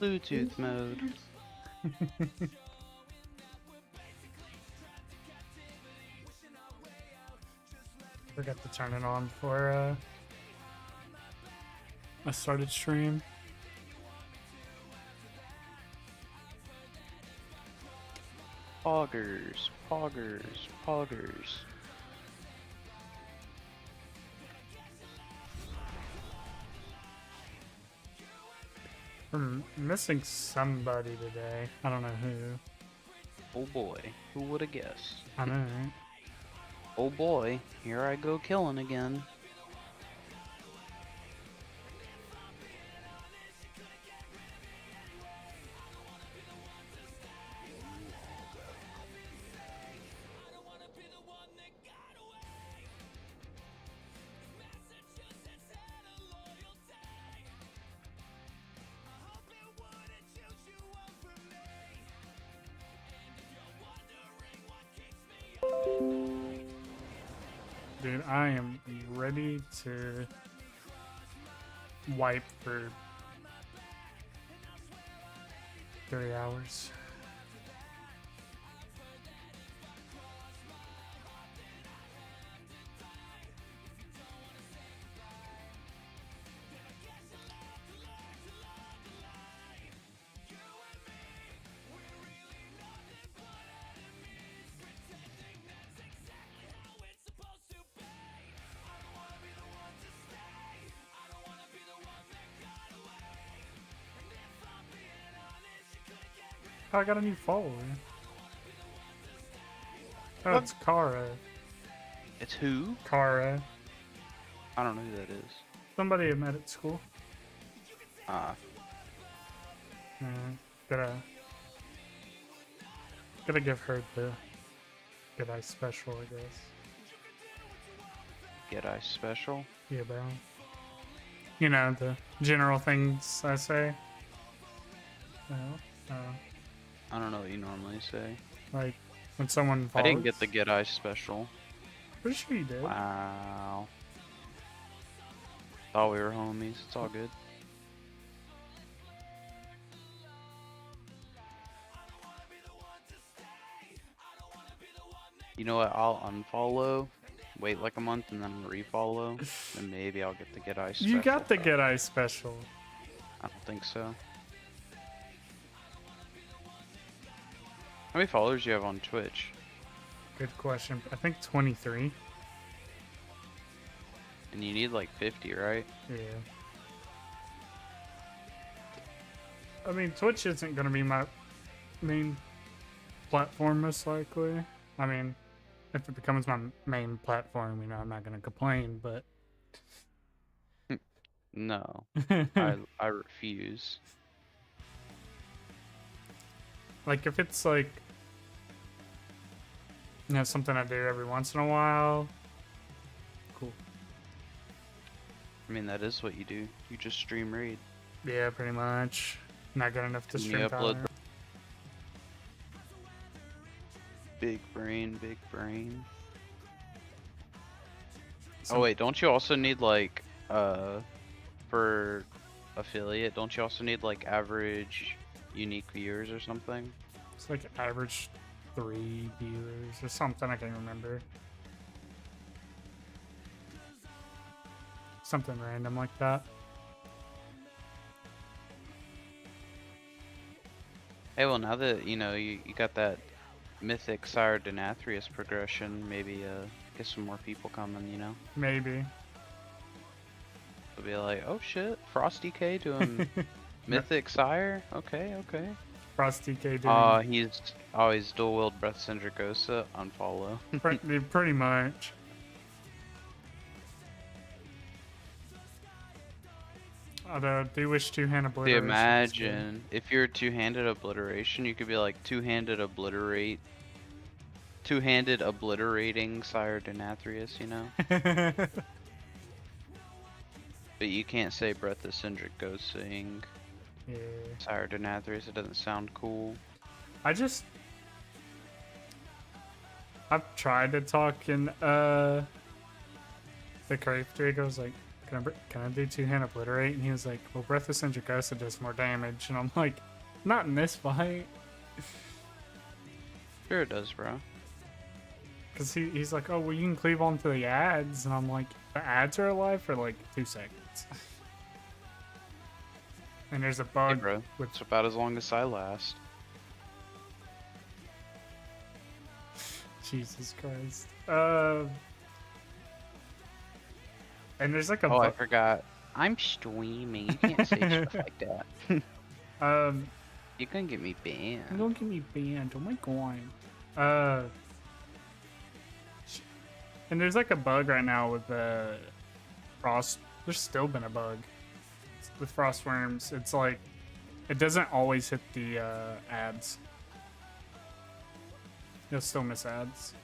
Bluetooth mode. Forgot to turn it on before I started stream. Poggers, poggers, poggers. We're missing somebody today. I don't know who. Oh boy, who would have guessed? I know, right? Oh boy, here I go killing again. Dude, I am ready to wipe for 3 hours. Oh, I got a new follower. Oh, What? it's Kara. It's who? Kara. I don't know who that is. Somebody I met at school. Ah, Gotta give her the good eye special, I guess. Get Ice Special? Yeah, bro. You know, the general things I say. I don't know what you normally say. Like, when someone I falls. didn't get the Get Ice Special. Pretty sure you did. Wow. Thought we were homies. It's all good. You know what? I'll unfollow, wait like a month, and then refollow, and maybe I'll get the Get Ice Special. You got the Get Eye special. I don't think so. How many followers do you have on Twitch? Good question. I think 23. And you need like 50, right? Yeah. I mean, Twitch isn't going to be my main platform, most likely. I mean, if it becomes my main platform, you know, I'm not going to complain, but... No. I refuse. Like, if it's like, you know, something I do every once in a while, cool. I mean, that is what you do. You just stream raid. Yeah, pretty much. Not good enough to And you stream upload Valorant. Big brain, big brain. Oh wait, don't you also need like, for affiliate, don't you also need like average unique viewers or something? It's like average 3 viewers or something, I can't remember. Something random like that. Hey, well now that, you know, you got that mythic Sire progression, maybe get some more people coming, you know? Maybe. They'll be like, oh shit, Frosty K doing mythic Sire? Okay, okay. Frosty K doing... he's dual wield Breath Syndragosa, unfollow. pretty much. Although, do wish two-hand Do obliteration. imagine if you're two-handed obliteration, you could be like two-handed obliterating Sire Denathrius, you know? But you can't say Breath of Cindric Ghosting Yeah. Sire Denathrius, it doesn't sound cool. I've tried to talk in the Crave Drake. I was like, can I do two-hand obliterate? And he was like, well, Breath of Sindragosa does more damage. And I'm like, not in this fight. Sure it does, bro. Because he's like, oh, well, you can cleave onto the ads. And I'm like, the ads are alive for like 2 seconds. And there's a Hey, bug bro. with... It's about as long as I last. Jesus Christ. And there's like a Oh, I forgot. I'm streaming. You can't say stuff like that. You can get me banned. Don't get me banned. Oh my god. And there's like a bug right now with the frost. There's still been a bug with frost worms. It's like it doesn't always hit the ads. You'll still miss ads.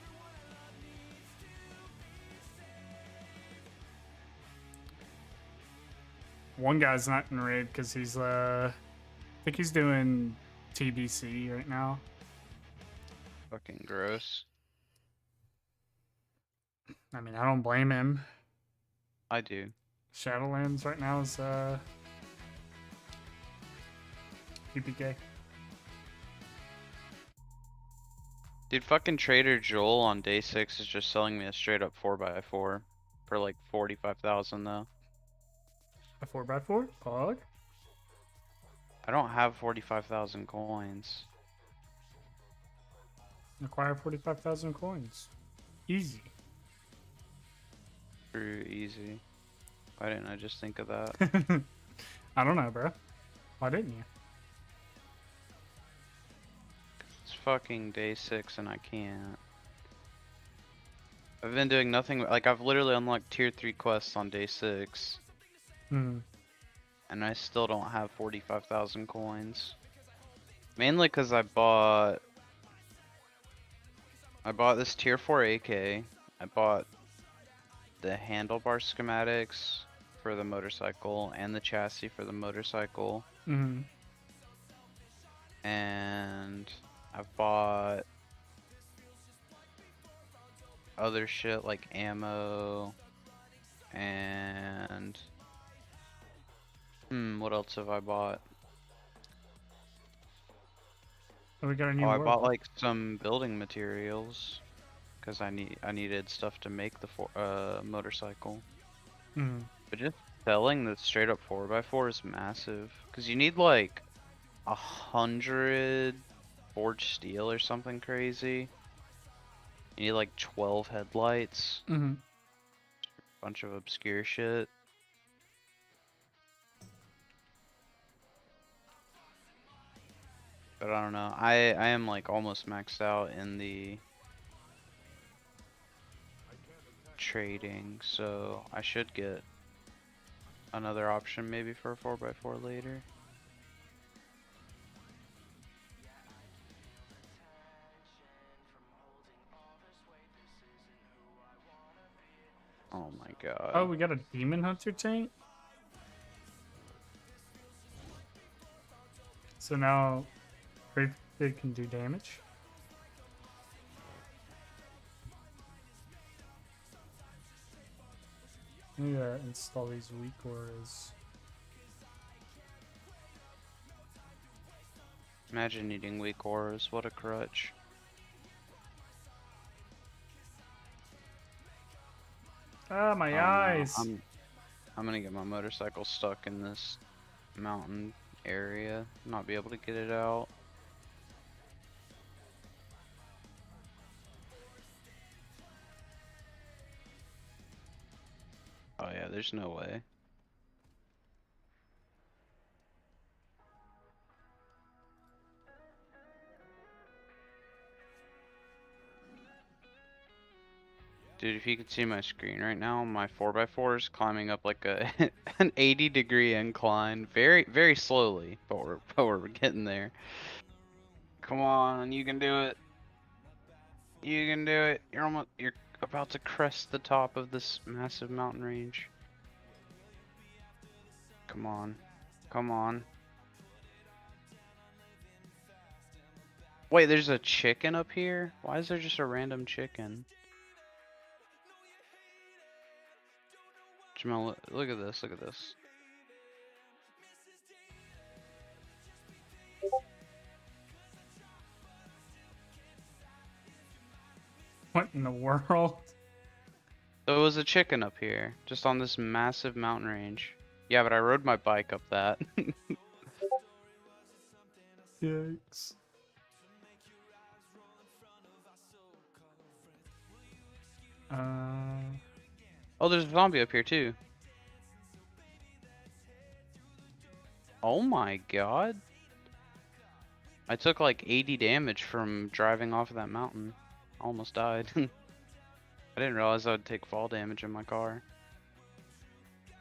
One guy's not in raid because he's I think he's doing TBC right now. Fucking gross. I mean, I don't blame him. I do. Shadowlands right now is PPK. Dude, fucking Trader Joel on day 6 is just selling me a straight up 4x4 for like 45,000 though. A 4x4? Pog? I don't have 45,000 coins. Acquire 45,000 coins. Easy. True, easy. Why didn't I just think of that? I don't know, bro. Why didn't you? It's fucking day 6 and I can't. I've been doing nothing, like I've literally unlocked tier 3 quests on day 6. Hmm. And I still don't have 45,000 coins. Mainly because I bought this tier 4 AK. I bought the handlebar schematics for the motorcycle and the chassis for the motorcycle. Hmm. And I've bought other shit like ammo and what else have I bought? Oh, we got a new I world. bought like some building materials because I needed stuff to make the motorcycle. Hmm. But just selling the straight up 4x4 is massive because you need like 100 forged steel or something crazy. You need like 12 headlights. Hmm. Bunch of obscure shit. But I don't know. I am like almost maxed out in the trading, so I should get another option maybe for a 4x4 later. Oh my god. Oh, we got a demon hunter tank. So now, Grave can do damage. I need to install these weak auras. Imagine needing weak auras, what a crutch. Ah, my eyes! No, I'm gonna get my motorcycle stuck in this mountain area, not be able to get it out. Oh yeah, there's no way. Dude, if you could see my screen right now, my 4x4 is climbing up like a an 80-degree incline, very very slowly, but we're getting there. Come on, you can do it. You can do it. You're about to crest the top of this massive mountain range. Come on. Come on. Wait, there's a chicken up here? Why is there just a random chicken? Jamel, look at this. Look at this. What in the world? There was a chicken up here, just on this massive mountain range. Yeah, but I rode my bike up that. Yikes. Oh, there's a zombie up here too. Oh my god. I took like 80 damage from driving off of that mountain. Almost died. I didn't realize I would take fall damage in my car.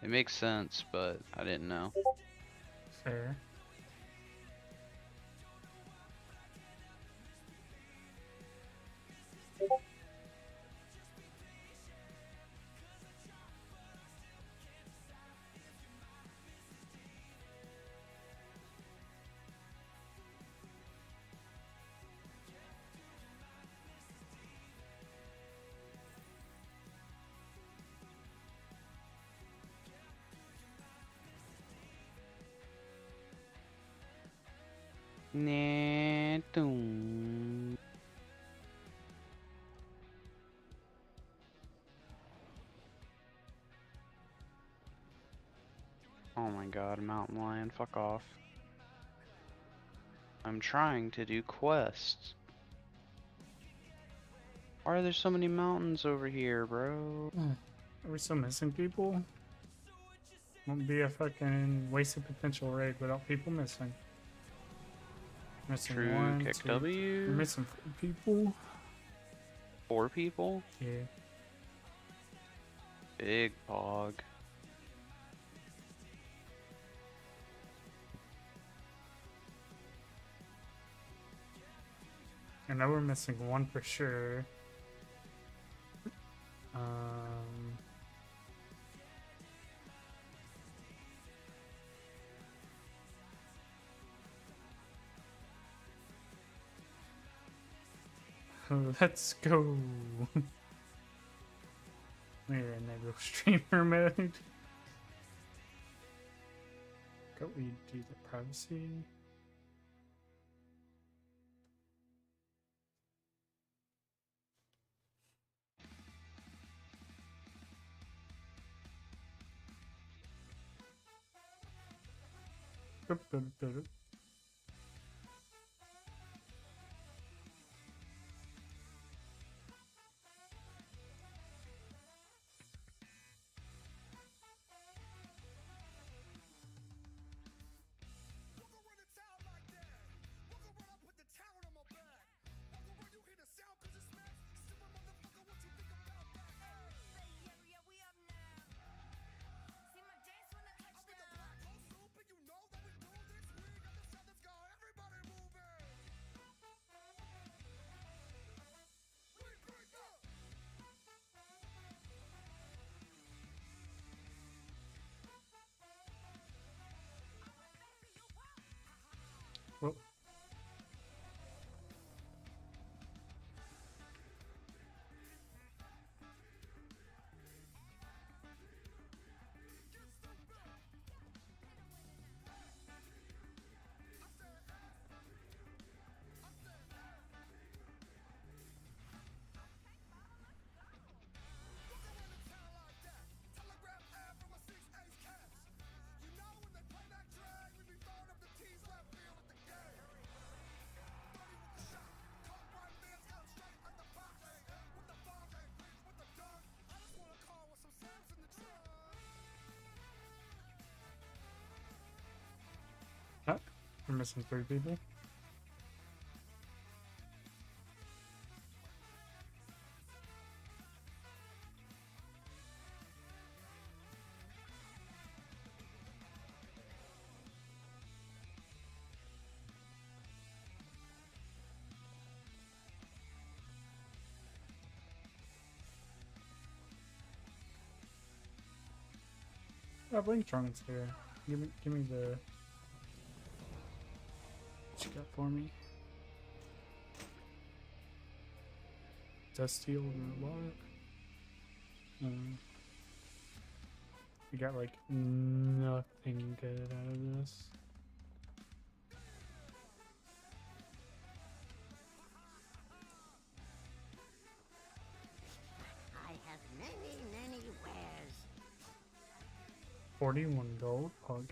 It makes sense, but I didn't know. Fair. Oh my god, mountain lion, fuck off. I'm trying to do quests. Why are there so many mountains over here, bro? Are we still missing people? Won't be a fucking wasted potential raid without people missing. Missing True, one, kick two. W. We're missing 4 people. 4 people? Yeah. Big pog. I know we're missing 1 for sure. Let's go. We're in that streamer mode. Go we do the privacy. Well, we're missing 3 people. Oh, Blingtron's here. Give me the. What you got for me? Dust steel or what? We got like nothing good out of this. I have many wares. 41 gold, pug.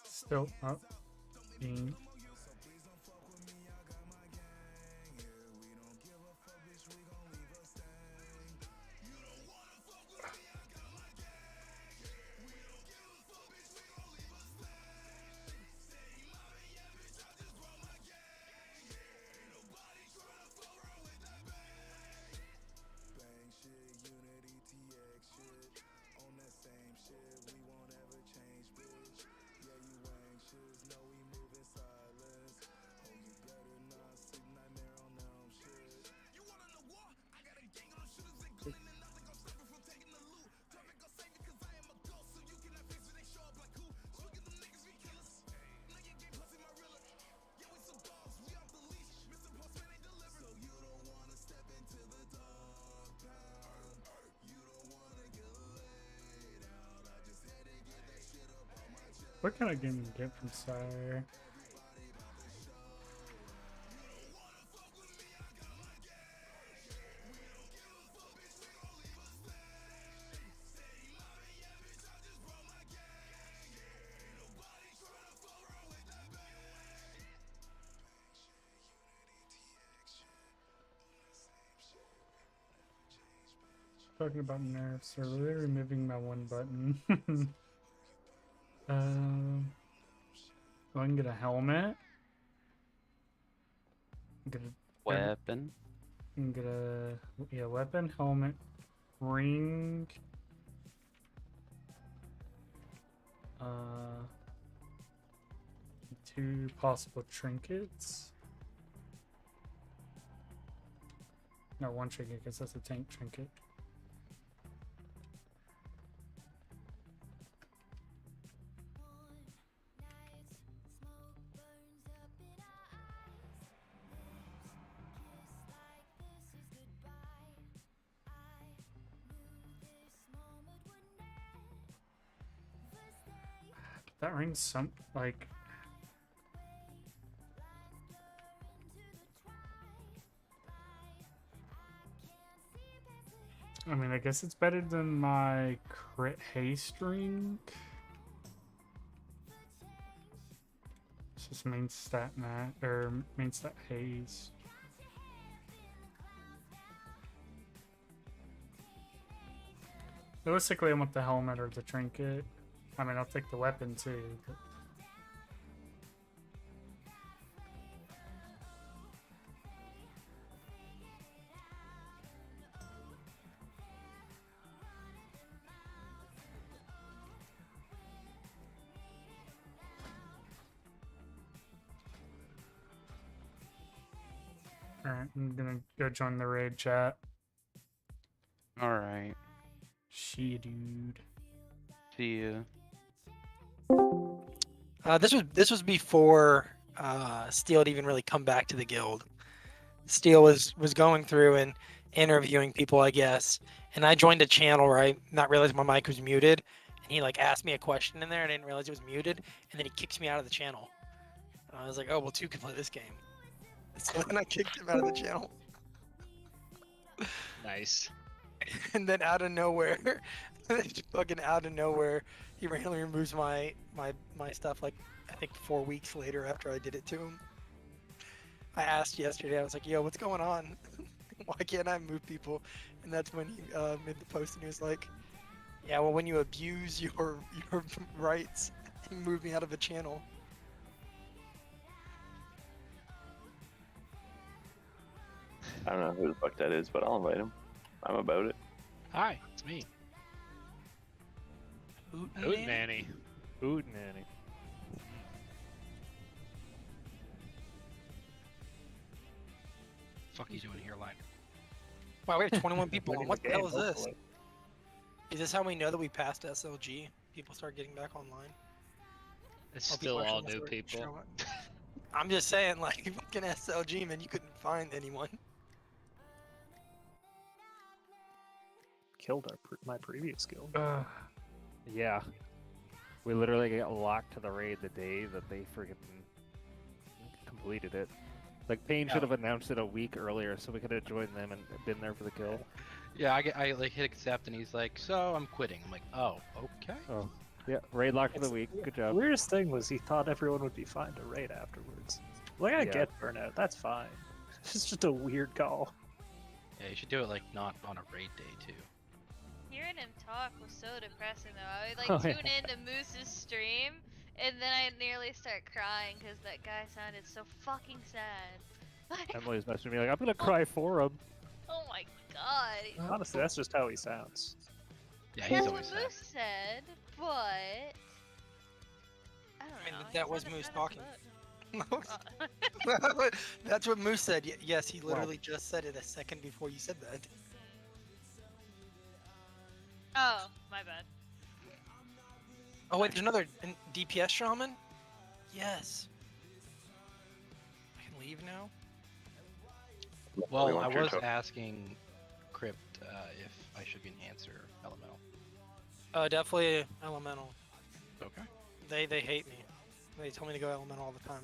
Still up. Being. What kind of game you get from Sire? Talking about nerfs, they're really removing my one button. Go and get a helmet. Get a Weapon. get a weapon, helmet, ring. Two possible trinkets. No, one trinket because that's a tank trinket. That ring's some like. I mean, I guess it's better than my crit haste ring. It's just main stat or main stat haste. Realistically, I want the helmet or the trinket. I mean, I'll take the weapon too. But... Alright, I'm gonna go join the raid chat. Alright. She dude. See ya. This was before Steel had even really come back to the guild. Steel was going through and interviewing people, I guess. And I joined a channel, right? Not realizing my mic was muted. And he like asked me a question in there and I didn't realize it was muted. And then he kicks me out of the channel. And I was like, oh, well, two can play this game. So then I kicked him out of the channel. Nice. And then out of nowhere, fucking out of nowhere, he randomly removes my stuff like I think 4 weeks later after I did it to him. I asked yesterday, I was like, yo, what's going on? Why can't I move people? And that's when he made the post and he was like, yeah, well, when you abuse your rights, you move me out of a channel. I don't know who the fuck that is, but I'll invite him. I'm about it. Hi, it's me. Hoot Nanny. Hoot nanny. Fuck you doing here, like? Wow, we have 21 people on. Winning What the the hell game, is this? hopefully. Is this how we know that we passed SLG? People start getting back online? It's Or still people all actually new start people. showing- I'm just saying, like, fucking SLG, man, you couldn't find anyone. Killed my previous guild. Yeah. We literally got locked to the raid the day that they freaking completed it. Like, Payne should have announced it a week earlier so we could have joined them and been there for the kill. Yeah, I like hit accept and he's like, so I'm quitting. I'm like, oh, okay. Oh. Yeah, raid lock for the week. Good The job. weirdest thing was he thought everyone would be fine to raid afterwards. Like, I Yeah. get burnout, that's fine. It's just a weird call. Yeah, you should do it like not on a raid day too. Hearing him talk was so depressing though. I would like Oh, yeah. tune into Moose's stream and then I nearly start crying because that guy sounded so fucking sad. Like, Emily's messaging me like, I'm gonna cry for him. oh my god. Honestly, that's just how he sounds. Yeah, he's That's always what sad. Moose said, but I don't I mean, know. that he was sounded Moose sad talking. as fuck. That's what Moose said. Yes, he literally just said it a second before you said that. Oh, my bad. Oh wait, there's another DPS shaman? Yes. I can leave now? Well, We I want your was token. asking Crypt if I should be enhancer or elemental. Definitely elemental. Okay. They hate me. They tell me to go elemental all the time.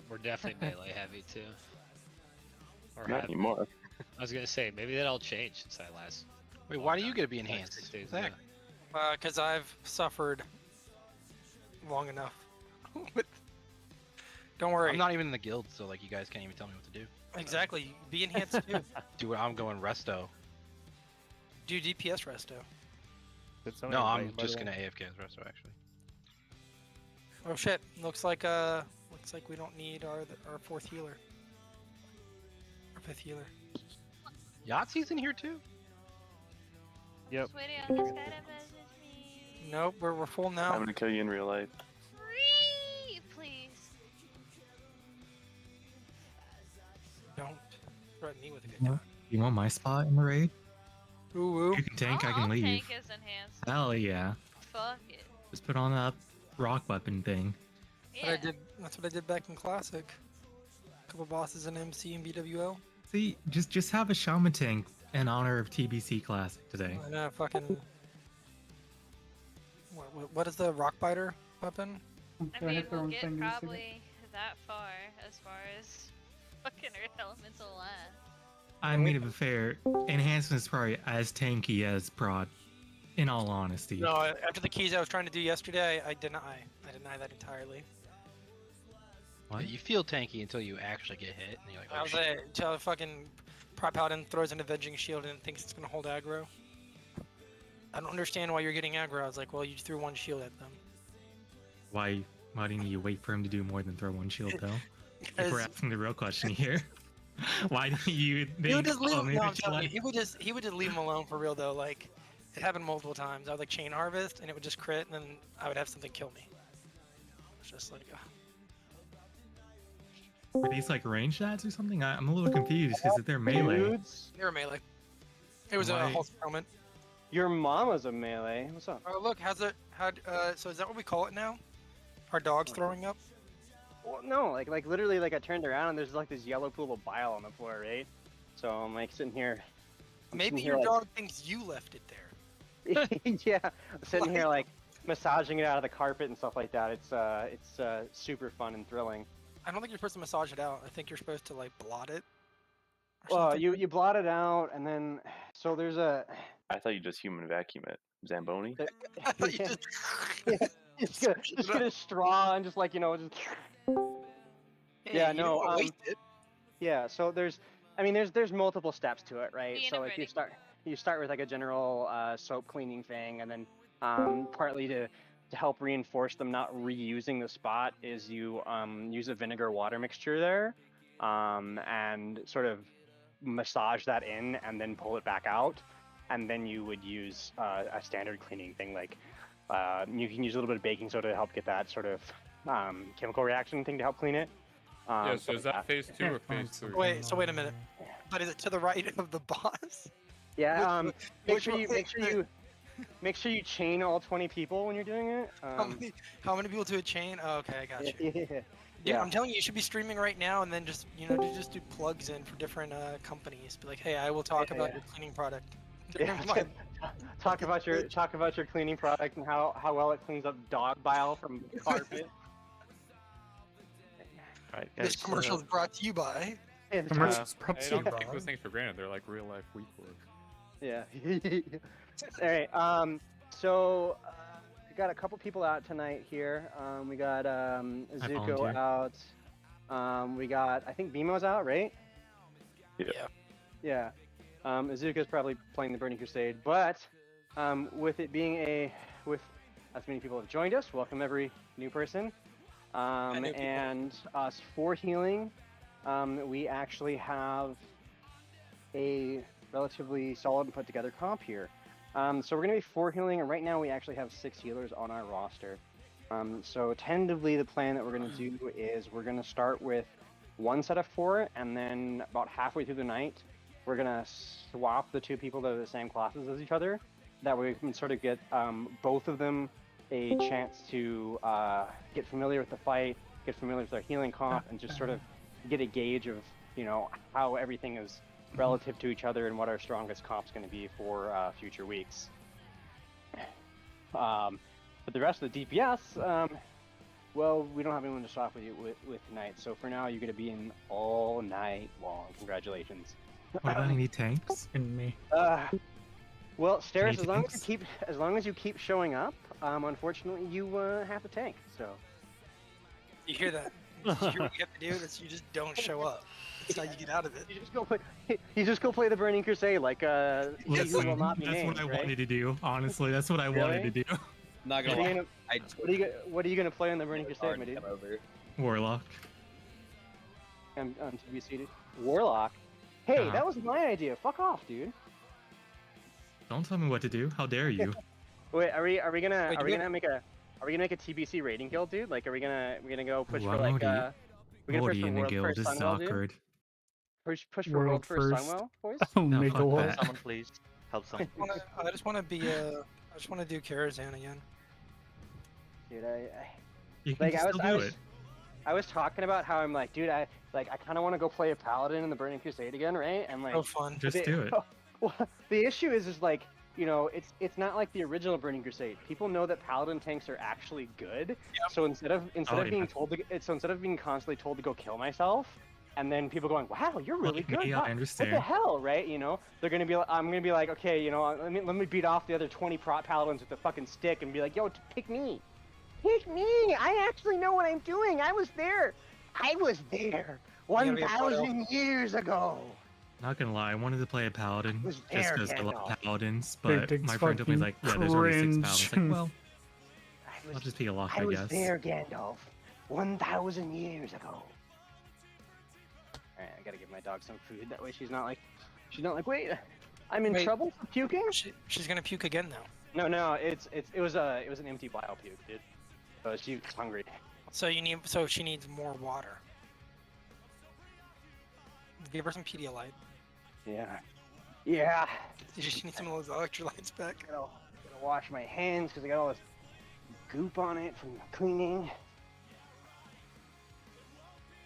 We're definitely melee heavy too. Or Not anymore. I was gonna say maybe that'll change since I last. Wait, why do you get to be enhanced? 6 days What the heck? ago. Because I've suffered long enough. Don't worry. I'm not even in the guild, so like you guys can't even tell me what to do. Exactly. Be enhanced too. I'm going resto. Do DPS resto. Did somebody No, invite I'm him, by just the way? gonna AFK as resto actually. Oh shit! Looks like we don't need our fourth healer. Our fifth healer. Yahtzee's in here too. Yep. Just waiting on this guy to message me. Nope, we're full I'm now. gonna kill you in real life. Free, please. Don't threaten me with a good Yeah. time. You want my spot in the raid? Ooh, ooh. You can tank, I I'll can leave. tank as enhanced. Hell yeah. Fuck it. Just put on that rock weapon thing. Yeah. That's what I did back in Classic. Couple bosses in MC and BWL. See, just have a shaman tank in honor of TBC Classic today. I know, fucking. What is the rock biter weapon? I mean, we'll get probably that far as fucking Earth Elemental last. I mean, to be fair, enhancement's probably as tanky as prod, in all honesty. No, after the keys I was trying to do yesterday, I deny that entirely. What? You feel tanky until you actually get hit, and you're like, I oh was shit. until fucking Prop Paladin throws an avenging shield and thinks it's gonna hold aggro. I don't understand why you're getting aggro. I was like, well, you threw one shield at them. Why didn't you wait for him to do more than throw one shield, though? If we're Because asking the real question here. Why didn't you think, he would just leave oh, him. maybe No, I I'm should telling let- you, he would just leave him alone for real though. Like it happened multiple times. I would like chain harvest and it would just crit, and then I would have something kill me. It's just like. Were these like range stats or something? I'm a little confused because if they're melee, Dudes, They were melee. It was a Why- whole moment. your mama's a melee. What's up? Oh look, so is that what we call it now? Our dog's throwing up. Well, no, like literally, like I turned around and there's like this yellow pool of bile on the floor, right? So I'm like sitting here Maybe here, your like- dog thinks you left it there. Yeah, sitting here like massaging it out of the carpet and stuff like that. It's super fun and thrilling. I don't think you're supposed to massage it out. I think you're supposed to like blot it. or Well, something. you blot it out, and then so there's a. I thought you just human vacuum it. Zamboni? I thought you Yeah. just. just get a straw and just like just. Hey, Yeah, you no, don't wanna waste it. Yeah, so there's multiple steps to it, right? Me and So I'm like ready. you start with like a general soap cleaning thing, and then partly to help reinforce them not reusing the spot is you use a vinegar water mixture there, and sort of massage that in and then pull it back out, and then you would use a standard cleaning thing like you can use a little bit of baking soda to help get that sort of chemical reaction thing to help clean it. Yeah, so stuff is like that phase 2 or phase 3? Wait, so wait a minute. But is it to the right of the boss? Yeah, Which- make which sure you one- make sure you chain all 20 people when you're doing it. How many people to a chain? Oh, okay, I got you. Yeah. Dude, Yeah. I'm telling you, you should be streaming right now, and then just just do plugs in for different companies. Be like, hey, I will talk about your cleaning product. Never mind. talk about your cleaning product and how well it cleans up dog bile from carpet. Alright, This guys. commercial is brought to you by. Commercials brought Hey, to you don't take by- those things for granted. They're like real life weak work. Yeah. All right. So we got a couple people out tonight here. We got Zuko volunteer. out. We got I think Bemo's out, right? Yeah. Yeah. Azuka's probably playing the Burning Crusade, but with it being with as many people have joined us, welcome every new person. new people. And us for healing, we actually have a relatively solid and put together comp here. So we're gonna be 4 healing, and right now we actually have 6 healers on our roster. So tentatively, the plan that we're gonna do is we're gonna start with 1 set of 4, and then about halfway through the night, we're gonna swap the 2 people that are the same classes as each other. That way we can sort of get both of them a chance to get familiar with the fight, get familiar with their healing comp, and just sort of get a gauge of how everything is relative to each other and what our strongest comp's going to be for future weeks. But the rest of the DPS, well, we don't have anyone to swap with tonight, so for now you're going to be in all night long. Congratulations. What about any tanks? And me. Well, Steris, Any as long as you keep showing up, unfortunately you have to tank. So You hear that? You hear what you have to do? That's you just don't show up. That's how you get out of it. you just go play the Burning Crusade like he who Listen, will not be that's named, what I right? wanted to do. Honestly, that's what I wanted to do. Not What gonna are you lie. gonna, what are you gonna play on the Burning Crusade, my dude? Come over. Warlock. On TBC, dude. Warlock. Hey, Uh-huh. that was my idea. Fuck off, dude. Don't tell me what to do. How dare you? Wait, are we gonna Wait, are we you gonna make a TBC rating guild, dude? Like, are we gonna go push Ooh, for I'm like already- we're gonna push Already for in the world guild. first This is Sunwell, dude? awkward. Push for World world first first. Sunwell, boys. No, fuck Megawar. that. Someone please help someone. I just want to be I just want to do Karazhan again. Dude, You can like still do it. I was talking about how I'm like, dude, I kind of want to go play a paladin in the Burning Crusade again, right? And like, So fun. Just do it. Well, the issue is like, it's not like the original Burning Crusade. People know that paladin tanks are actually good. So instead of being instead of being constantly told to go kill myself, and then people going, wow, you're really Like good. me, huh? I What the understand. hell, right? They're gonna be. I'm gonna be like, okay, let me beat off the other 20 paladins with the fucking stick and be like, yo, pick me. Pick me! I actually know what I'm doing. I was there. 1,000 years ago. Not gonna lie, I wanted to play a paladin was just there, because I love Gandalf. paladins, Big but Dick's my friend told me fucking like, yeah, there's already 6 cringe. paladins. Like, well, I I'll just be a lock, I I was guess. there, Gandalf. 1,000 years ago. Alright, I gotta give my dog some food. That way she's not like, wait, I'm in Wait. trouble for puking? She's gonna puke again now. No, it was an empty bile puke, dude. So she's hungry. So she needs more water. Give her some Pedialyte. Yeah. Yeah. She needs some of those electrolytes back. Gotta wash my hands because I got all this goop on it from cleaning.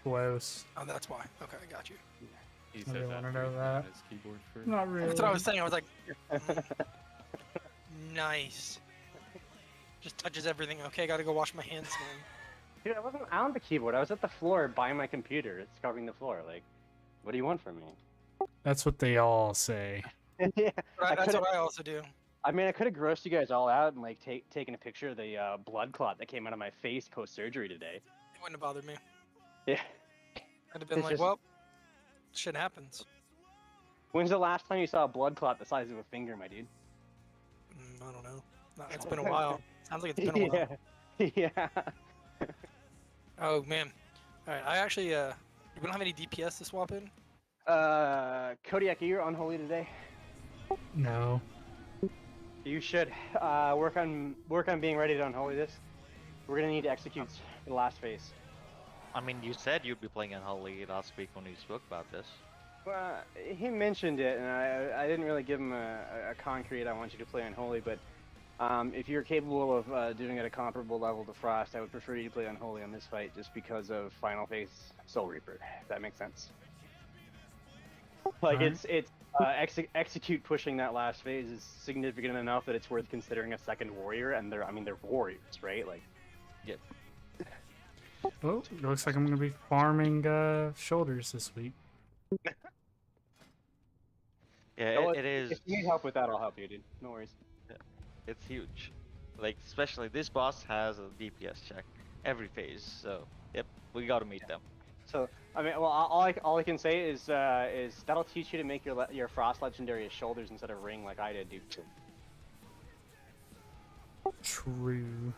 Gross. Oh, that's why. Okay, I got you. He I said didn't that want to know on that. his keyboard for. Not really. That's what I was saying. I was like, nice. Just touches everything. Okay, gotta go wash my hands now. Dude, I wasn't on the keyboard. I was at the floor by my computer. It's covering the floor. Like, what do you want from me? That's what they all say. Yeah, That's what I also do. I mean, I could have grossed you guys all out and like taken a picture of the blood clot that came out of my face post surgery today. It wouldn't have bothered me. Yeah. I'd have been It's like, just- well, shit happens. When's the last time you saw a blood clot the size of a finger, my dude? I don't know. No, it's been a while. Sounds like it's been a while. Yeah. Oh man. All right. I actually we don't have any DPS to swap in. Kodiak, are you unholy today? No. You should work on being ready to unholy this. We're gonna need to execute the last phase. I mean, you said you'd be playing Unholy last week when we spoke about this. Well, he mentioned it, and I didn't really give him a concrete. I want you to play unholy, but if you're capable of doing it at a comparable level to Frost, I would prefer you to play unholy on this fight, just because of final phase Soul Reaper. If that makes sense. Like it's execute pushing that last phase is significant enough that it's worth considering a second warrior, and they're warriors, right? Like, yep. Oh, it looks like I'm gonna be farming shoulders this week. Yeah, it is. If you need help with that, I'll help you, dude. No worries. Yeah, it's huge. Like, especially this boss has a DPS check every phase, so yep, we gotta meet them. So, I mean, well, all I can say is that'll teach you to make your Frost Legendary as shoulders instead of ring like I did, dude. True.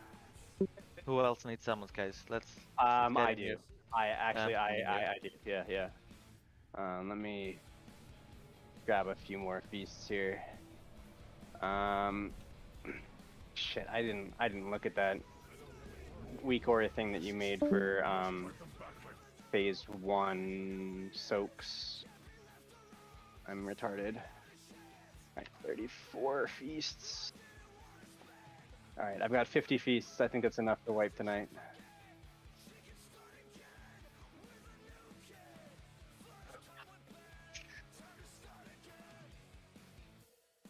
Who else needs summons, guys? Let's. I do. I do. Yeah. Let me grab a few more feasts here. Shit, I didn't look at that weak aura thing that you made for phase 1 soaks. I'm retarded. Alright, 34 feasts. Alright, I've got 50 feasts. I think that's enough to wipe tonight.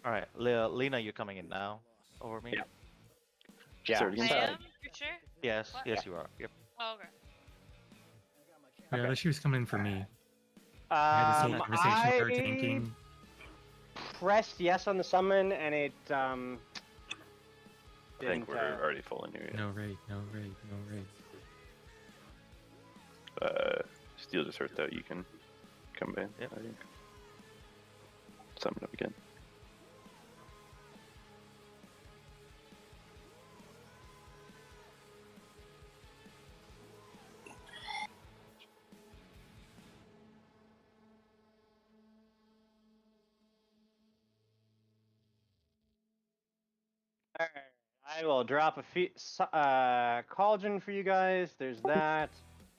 Alright, Lena, you're coming in now. Over me? Yeah. Sorry, I again? am? You sure? Yes, What? yes, you are. Yep. Oh, okay. Yeah, she was coming for me. I had this whole conversation with her tanking. Pressed yes on the summon, and it I think didn't, we're already full in here. No raid, no raid, no raid. Steel just hurt out. You can come in. Yep. I think. Summon up again. Alright, I will drop a collagen for you guys. There's that.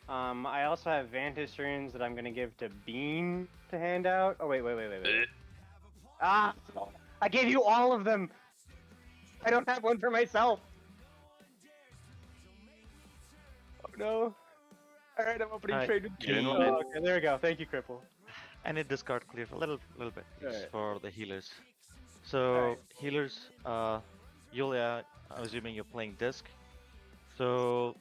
I also have Vantage runes that I'm gonna give to Bean to hand out. Oh wait. Ah! I gave you all of them! I don't have one for myself! Oh no. Alright, I'm opening Alright, trade with get in Bean. on it. Oh, okay, there we go. Thank you, Cripple. And it discard clear a little bit Alright. for the healers. So Alright. healers, Yulia, I'm assuming you're playing disc. So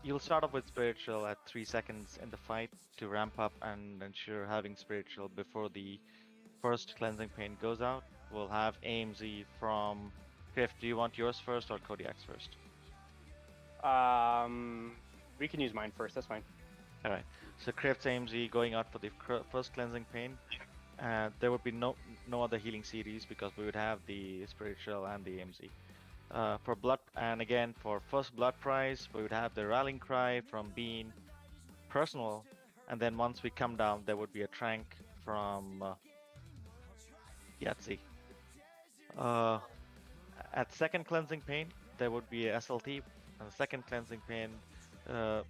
you'll start off with spiritual at 3 seconds in the fight to ramp up and ensure having spiritual before the first cleansing pain goes out. We'll have AMZ from Griff. Do you want yours first or Kodiak's first? We can use mine first, that's fine. Alright, so Crypt's AMZ going out for the first cleansing pain. There would be no other healing series because we would have the spiritual and the AMZ. For blood, and again for first blood prize, we would have the rallying cry from Bean, personal, and then once we come down, there would be a trank from Yahtzee. At second cleansing pain, there would be a SLT, and second cleansing pain,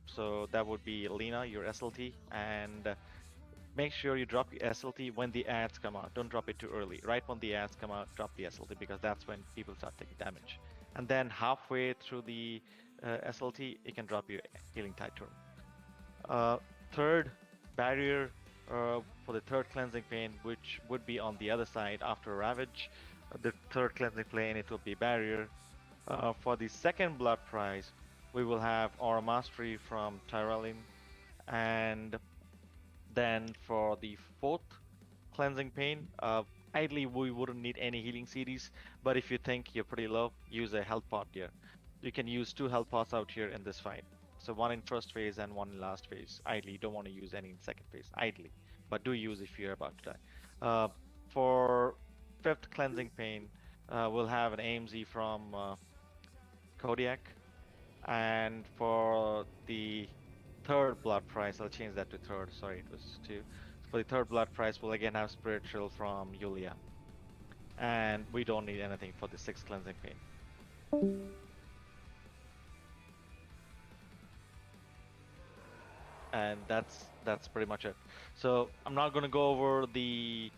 so that would be Lena, your SLT, and make sure you drop your SLT when the ads come out. Don't drop it too early. Right when the ads come out, drop the SLT because that's when people start taking damage. And then halfway through the SLT, you can drop your healing tide turn. Third, barrier for the third cleansing pain, which would be on the other side after Ravage. The third cleansing plane, it will be Barrier. For the second blood prize, we will have Aura Mastery from Tyrellin, and then for the fourth cleansing pain, ideally we wouldn't need any healing series, but if you think you're pretty low, use a health pot here. You can use 2 health pots out here in this fight. So 1 in first phase and 1 in last phase. Ideally, you don't want to use any in second phase, ideally, but do use if you're about to die. For fifth cleansing pain, we'll have an AMZ from Kodiak, and for the third blood price, I'll change that to third. Sorry, it was 2. For the third blood price, we'll again have Spiritual from Yulia, and we don't need anything for the sixth cleansing pain. And that's pretty much it. So I'm not going to go over the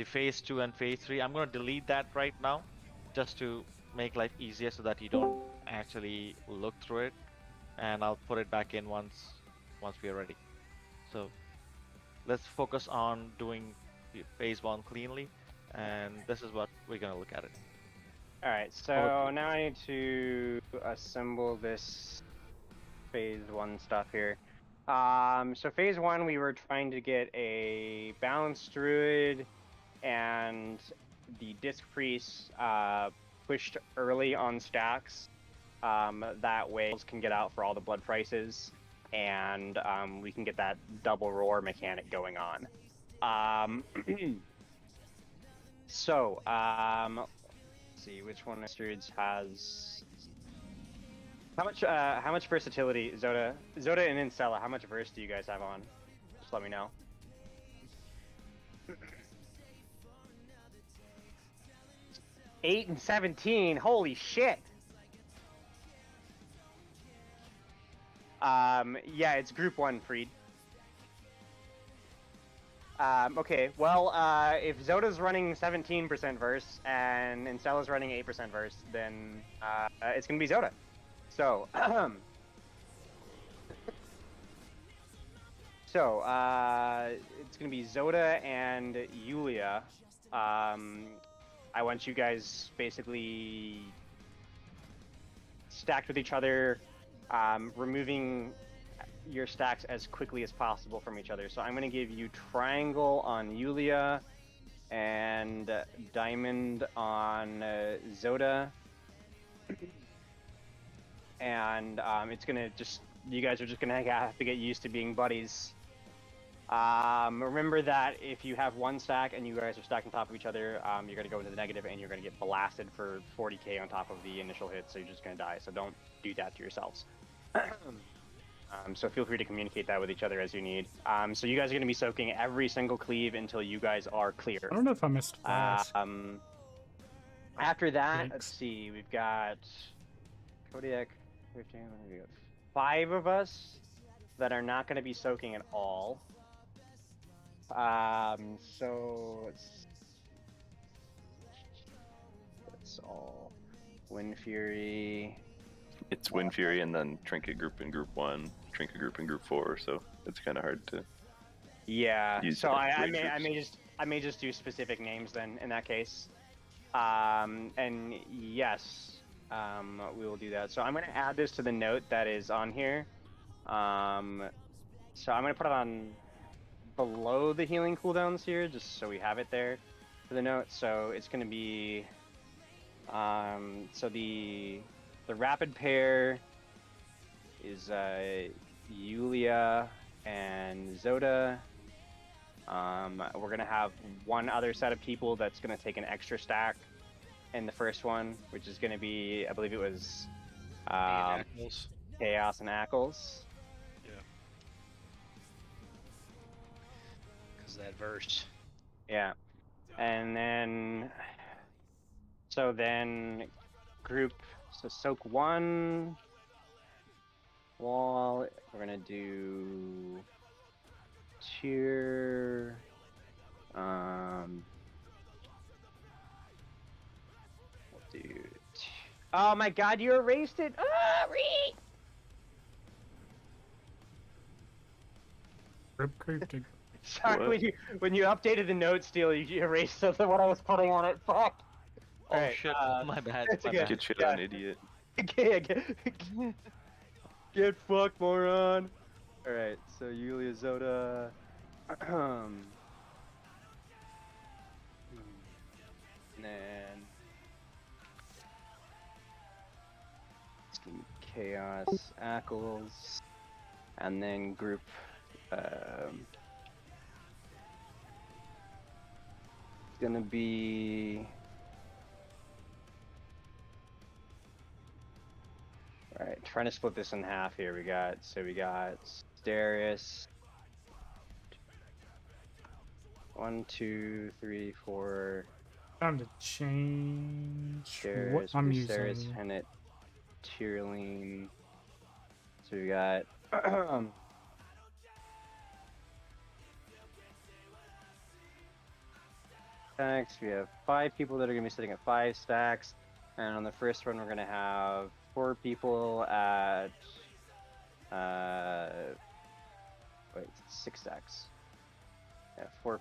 phase 2 and phase 3. I'm going to delete that right now, just to make life easier, so that you don't actually look through it. And I'll put it back in once we are ready. So let's focus on doing phase 1 cleanly, and this is what we're going to look at it. All right, so now I need to assemble this phase 1 stuff here. So phase 1, we were trying to get a balanced druid and the disc priest pushed early on stacks. That way can get out for all the blood prices, and we can get that double roar mechanic going on. So let's see which one of the druids has how much versatility. Zoda and Incella, how much verse do you guys have on? Just let me know. 8 and 17. Holy shit. Yeah, it's group 1, Freed. Okay, well, if Zoda's running 17% verse and Incella's running 8% verse, then it's gonna be Zoda. So, it's gonna be Zoda and Yulia. I want you guys basically stacked with each other, removing your stacks as quickly as possible from each other. So I'm going to give you triangle on Yulia and diamond on Zoda. And it's going to you guys are just going to have to get used to being buddies. Remember that if you have one stack and you guys are stacked on top of each other, you're going to go into the negative and you're going to get blasted for 40k on top of the initial hit, so you're just going to die. So don't do that to yourselves. So feel free to communicate that with each other as you need. So you guys are going to be soaking every single cleave until you guys are clear. I don't know if I missed flash. After that, let's see, we've got Kodiak, 15, we got 5 of us that are not going to be soaking at all. So it's all Wind Fury. It's Wind Fury and then Trinket Group in Group 1, Trinket Group in Group 4, so it's kind of hard to. Yeah. So I may just do specific names then in that case. And yes, we will do that. So I'm going to add this to the note that is on here. So I'm going to put it on below the healing cooldowns here, just so we have it there for the note. So it's going to be, so the rapid pair is Yulia and Zoda. We're going to have one other set of people that's going to take an extra stack in the first one, which is going to be, I believe it was Chaos and Ackles. That verse. Yeah. And then group, so soak 1 wall, we're gonna do tier we'll do oh my god, you erased it. Rip Cryptic. Sorry, What? when you updated the note, Steel, you erased what I was putting on it. Fuck. Oh Alright, shit, my bad. it's My okay. bad. Get shit Yeah. on, idiot. Get fucked, moron. Alright, so Yulia Zoda. And then it's gonna be Chaos, Ackles, and then group. It's gonna be. Alright, trying to split this in half here. We got Darius. 1, 2, 3, 4. Time to change what Darius, I'm Viserys, using. Hennet, Tyrline. So we got stacks. We have 5 people that are gonna be sitting at 5 stacks, and on the first one we're gonna have 4 people at 6 stacks. Yeah, 4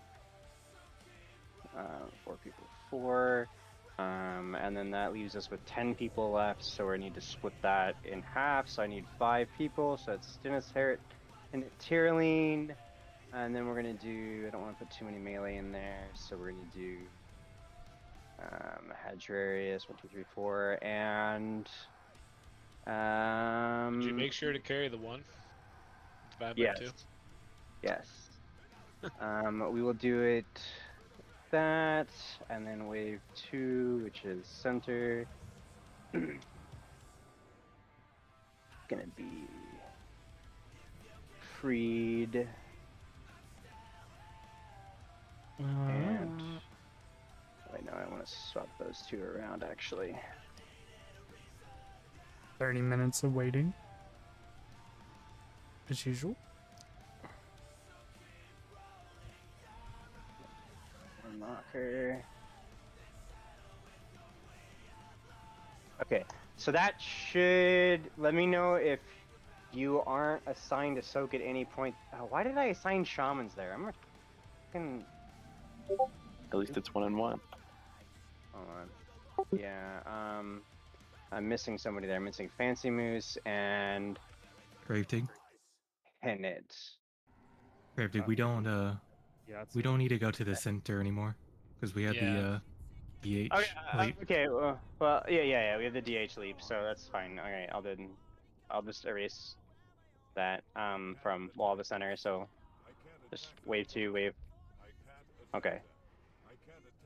people, 4. And then that leaves us with 10 people left, so we need to split that in half. So I need 5 people, so it's Stennis, Herod, and Tyrline. And then we're gonna do, I don't want to put too many melee in there, so we're gonna do Hadrarius, 1, 2, 3, 4, and Did you make sure to carry the 1? Divide by yes. 2? Yes. We will do it that, and then wave 2, which is center. Gonna be Freed. And wait, no, I want to swap those 2 around actually. 30 minutes of waiting. As usual. Marker. Okay, so that should let me know if you aren't assigned to soak at any point. Why did I assign shamans there? I'm fucking. At least it's 1 and 1. Hold on. Yeah, I'm missing somebody there. I'm missing Fancy Moose and Gravedig. Hennet. Gravedig, we don't Yeah, we don't need to go to the center anymore because we have the DH leap. Okay. Well, yeah. We have the DH leap, so that's fine. Okay, I'll just erase that from wall the center. So just wave 2, wave. Okay.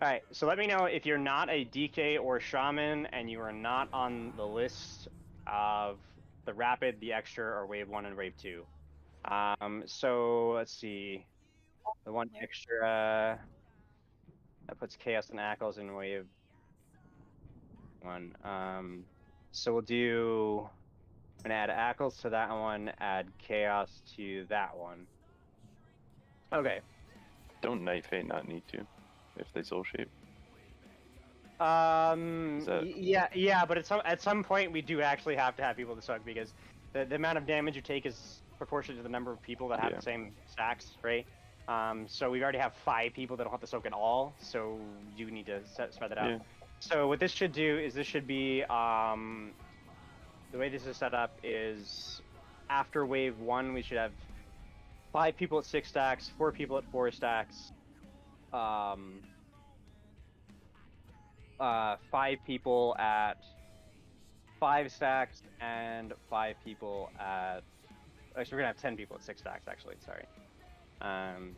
All right. So let me know if you're not a DK or shaman and you are not on the list of the rapid, the extra, or wave 1 and wave 2. So let's see. The 1 extra that puts Chaos and Ackles in wave 1. So we'll do. I'm gonna add Ackles to that one. Add Chaos to that one. Okay. Don't Night Fate not need to, if they soul shape? Yeah, but at some point we do actually have to have people to soak because the amount of damage you take is proportionate to the number of people that have the same stacks, right? So we already have 5 people that don't have to soak at all, so you need to spread that out. Yeah. So what this should do is this should be the way this is set up is after wave 1 we should have 5 people at 6 stacks, 4 people at 4 stacks, 5 people at 5 stacks, and 5 people at. Actually, we're gonna have 10 people at 6 stacks. Actually, sorry. And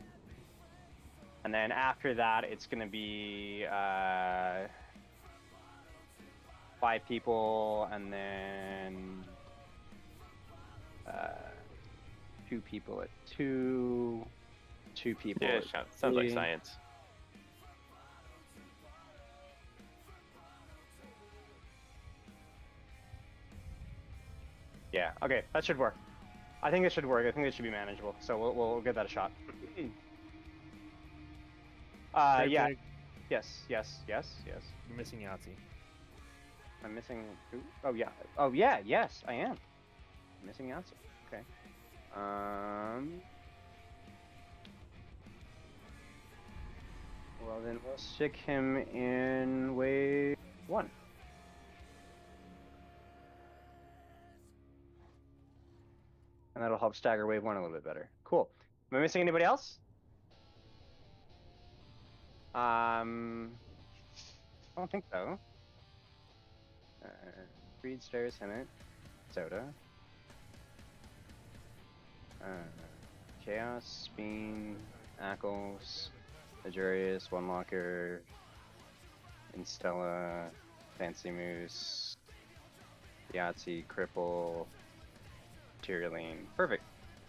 then after that, it's gonna be 5 people, and then 2 people at 2 people. Yeah, at it sounds like 3. science. Yeah. Okay, that should work. I think it should work. I think it should be manageable. So we'll give that a shot. Yeah. Yes. You're missing Yahtzee. I'm missing who? Oh yeah. Oh yeah. Yes, I am. I'm missing Yahtzee. Okay. Well, then we'll stick him in wave 1. And that'll help stagger wave 1 a little bit better. Cool. Am I missing anybody else? I don't think so. Freed, Stairs, Hennett, Soda. Chaos, Bean, Ackles, Ajurius, One Locker, Instella, Fancy Moose, Yahtzee, Cripple, Tyriline. Perfect.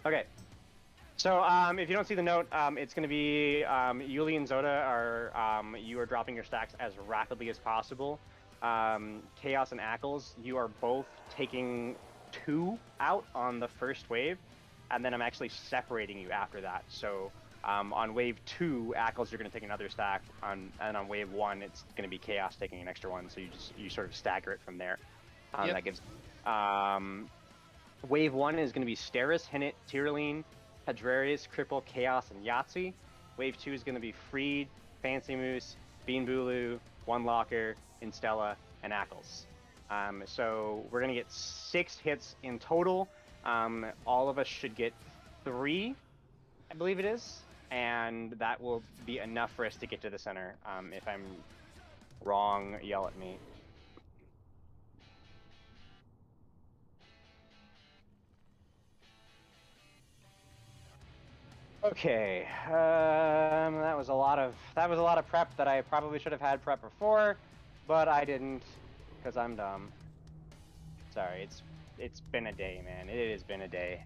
Okay. So if you don't see the note, it's going to be Yuli and Zoda are you are dropping your stacks as rapidly as possible. Chaos and Ackles, you are both taking 2 out on the first wave, and then I'm actually separating you after that. So on wave 2, Ackles, you're going to take another stack, and on wave 1, it's going to be Chaos taking an extra one. So you sort of stagger it from there. Yep. That gives. Wave 1 is going to be Steris, Hennett, Tyriline, Hadrarius, Cripple, Chaos, and Yahtzee. Wave 2 is going to be Freed, Fancy Moose, Bean Bulu, One Locker, Instella, and Ackles. So we're going to get 6 hits in total. All of us should get 3, I believe it is, and that will be enough for us to get to the center. If I'm wrong, yell at me. Okay, that was a lot of prep that I probably should have had prep before, but I didn't, because I'm dumb. Sorry, it's been a day, man. It has been a day.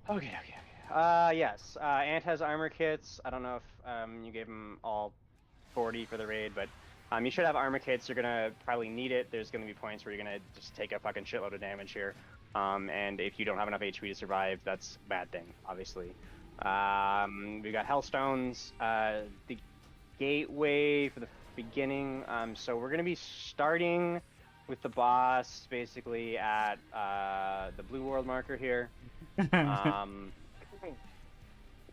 Okay. Yes, Ant has armor kits. I don't know if you gave him all 40 for the raid, but you should have armor kits. You're gonna probably need it. There's gonna be points where you're gonna just take a fucking shitload of damage here. And if you don't have enough HP to survive, that's a bad thing, obviously. We got Hellstones, the gateway for the beginning. So we're gonna be starting with the boss basically at the blue world marker here.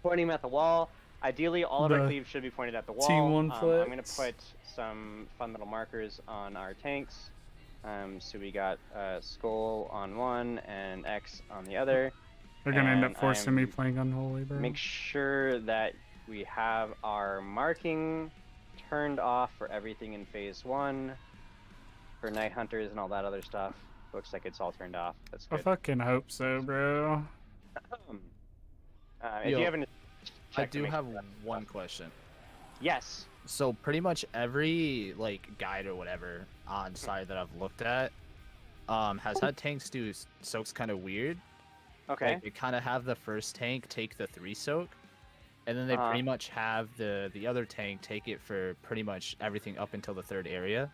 Pointing him at the wall. Ideally, all of our cleaves should be pointed at the wall. T1 I'm going to put some fun little markers on our tanks. So we got Skull on one and X on the other. They're going to end up forcing me playing Unholy, bro. Make sure that we have our marking turned off for everything in phase 1. For Night Hunters and all that other stuff. Looks like it's all turned off. That's good. I fucking hope so, bro. If you haven't... I do have one question. Yes. So pretty much every guide or whatever on Sire that I've looked at has had tanks do soaks kind of weird. Okay. They kind of have the first tank take the 3 soak, and then they pretty much have the other tank take it for pretty much everything up until the 3rd area.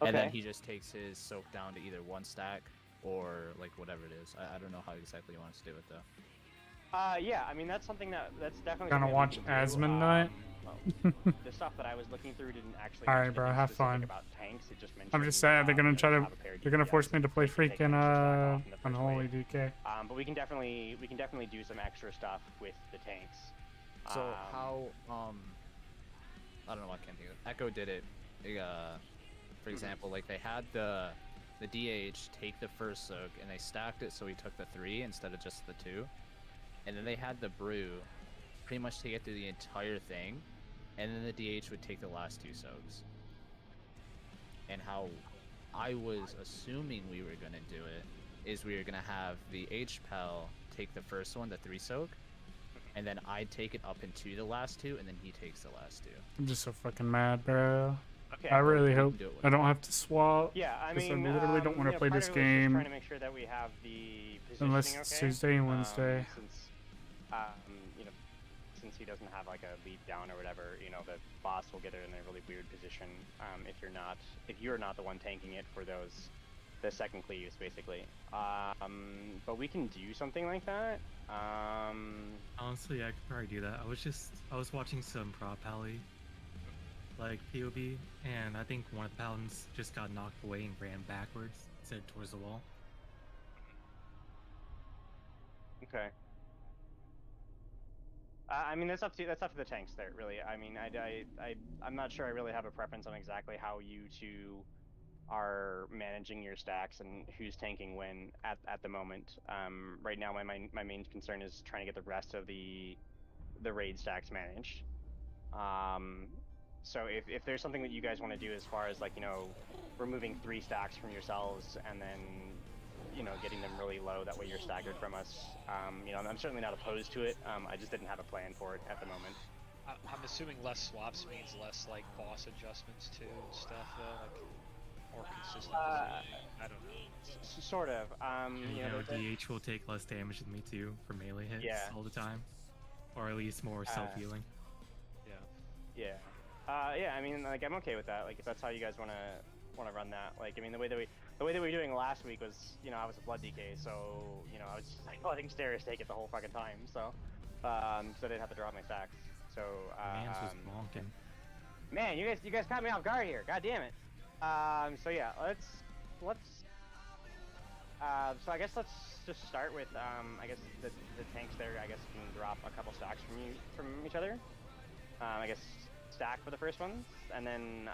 Okay. And then he just takes his soak down to either 1 stack or whatever it is. I don't know how exactly he wants to do it though. Yeah, I mean that's something that's definitely. Gonna watch Asmon Night. The stuff that I was looking through didn't actually. All right, bro. Have fun. About tanks. It just mentioned, I'm just sad they're gonna try to. They're gonna force me to play freaking Unholy DK. But we can definitely do some extra stuff with the tanks. So how I don't know. I can't think of it. Echo did it. For example, they had the DH take the first soak and they stacked it so he took the 3 instead of just the 2. And then they had the brew pretty much take it through the entire thing, and then the DH would take the last 2 soaks. And how I was assuming we were going to do it is we were going to have the HPEL take the first one, the 3 soak, and then I'd take it up into the last 2, and then he takes the last 2. I'm just so fucking mad, bro. Okay. I really hope I don't have to swap. Yeah, I mean, I literally don't want to play this game. Trying to make sure that we have the positioning unless it's Tuesday and Wednesday. Since he doesn't have a lead down or whatever, the boss will get it in a really weird position if you're not the one tanking it for the second cleaves basically. But we can do something like that. Honestly, I could probably do that. I was watching some prop pally POB, and I think one of the paladins just got knocked away and ran backwards instead towards the wall. Okay. I mean, that's up to the tanks there, really. I mean, I'm not sure I really have a preference on exactly how you two are managing your stacks and who's tanking when at the moment. Right now, my main concern is trying to get the rest of the raid stacks managed. So if there's something that you guys want to do as far as like, you know, removing 3 stacks from yourselves and then, you know, getting them really low, that way you're staggered from us. You know, I'm certainly not opposed to it. I just didn't have a plan for it at the moment. I'm assuming less swaps means less like boss adjustments to stuff though, like more consistent. I don't know. Sort of. You know, DH will take less damage than me too for melee hits all the time, or at least more self-healing. Yeah. Yeah, I mean, like, I'm okay with that. Like, if that's how you guys wanna run that. Like, I mean, the way that we were doing last week was, you know, I was a blood DK, so you know, I was just like, oh, I think Sire take it the whole fucking time. So, so I didn't have to drop my stacks. So, Mans was bonking. Man, you guys caught me off guard here. God damn it. So yeah, let's. So I guess let's just start with I guess the tanks there. I guess can drop a couple stacks from each other. I guess stack for the first ones, and then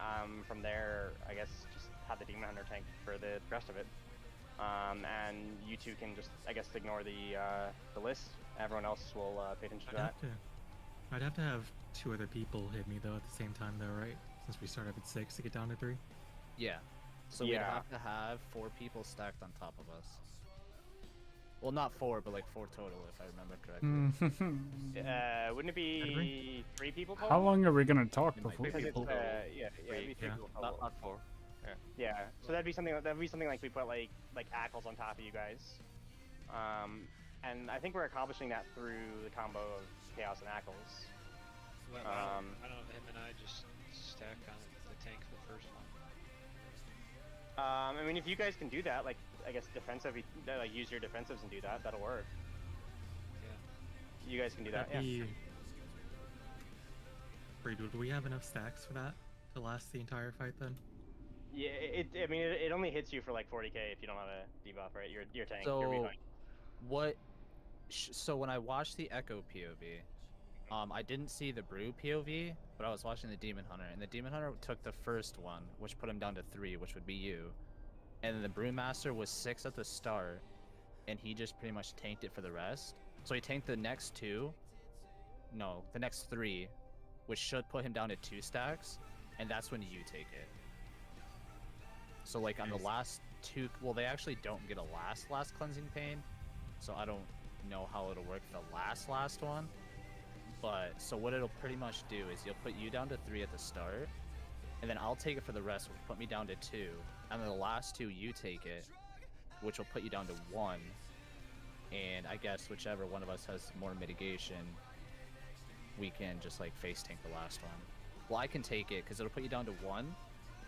from there, I guess just have the Demon Hunter tank for the rest of it. And you two can just, I guess, ignore the list. Everyone else will pay attention to that. I'd have to have 2 other people hit me though at the same time though, right? Since we started at 6 to get down to 3. Yeah. So we'd have to have 4 people stacked on top of us. Well, not 4, but like 4 total, if I remember correctly. Wouldn't it be 3 people total? How long are we gonna talk before? Because it's, it'd be 3 people total. Not 4. Yeah. So that'd be something like we put like Ackles on top of you guys. And I think we're accomplishing that through the combo of Chaos and Ackles. Well, I don't know, him and I just stack on the tank for the first one. I mean, if you guys can do that, like, I guess defensive, like, use your defensives and do that, that'll work. Yeah. You guys can do that, yeah. Wait, do we have enough stacks for that to last the entire fight then? Yeah, I mean, it only hits you for like 40k if you don't have a debuff, right? Your tank. So, you'll be fine. So when I watched the Echo POV, I didn't see the Brew POV, but I was watching the Demon Hunter, and the Demon Hunter took the first one, which put him down to 3, which would be you. And then the Brewmaster was 6 at the start, and he just pretty much tanked it for the rest. So he tanked the next 2, no, the next 3, which should put him down to 2 stacks, and that's when you take it. So like on the last 2, well, they actually don't get a last cleansing pain, so I don't know how it'll work for the last one. But so what it'll pretty much do is you'll put you down to 3 at the start, and then I'll take it for the rest, which will put me down to 2, and then the last 2 you take it, which will put you down to 1. And I guess whichever one of us has more mitigation, we can just like face tank the last one. Well, I can take it because it'll put you down to 1,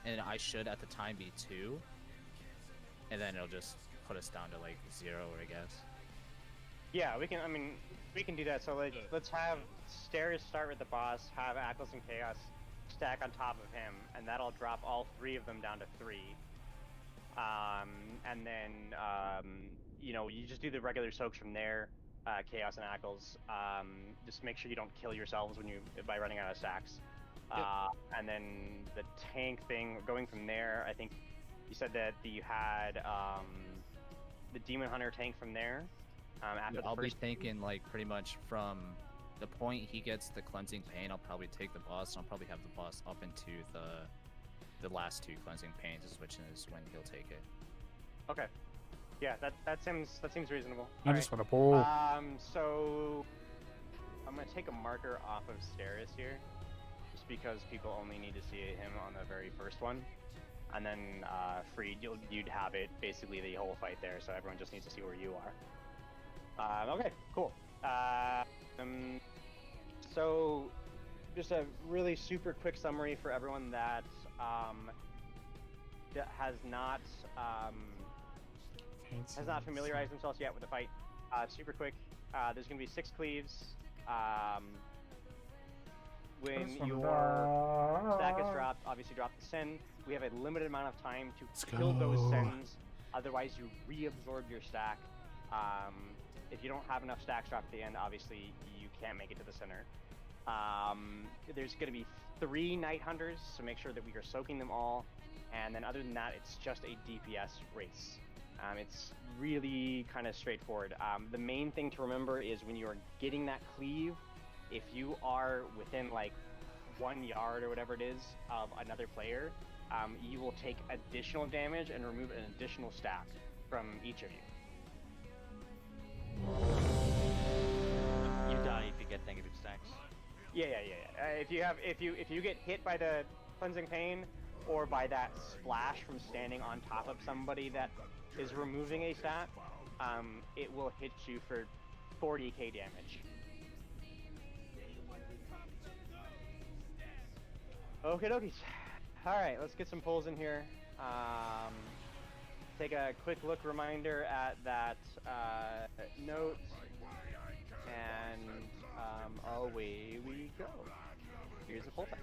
and I should at the time be 2, and then it'll just put us down to like 0, I guess. Yeah, we can. I mean, we can do that. So let's have Stairs start with the boss, have Ackles and Chaos stack on top of him, and that'll drop all 3 of them down to 3. And then you know, you just do the regular soaks from there, Chaos and Ackles. Just make sure you don't kill yourselves by running out of stacks. And then the tank thing, going from there, I think you said that you had the Demon Hunter tank from there. I'll be thinking like pretty much from the point he gets the cleansing pain, I'll probably take the boss, and I'll probably have the boss up into the last 2 cleansing pains, which is when he'll take it. Okay. Yeah, that seems reasonable. I just want to pull. So I'm gonna take a marker off of Steris here, just because people only need to see him on the very first one, and then Freed, you'd have it basically the whole fight there, so everyone just needs to see where you are. Okay, cool. So just a really super quick summary for everyone that has not familiarized themselves yet with the fight. Super quick. There's gonna be 6 cleaves. When your stack is dropped, obviously drop the Sen. We have a limited amount of time to kill those Sens. Otherwise, you reabsorb your stack. if you don't have enough stacks drop at the end, obviously you can't make it to the center. There's going to be 3 Night Hunters, so make sure that we are soaking them all. And then other than that, it's just a DPS race. It's really kind of straightforward. The main thing to remember is when you are getting that cleave, if you are within like 1 yard or whatever it is of another player, you will take additional damage and remove an additional stack from each of you. You die if you get negative stacks. Yeah. If you get hit by the cleansing pain or by that splash from standing on top of somebody that is removing a stat, it will hit you for 40k damage. Okie dokies. Alright, let's get some pulls in here. Take a quick look reminder at that note, and away we go. Here's a pull time.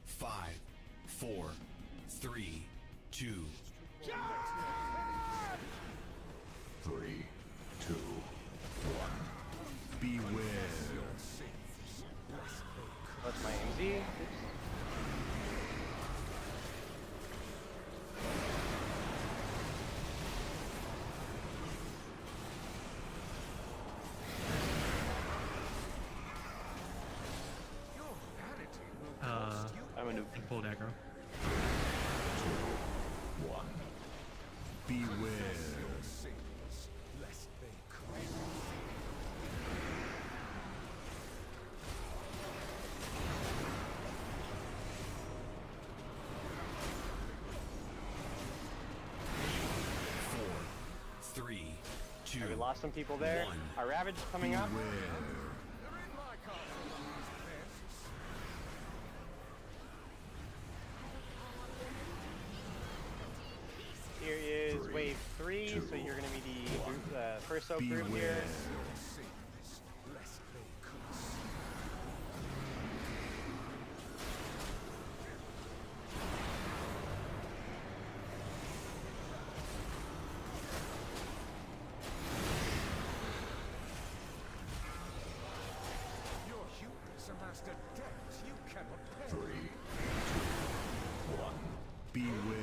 Five, 4, 3, 2. 3, 2, 1. Beware. That's my MZ. Oops. I'm a noob. Pulled aggro. 2, 1. Beware. We lost some people there. Our Ravage is coming up. Here is wave 3, so you're going to be the group, first soak group here.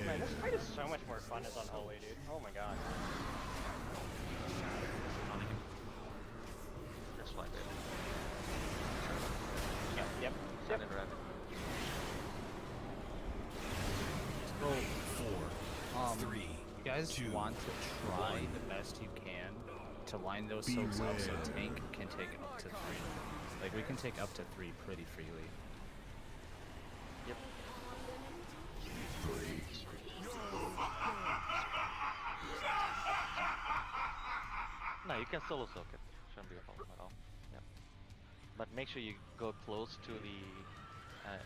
Man, this fight is so much more fun as Unholy, dude. Oh my god. That's why they Yep. Silent Rabbit. So, 3, you guys 2, want to try 1. The best you can to line those soaks up so tank can take up to 3. Like, we can take up to 3 pretty freely. Yep. 3. No, you can solo soak it. Shouldn't be a problem at all. Yeah. But make sure you go close to the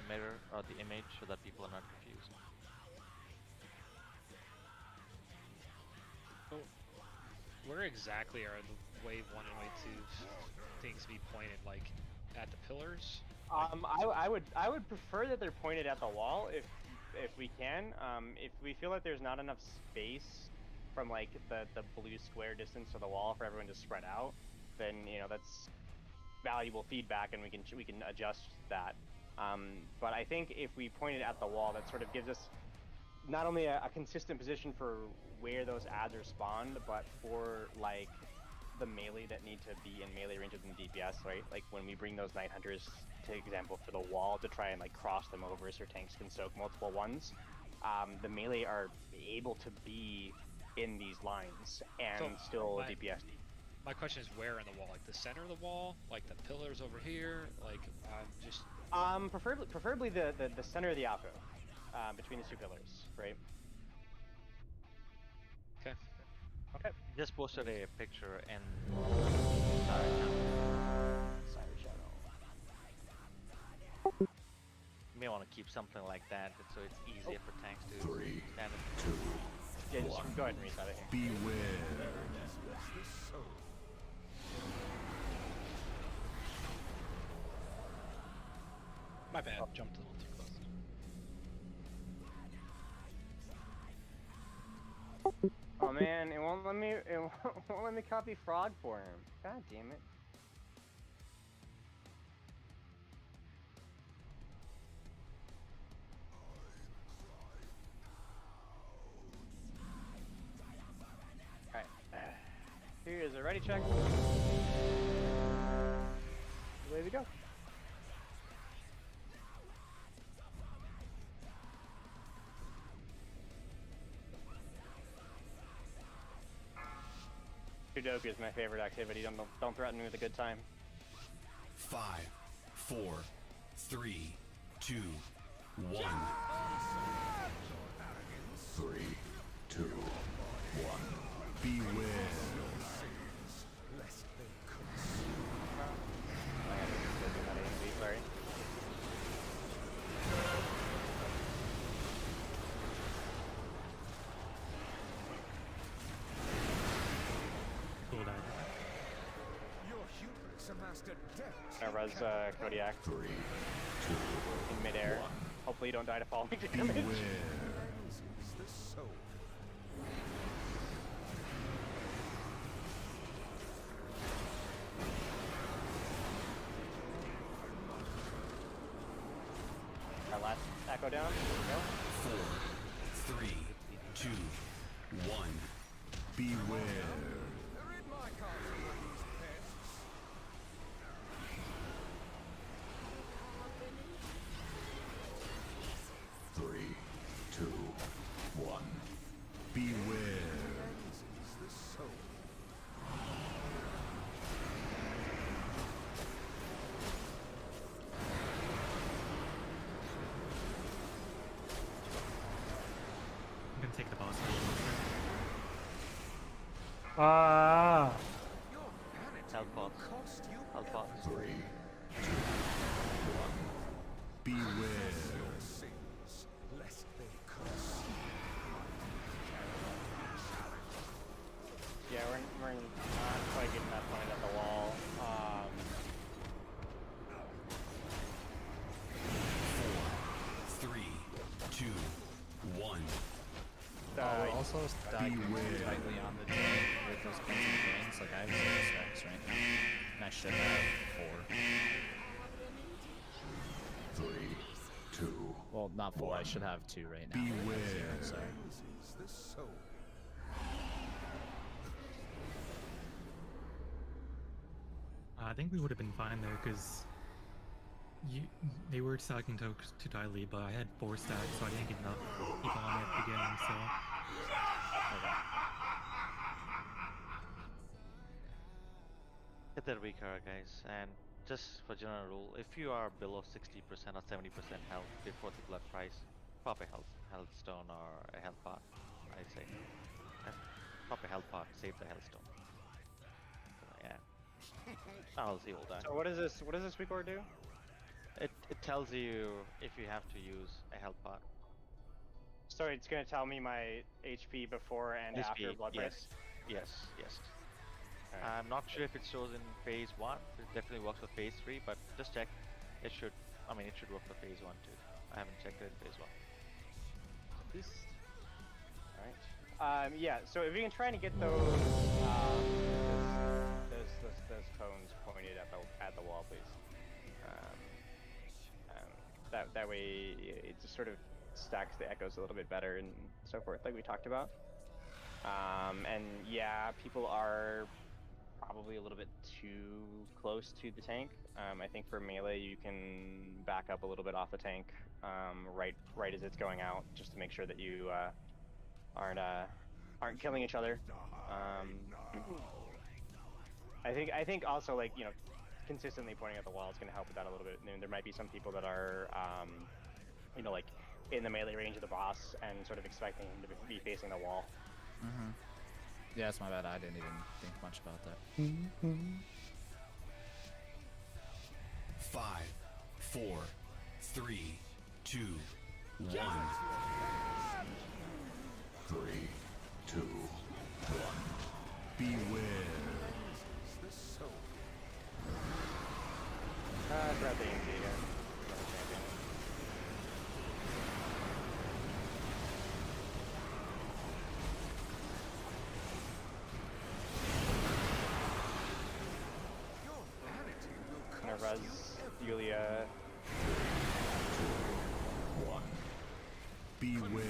mirror or the image so that people are not confused. So, where exactly are the wave 1 and wave 2 things be pointed? Like at the pillars? I would prefer that they're pointed at the wall if we can. If we feel like there's not enough space from like the blue square distance to the wall for everyone to spread out, then that's valuable feedback and we can adjust that. But I think if we point it at the wall, that sort of gives us not only a consistent position for where those ads are spawned, but for like the melee that need to be in melee range within DPS, right? Like when we bring those Night Hunters, to example, for the wall to try and like cross them over so tanks can soak multiple ones, the melee are able to be in these lines and So, still DPS. My question is where in the wall? Like the center of the wall? Like the pillars over here? Like just... Preferably the center of the alcove, between the 2 pillars, right? Okay. Okay. Just posted a picture in Sire Shadow. You may want to keep something like that so it's easier for tanks to 3, stand it. 2, Yeah, just go ahead and reset it here. beware. My bad, jumped a little too close. man, it won't let me. It won't let me copy frog for him. God damn it. Alright. Here is a ready check. Away we go. Sudoku is my favorite activity. Don't threaten me with a good time. 5, 4, 3, 2, 1. 3, 2, 1. Beware. Sorry. Cool died. Gonna res Kodiak. 3, 2, in midair. Hopefully you don't die to falling damage. beware. Our last echo down. There we go. 4, 3, 2, 1. Beware. 3, 2, 1. Beware. I'm gonna take the boss. Ah. Health pot. Health pot. 3, 2, 1. Beware. Yeah, we're not quite getting that point at the wall. 4, 3, 2, 1. we're also stacking Beware. tightly on the tank with those cleansing things. Like I have 0 stacks right now, and I should have 4. 3, 2. Well, not 4. I should have 2 right now. Beware. Sorry. I think we would have been fine there because they were stacking to Diley, but I had 4 stacks, so I didn't get enough people on me at the beginning. So Hit that recur, guys, and just for general rule, if you are below 60% or 70% health before the blood price, pop a health stone or a health pot, I say. Pop a health pot, save the health stone. So, yeah. I'll see all that. So what does this weak order do? It tells you if you have to use a health pot. So it's gonna tell me my HP before and after HP, blood price? yes. Alright. I'm not sure if it shows in phase 1. It definitely works for phase 3, but just check. It should work for phase 1 too. I haven't checked it in phase 1. Alright. Yeah, so if you can try to get those cones pointed at the wall, please. That way it just sort of stacks the echoes a little bit better and so forth, like we talked about. And yeah, people are probably a little bit too close to the tank. I think for melee you can back up a little bit off the tank right as it's going out, just to make sure that you aren't killing each other. I think also, like, you know, consistently pointing at the wall is going to help with that a little bit. I mean, there might be some people that are you know, like in the melee range of the boss and sort of expecting him to be facing the wall. Yeah, it's my bad. I didn't even think much about that. 5, 4, 3, 2, 1. 3, 2, 1. Beware. Grab the EMP again. res Yulia. Beware.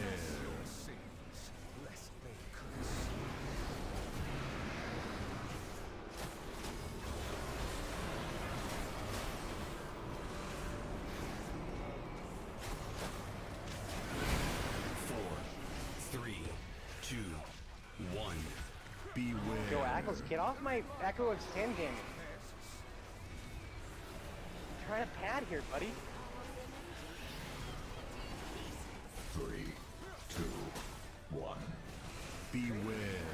Yo, Echoes, get off my Echo extend game. I'm trying to pad here, buddy. 3, 2, 1. Beware.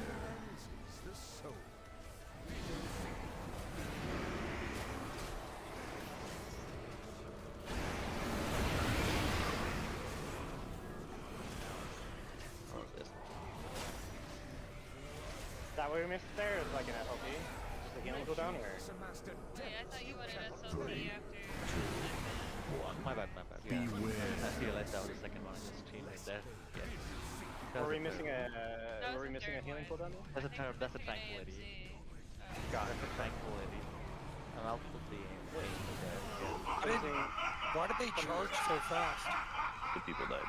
Is that what we missed there? Is like an FLP? Just a healing cooldown or? Wait, I thought you wanted SLP after. My bad. Yeah. I realized that was the second one on the screen right there. Yeah. Were we missing a healing cooldown there? That's a tranquility. Got it. That's a tranquility. And I'll put the wait there. Why did they charge so fast? The people died.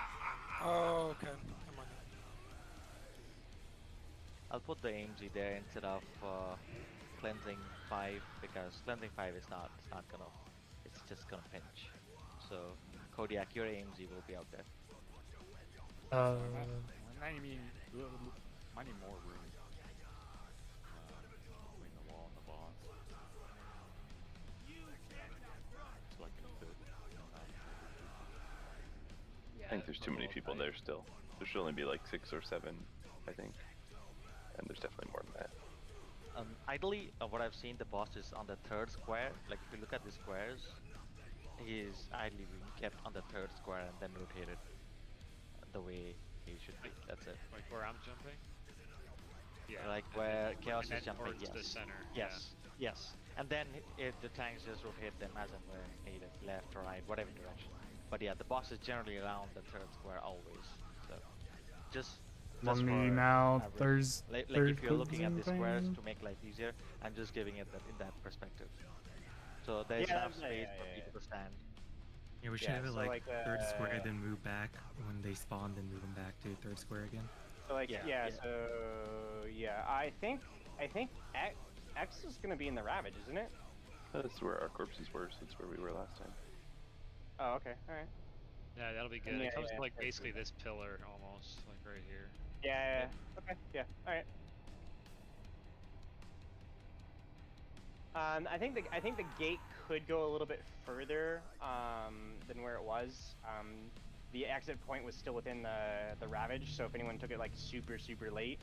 Oh, okay. Never mind. I'll put the AMG there instead of cleansing 5 because cleansing 5 is not gonna, it's just gonna pinch. So Kodiak, your AMG will be out there. I mean, I need more room between the wall and the boss. So I can fit. I think there's too many people there still. There should only be like 6 or 7, I think. And there's definitely more than that. Ideally, what I've seen, the boss is on the 3rd square. Like if you look at the squares, he is ideally being kept on the 3rd square and then rotated the way he should be. That's it. Like where I'm jumping? Yeah. Like where Chaos and is jumping. towards Yes. the center. Yes. Yes. And then the tanks just rotate them as and when needed, left, right, whatever direction. But yeah, the boss is generally around the 3rd square always. So just. For Just me for now, average. Like if you're looking at the cleansing squares thing. to make life easier, I'm just giving it that in that perspective. So there's enough space for people to stand. Yeah, we should have it like 3rd square, then move back when they spawn, then move them back to 3rd square again. So like I think X is gonna be in the Ravage, isn't it? That's where our corpses were, so that's where we were last time. Oh, okay, alright. Yeah, that'll be good. It comes to like basically this pillar almost, like right here. Yeah. Okay. Yeah. All right. I think the gate could go a little bit further than where it was. The exit point was still within the Ravage, so if anyone took it like super late,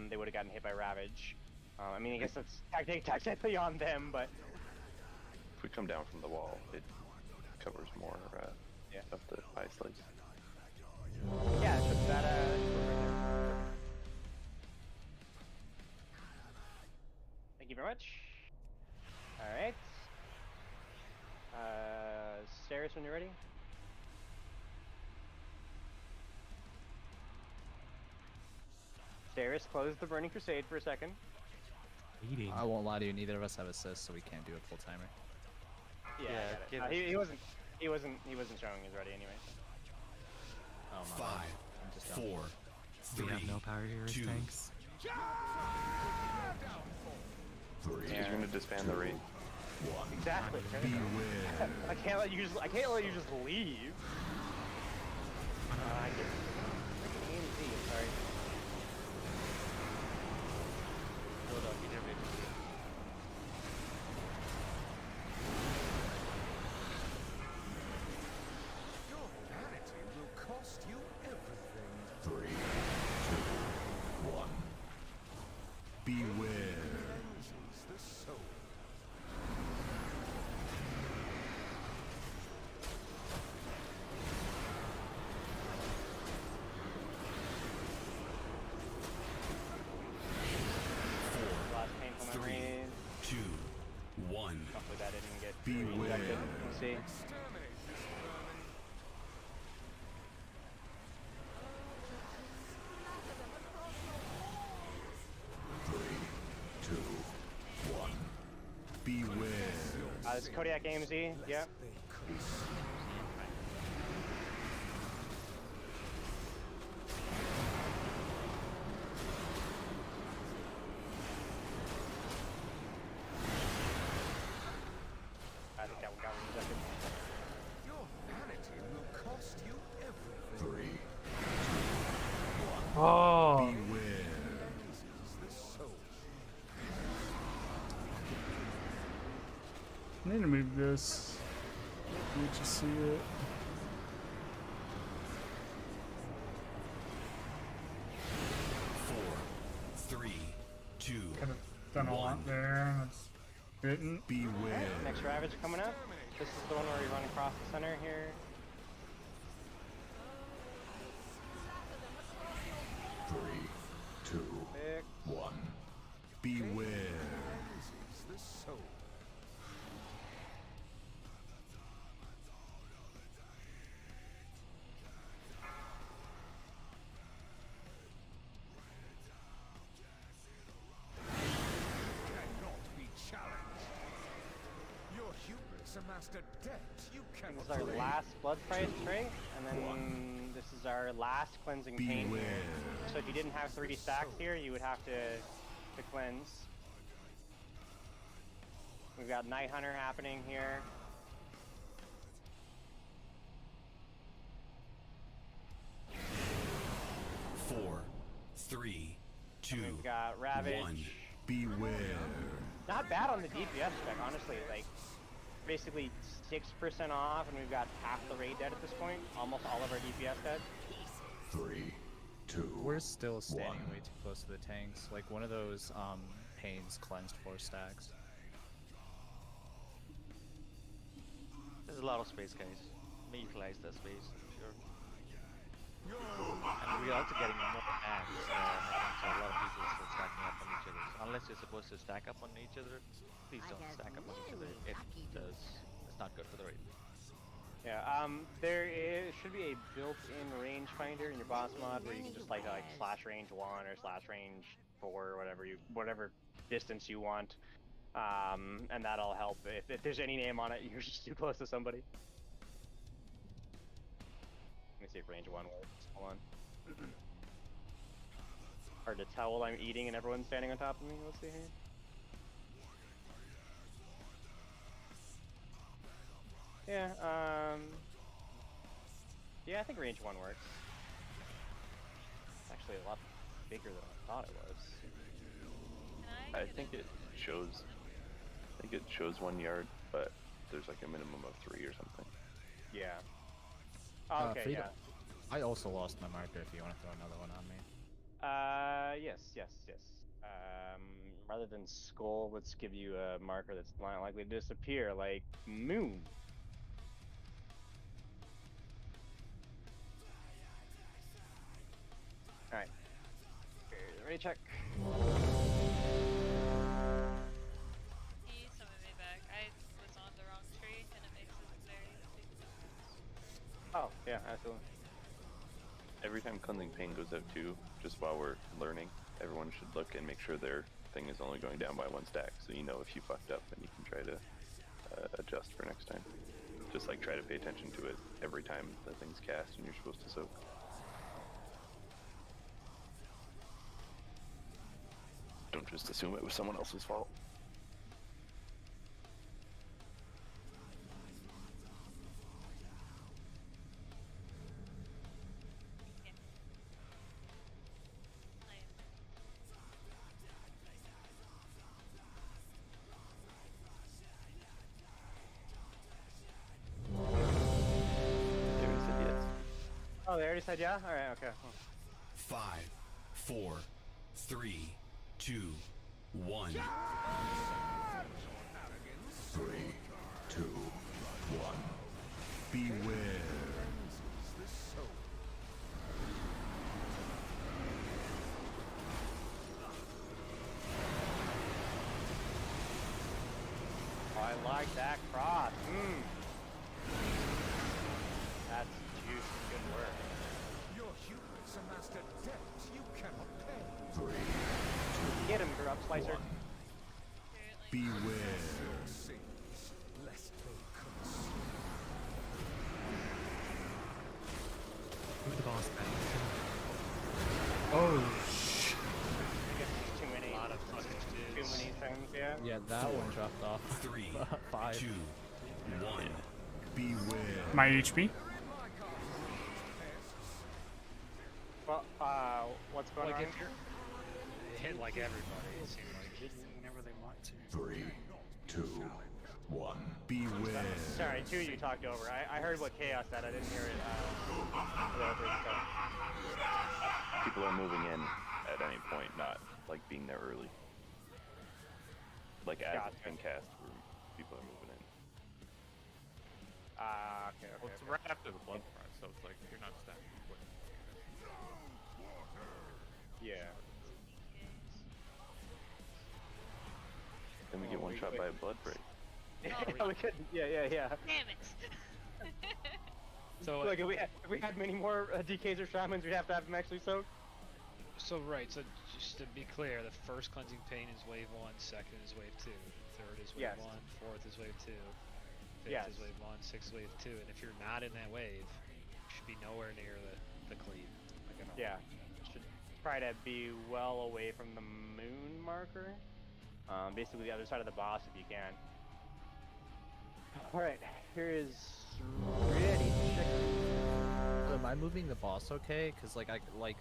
they would have gotten hit by Ravage. I mean, I guess that's technically on them, but If we come down from the wall, it covers more of the ice slice. yeah, it's just that. Thank you very much. All right. Sire, when you're ready. Sire, close the Burning Crusade for a second. I won't lie to you, neither of us have assists, so we can't do a full timer. Yeah, he wasn't showing he's ready anyway. Oh, my 5, bad. I'm just down. 4, We 3, have no power here as 2, tanks. Because you're gonna disband the raid. Exactly. Beware. I can't let you just leave. I get AMZ, sorry. Hold on, get ready. Your vanity will cost you everything. 3, 2, 1. Beware. The soul. Last painful 3, memories. 2, 1. Hopefully that didn't get Beware. rejected. We'll see. 3, 2, 1. Beware. This is Kodiak AMZ. Yep. I think that one got rejected. Your vanity will cost you everything. 3, Oh. beware. The soul. I need to move this. Let you see it. Four, 3, 2, Could have done a lot there, and it's didn't. beware. Next Ravage coming up. This is the one where you run across the center here. 3, 2, 1. Beware. The soul. Cannot be challenged. Your hubris amassed a debt you cannot This is our pay. last blood price trait, and then this is our last cleansing pain. Beware. So if you didn't have 3 stacks here, you would have to cleanse. We've got Night Hunter happening here. Four, 3, 2, We've got Ravage. 1. Beware. Not bad on the DPS check, honestly. Like, basically 6% off, and we've got half the raid dead at this point. Almost all of our DPS dead. 3, 2. We're still standing way too close to the tanks. Like one of those pains cleansed 4 stacks. There's a lot of space, guys. May utilize that space, sure. And we're also getting more adds, so a lot of people are still stacking up on each other. So unless you're supposed to stack up on each other, please don't stack up on each other. It's not good for the raid. Yeah, should be a built-in rangefinder in your boss mod where you can just like slash range 1 or slash range 4, whatever distance you want, and that'll help if there's any name on it. You're just too close to somebody. Let me see if range 1 works. Hold on. Hard to tell while I'm eating and everyone's standing on top of me. Let's see here. Yeah, I think range 1 works. It's actually a lot bigger than I thought it was. I think it shows 1 yard, but there's like a minimum of 3 or something. Yeah. Oh, okay, Frida, yeah. I also lost my marker if you want to throw another one on me. Yes. Rather than skull, let's give you a marker that's not likely to disappear, like moon. Alright. Ready, check. Can you summon me back? I was on the wrong tree and it makes it very big difference. Oh, yeah, absolutely. Every time Cleansing Pain goes out too, just while we're learning, everyone should look and make sure their thing is only going down by 1 stack, so you know if you fucked up and you can try to adjust for next time. Just like try to pay attention to it every time the thing's cast and you're supposed to soak. Don't just assume it was someone else's fault. Oh, they already said yeah? Alright, okay. 5, 4, 3, 2, 1. 3, 2, 1. Beware. I like that cross. That's juicy. Good work. Your hubris amassed a debt you cannot pay. 3, Get him, Grub Slicer. beware. boss battle. Oh, sh. I guess there's too many. A lot of fucking Too dudes. many things, yeah. Yeah, that one dropped off. 3, 5. 2, 1. Beware. My HP. Well, what's going Like on? if you're they hit like everybody, it seemed like. Whenever they want to. 3, 2, 1. Beware. Sorry, two of you talked over. I heard what Chaos said. I didn't hear it. People are moving in at any point, not like being there early. Like as it's been cast, people are moving in. Okay. Well, it's right after the blood prize, so it's like you're not stacking quick. Yeah. Then we get one shot by a blood break. Yeah, we could. Yeah. Damn it. So Like if we had many more DKs or shamans, we'd have to have them actually soak. So right, so just to be clear, the first cleansing pain is wave 1, second is wave 2, third is wave Yes. 1, fourth is wave 2, fifth Yes. is wave 1, sixth is wave 2, and if you're not in that wave, you should be nowhere near the cleave. Like at all. Yeah. Should try to be well away from the moon marker. Basically the other side of the boss if you can. Alright, here is ready to check. Am I moving the boss okay? Cause like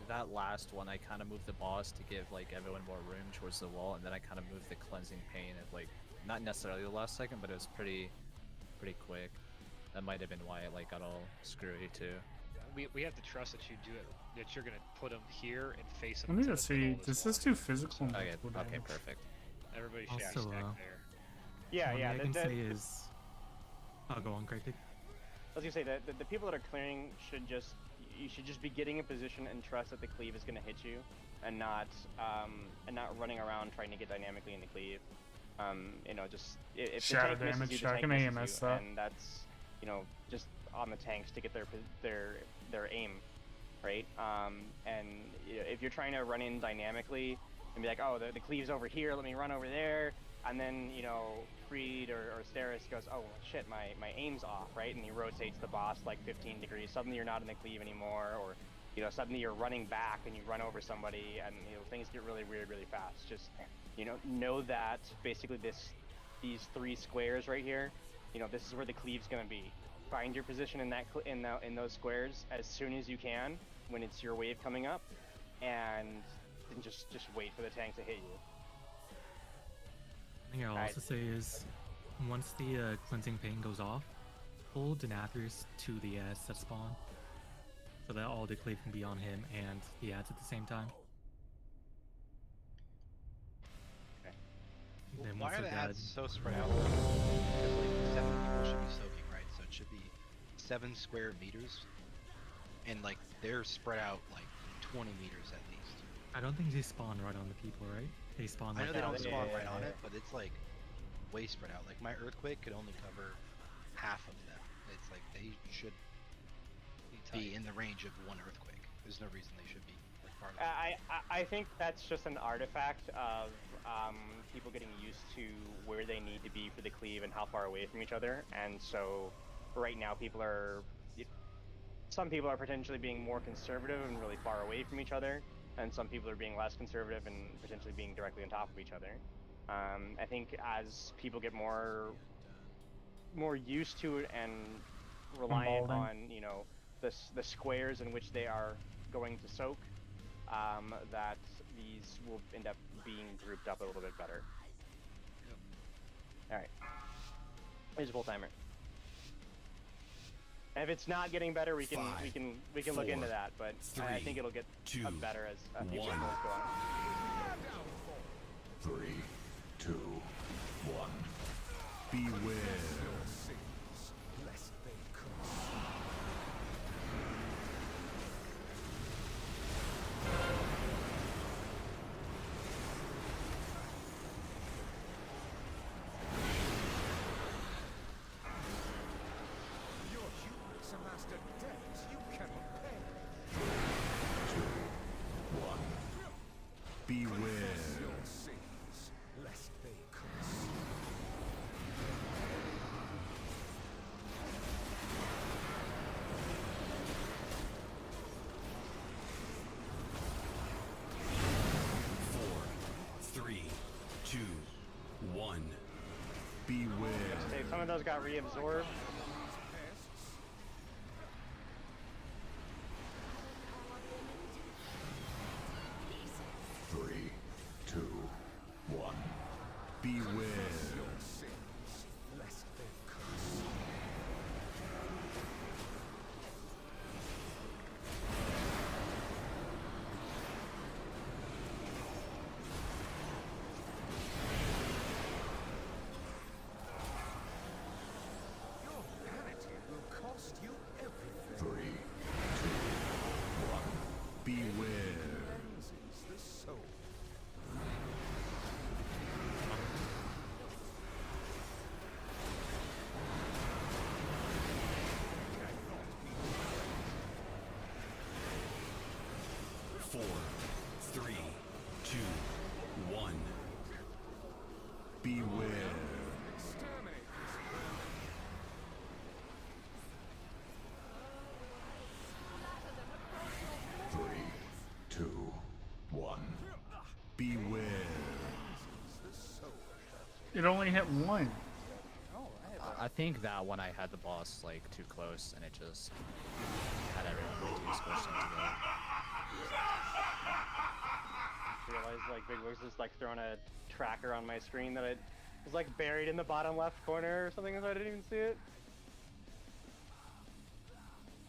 that last one, I kind of moved the boss to give like everyone more room towards the wall, and then I kind of moved the cleansing pain at like not necessarily the last second, but it was pretty quick. That might have been why it like got all screwy too. We have to trust that you do it. That you're gonna put them here and face I them. need to see. Does this do physical? and Okay, mental okay, damage? perfect. Everybody should Also, stack there. Yeah, one yeah. thing I can say is, oh, go on, Craig. I was gonna say that the people that are clearing should just be getting in position and trust that the cleave is gonna hit you, and not running around trying to get dynamically in the cleave. Just if the Shadow tank misses damage, you, the I tank can misses AMS you, that. and that's just on the tanks to get their aim, right? If you're trying to run in dynamically and be like, oh, the cleave's over here, let me run over there, and then Creed or Steris goes, oh shit, my aim's off, right? And he rotates the boss like 15 degrees. Suddenly you're not in the cleave anymore, or suddenly you're running back and you run over somebody, and things get really weird really fast. Just know that basically these 3 squares right here, this is where the cleave's gonna be. Find your position in in those squares as soon as you can when it's your wave coming up, and then just wait for the tank to hit you. The thing I'll also say is, once the cleansing pain goes off, pull Denathrius to the set spawn, so that all the cleave can be on him and the ads at the same time. Okay. Then Why once are the they're ads dead- so spread out? Because like 7 people should be soaking, right? So it should be 7 square meters, and like they're spread out like 20 meters at least. I don't think they spawn right on the people, right? They spawn I like know they don't Yeah, spawn yeah, right on yeah. it, but it's like way spread out. Like my earthquake could only cover half of them. It's like they should be in the range of one earthquake. There's no reason they should be like farther. I think that's just an artifact of people getting used to where they need to be for the cleave and how far away from each other, and so right now some people are potentially being more conservative and really far away from each other, and some people are being less conservative and potentially being directly on top of each other. I think as people get more used to it and reliant on the squares in which they are going to soak, that these will end up being grouped up a little bit better. All right, here's a full timer. And if it's not getting better, we can look into that. But I think it'll get better as a few people go on. 3, 2, 1. Beware. Lest they curse. Your humans amassed a debt you cannot pay. 2, 1. Beware. Your sins, lest they curse. Beware. Okay, some of those got reabsorbed. Three, two, one. Beware. Lest they curse. Your vanity will cost you everything. Three, two, one. Beware. Cleanses the soul. Four, three, two, one. Beware. Exterminate this Three, two, one. Beware. It only hit one. I think that one I had the boss like too close, and it just had everyone way too squished into it. Realized like Big Wigs was like throwing a tracker on my screen that it was like buried in the bottom left corner or something, so I didn't even see it.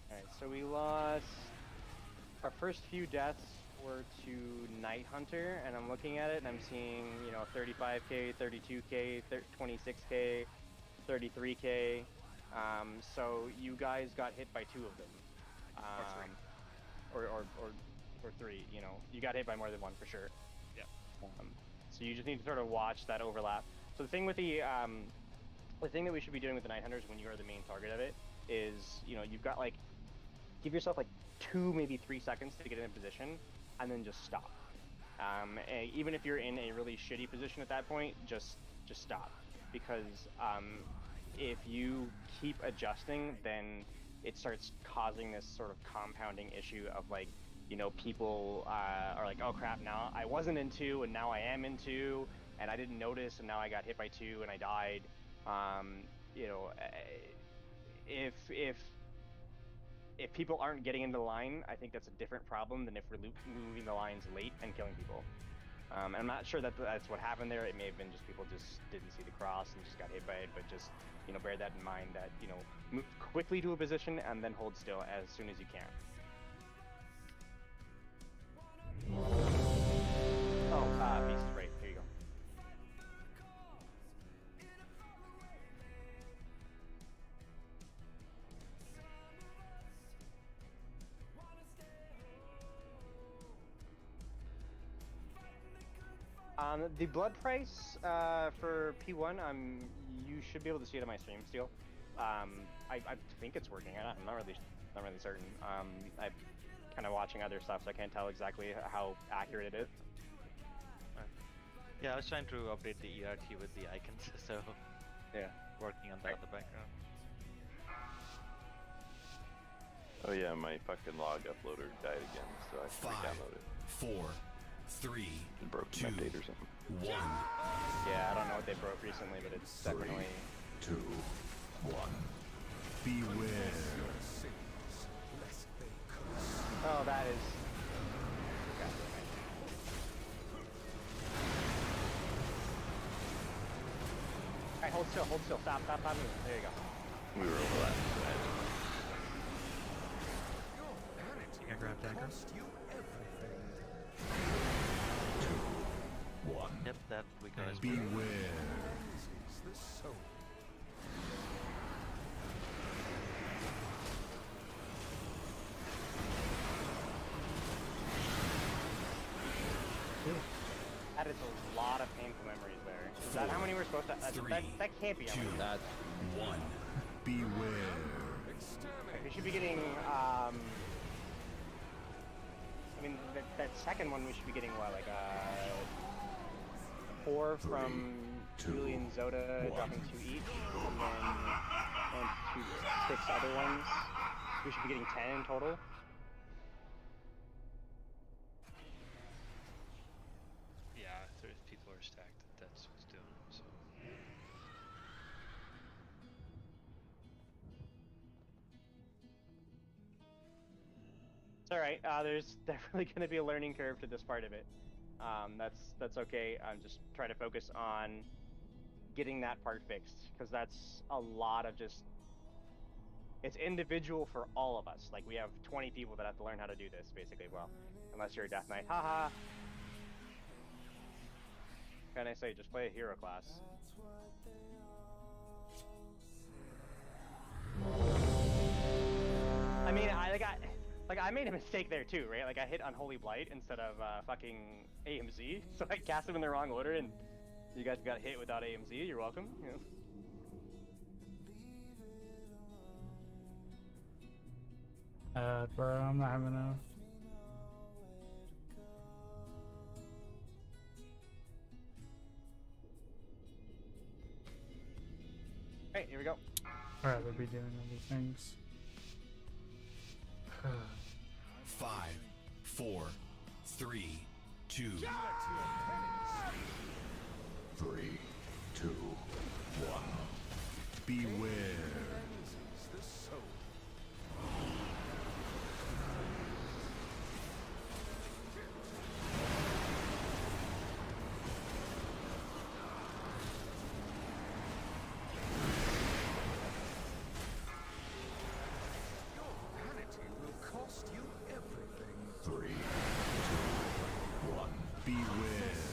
Alright, so we lost our first few deaths were to Night Hunter, and I'm looking at it and I'm seeing, you know, 35k, 32k, 26k, 33k. So you guys got hit by two of them. Or three, you know. You got hit by more than one for sure. Yeah. So you just need to sort of watch that overlap. So the thing with the thing that we should be doing with the Night Hunters when you are the main target of it is, you know, you've got like, give yourself like 2, maybe 3 seconds to get in a position, and then just stop. Even if you're in a really shitty position at that point, just stop, because if you keep adjusting, then it starts causing this sort of compounding issue of like, you know, people are like, oh crap, now I wasn't in 2 and now I am in 2, and I didn't notice and now I got hit by 2 and I died. You know, if people aren't getting into the line, I think that's a different problem than if we're moving the lines late and killing people. I'm not sure that that's what happened there. It may have been just people just didn't see the cross and just got hit by it, but just, you know, bear that in mind that, you know, move quickly to a position and then hold still as soon as you can. Oh, Beast is right. Here you go. The blood price for P1, you should be able to see it on my stream still. I think it's working. I'm not really certain. I'm kind of watching other stuff, so I can't tell exactly how accurate it is. Yeah, I was trying to update the ERT with the icons, so yeah, working on that in the background. Oh yeah, my fucking log uploader died again, so I have to re-download it. 4, 3, It broke an 2, update or something. 1. Yeah, I don't know what they broke recently, but it's definitely... 2, 1. Beware. Oh, that is... God damn it. Alright, hold still, stop moving. There you go. We were overlapped. I grab dagger. One. Yep, that we got. Beware. That is a lot of painful memories there. Is that how many we're supposed to... That can't be how many. 1. Beware. We should be getting, I mean, that second one we should be getting, what, like, 4 from Julie and Zoda, dropping 2 each, and then 6 other ones. We should be getting 10 in total. Yeah, if people are stacked, that's what's doing it. So. all right. There's definitely going to be a learning curve to this part of it. That's okay. I'm just trying to focus on getting that part fixed because that's a lot of just. It's individual for all of us. Like we have 20 people that have to learn how to do this, basically. Well, unless you're a Death Knight, haha. Can I say just play a hero class? I mean, I made a mistake there too, right? Like I hit Unholy Blight instead of fucking AMZ, so I cast them in the wrong order, and you guys got hit without AMZ. You're welcome. Bro, I'm not having enough. Hey, here we go. I'd rather be doing other things. 5, 4, 3, 2. 3, 2, 1. Beware. Vanity will cost you everything. 3, 2, 1. Beware.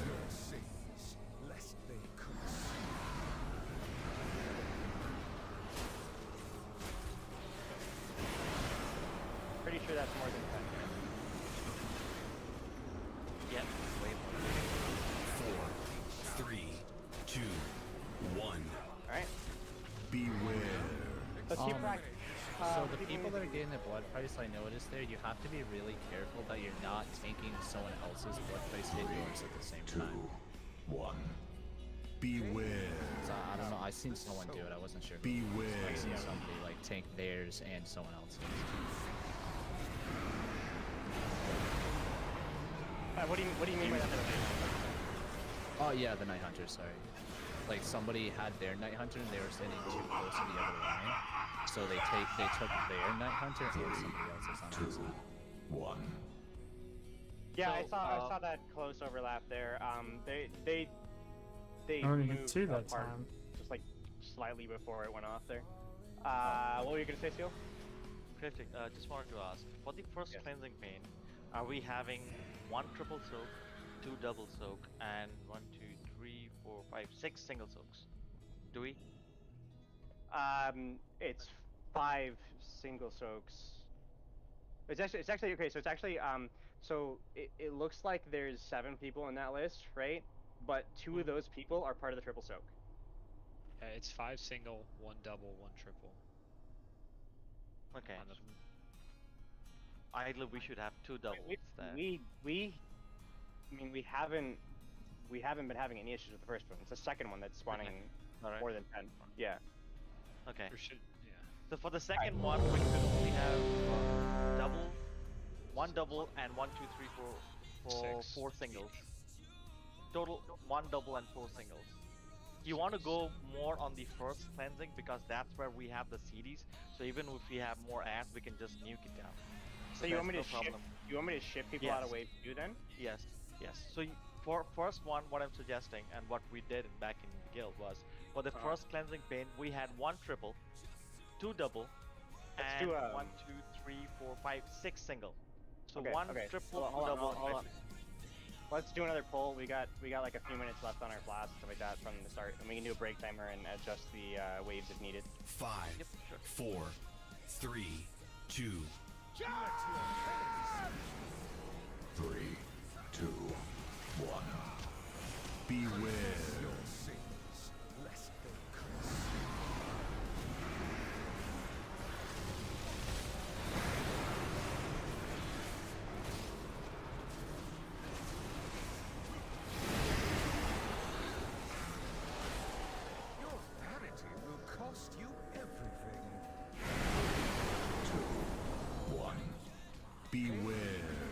Your sins, lest they curse. Pretty sure that's more than 10 minutes. Yep. Wait. 4, 3, 2, 1. Alright. Beware. Let's keep practicing. So the people that are getting the blood price, I noticed there, you have to be really careful that you're not tanking someone else's blood price hit yours at the same 2, time. 1. Beware. So I don't know, I seen someone do it, I wasn't sure. Beware. I seen somebody like tank theirs and someone else's. What do you mean by that? Oh yeah, the Night Hunter, sorry. Like somebody had their Night Hunter and they were standing too close to the other line. So they took their Night Hunter and somebody else's on accident. 1. Yeah, So, I saw that close overlap there. They I only hit moved 2 that apart time. just like slightly before it went off there. What were you gonna say, Seal? Cryptic, just wanted to ask, for the first cleansing pain, are we having 1 triple soak, 2 double soak, and 1, 2, 3, 4, 5, 6 single soaks? Do we? It's 5 single soaks. It's actually okay. So it's actually so it looks like there's 7 people in that list, right? But 2 of those people are part of the triple soak. Yeah, it's 5 single, 1 double, 1 triple. Okay. On the- Ideally, we should have 2 doubles then. I mean, we haven't been having any issues with the first one. It's the second one that's spawning Alright. more than 10. Yeah. Okay. Or should, yeah. So for the second one, we could only have double, 1 double, and 1, 2, 3, 4, 4 singles. Total 1 double and 4 singles. You want to go more on the first cleansing because that's where we have the CDs. So even if we have more ads, we can just nuke it down. So you want me to ship? You want me to ship people out of wave 2 then? Yes, yes. So for first one, what I'm suggesting and what we did back in the guild was, for the first cleansing pain, we had 1 triple, 2 double, and do, 1, 2, 3, 4, 5, 6 single. So Okay, 1 okay. triple, Hold on, double. hold on. Let's do another poll. We got like a few minutes left on our class, stuff like that from the start, and we can do a break timer and adjust the waves if needed. 5, 4, 3, 2. 3, 2, 1. Beware. Your sins, lest they curse. Your vanity will cost you everything. 2, 1. Beware.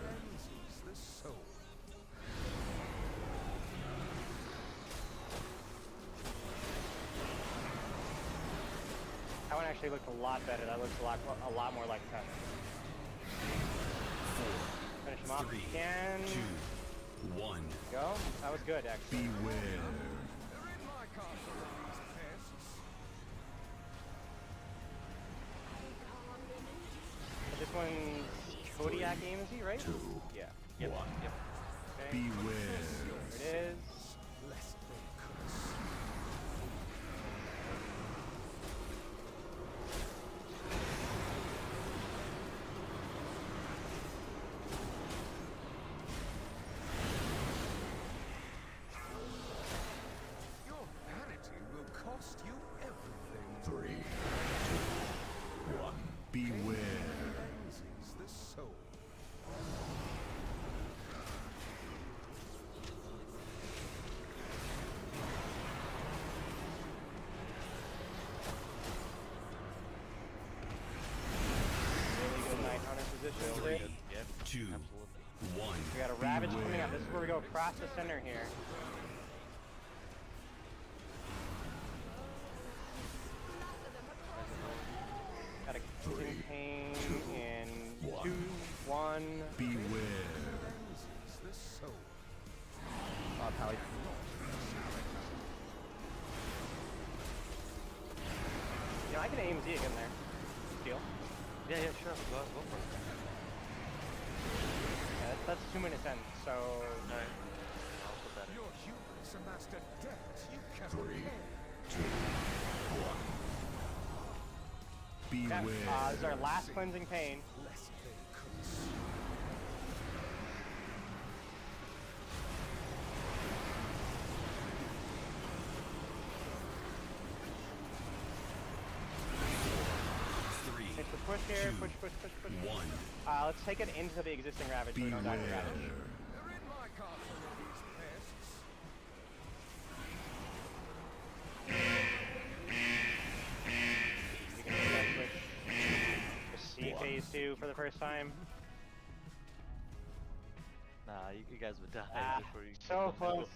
Cleanses the soul. That one actually looked a lot better. That looks a lot more like 10. Finish him off if you 3, can. 2, 1. Go. That was good, actually. Beware. This one's Kodiak AMZ, right? 2, Yeah. 1. Okay. Beware. There it is. Your vanity will cost you everything. 3, 2, 1. Beware. Cleanses the soul. Really good Night Hunter position. Three, Great. 2, 1. We got a Ravage coming Beware. up. This is where we go across the center here. Got a Cleansing Pain in 2, 1. Beware. Cleanses the soul. Pally. You know, I can AMZ again there. Deal. Yeah, sure. Go for it. Yeah, that's 2 minutes in, so. Alright. I'll put that in. Your humans amassed a debt you cannot 3, pay. 2, 1. Yeah, Beware. this is our last Cleansing Pain. Lest they curse. Three, Hit the push here, 2, push. 1. Let's take it into the existing Ravage so we don't die to Beware. Ravage. They're in my castle, these pests. We can again push the C phase 2 for the first time. Nah, you guys would die before you. So close.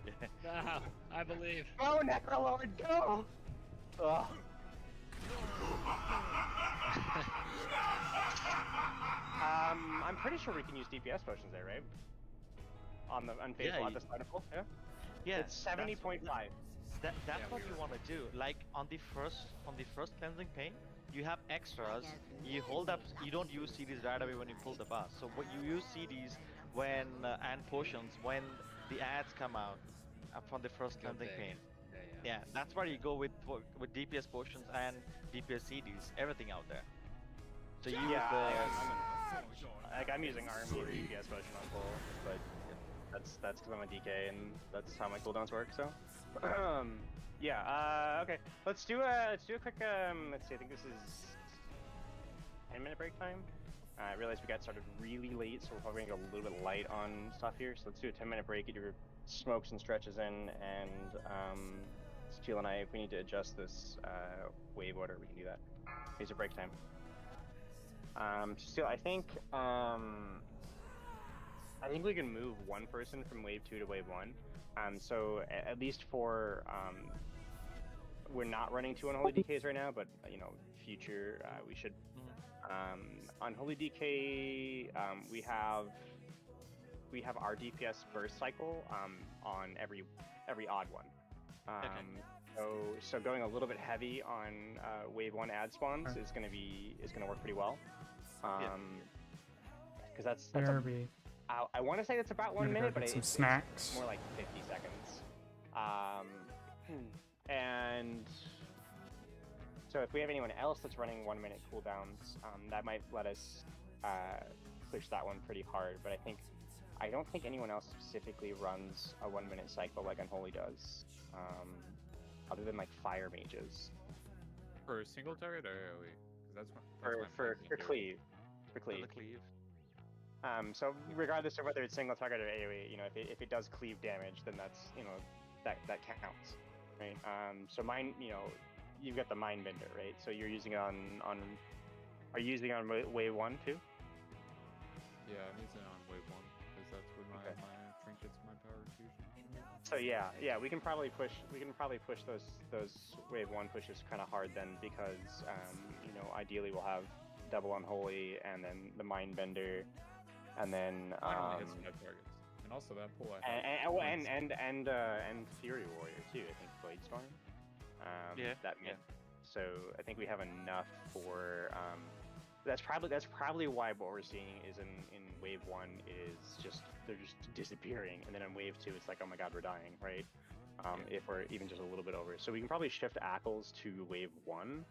Yeah. No, I believe. Go, Necrolord, go! Ugh. I'm pretty sure we can use DPS potions there, right? On the unfaithful at the start of yeah? Yeah, It's 70.5. That's Yeah, what we you were- want to do. Like on the first cleansing pain, you have extras. You hold up. You don't use CDs right away when you pull the boss. So what you use CDs when and potions when the ads come out from the first Go cleansing big. pain. Yeah. Yeah, that's where you go with DPS potions and DPS CDs. Everything out there. So you use the. I'm using Army and DPS potion on full, but that's because I'm a DK and that's how my cooldowns work. So, yeah. Okay. Let's do a quick. Let's see. I think this is 10-minute break time. I realized we got started really late, so we're probably gonna go a little bit light on stuff here. So let's do a 10-minute break. Get your smokes and stretches in, and Steel and I, if we need to adjust this wave order, we can do that. Here's a break time. Steel, I think we can move one person from wave 2 to wave 1. So at least for we're not running 2 Unholy DKs right now, but you know, future we should. Unholy DK, we have our DPS burst cycle on every odd one. So going a little bit heavy on wave 1 ad spawns is gonna work pretty well. Because that's Derby. I want to say that's about 1 Gonna go minute, get but some it's snacks. more like 50 seconds. And so if we have anyone else that's running 1 minute cooldowns, that might let us push that one pretty hard. But I don't think anyone else specifically runs a 1 minute cycle like Unholy does, other than like fire mages. For a single target or AoE? 'Cause that's my For main theory. cleave. For cleave. So regardless of whether it's single target or AoE, you know, if it does cleave damage, then that's, you know, that counts, right? So mine, you know, you've got the Mind Bender, right? So you're using it on are you using it on wave 1 too? Yeah, I'm using it on wave 1 because that's where my trinkets, my power fusion. So yeah, we can probably push those wave 1 pushes kind of hard then, because you know, ideally we'll have double unholy, and then the Mindbender, and then Mine only hits 5 targets. And also that pull I have. and Fury Warrior too. I think Bladestorm. So I think we have enough for. That's probably why what we're seeing is in wave 1 is just they're just disappearing, and then in wave 2 it's like, oh my god, we're dying, right? If we're even just a little bit over, so we can probably shift Ackles to wave 1.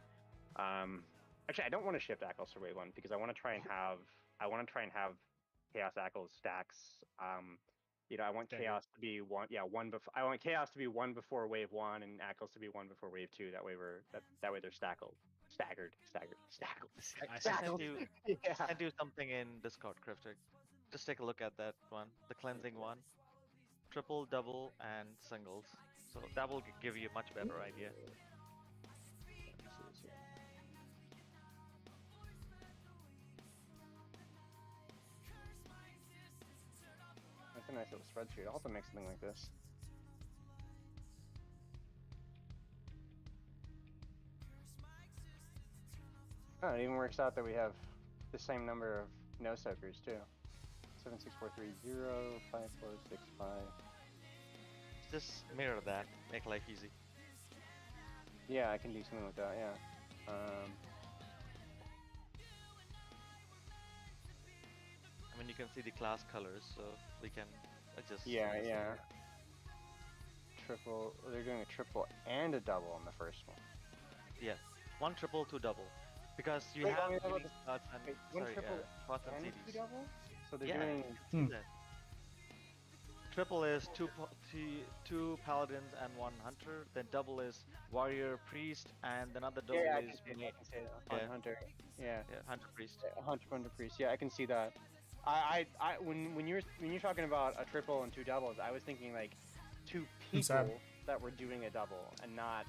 Actually, I don't want to shift Ackles to wave 1 because I want to try and have Chaos Ackles stacks. I want Chaos to be one before. I want Chaos to be one before wave 1 and Ackles to be one before wave 2. That way they're staggered. I sent you something in Discord, Cryptic. Just take a look at that one, the cleansing one. Triple, double, and singles. So that will give you a much better idea. That's a nice little spreadsheet. I'll have to make something like this. Oh, it even works out that we have the same number of no soakers too. 76430 5465. Just mirror that, make life easy. Yeah, I can do something like that. Yeah. I mean, you can see the class colors, so we can adjust. Yeah. Triple. They're doing a triple and a double on the first one. Yeah, 1 triple, 2 double, because you have healing slots and pots and and CDs. 2 double. So they're doing. Triple is two paladins and 1 hunter. Then double is warrior, priest, and another double I is can see that. Hunter. Yeah. Hunter, priest. Hunter, priest. Yeah, I can see that. When you're talking about a triple and 2 doubles, I was thinking like 2 people that were doing a double and not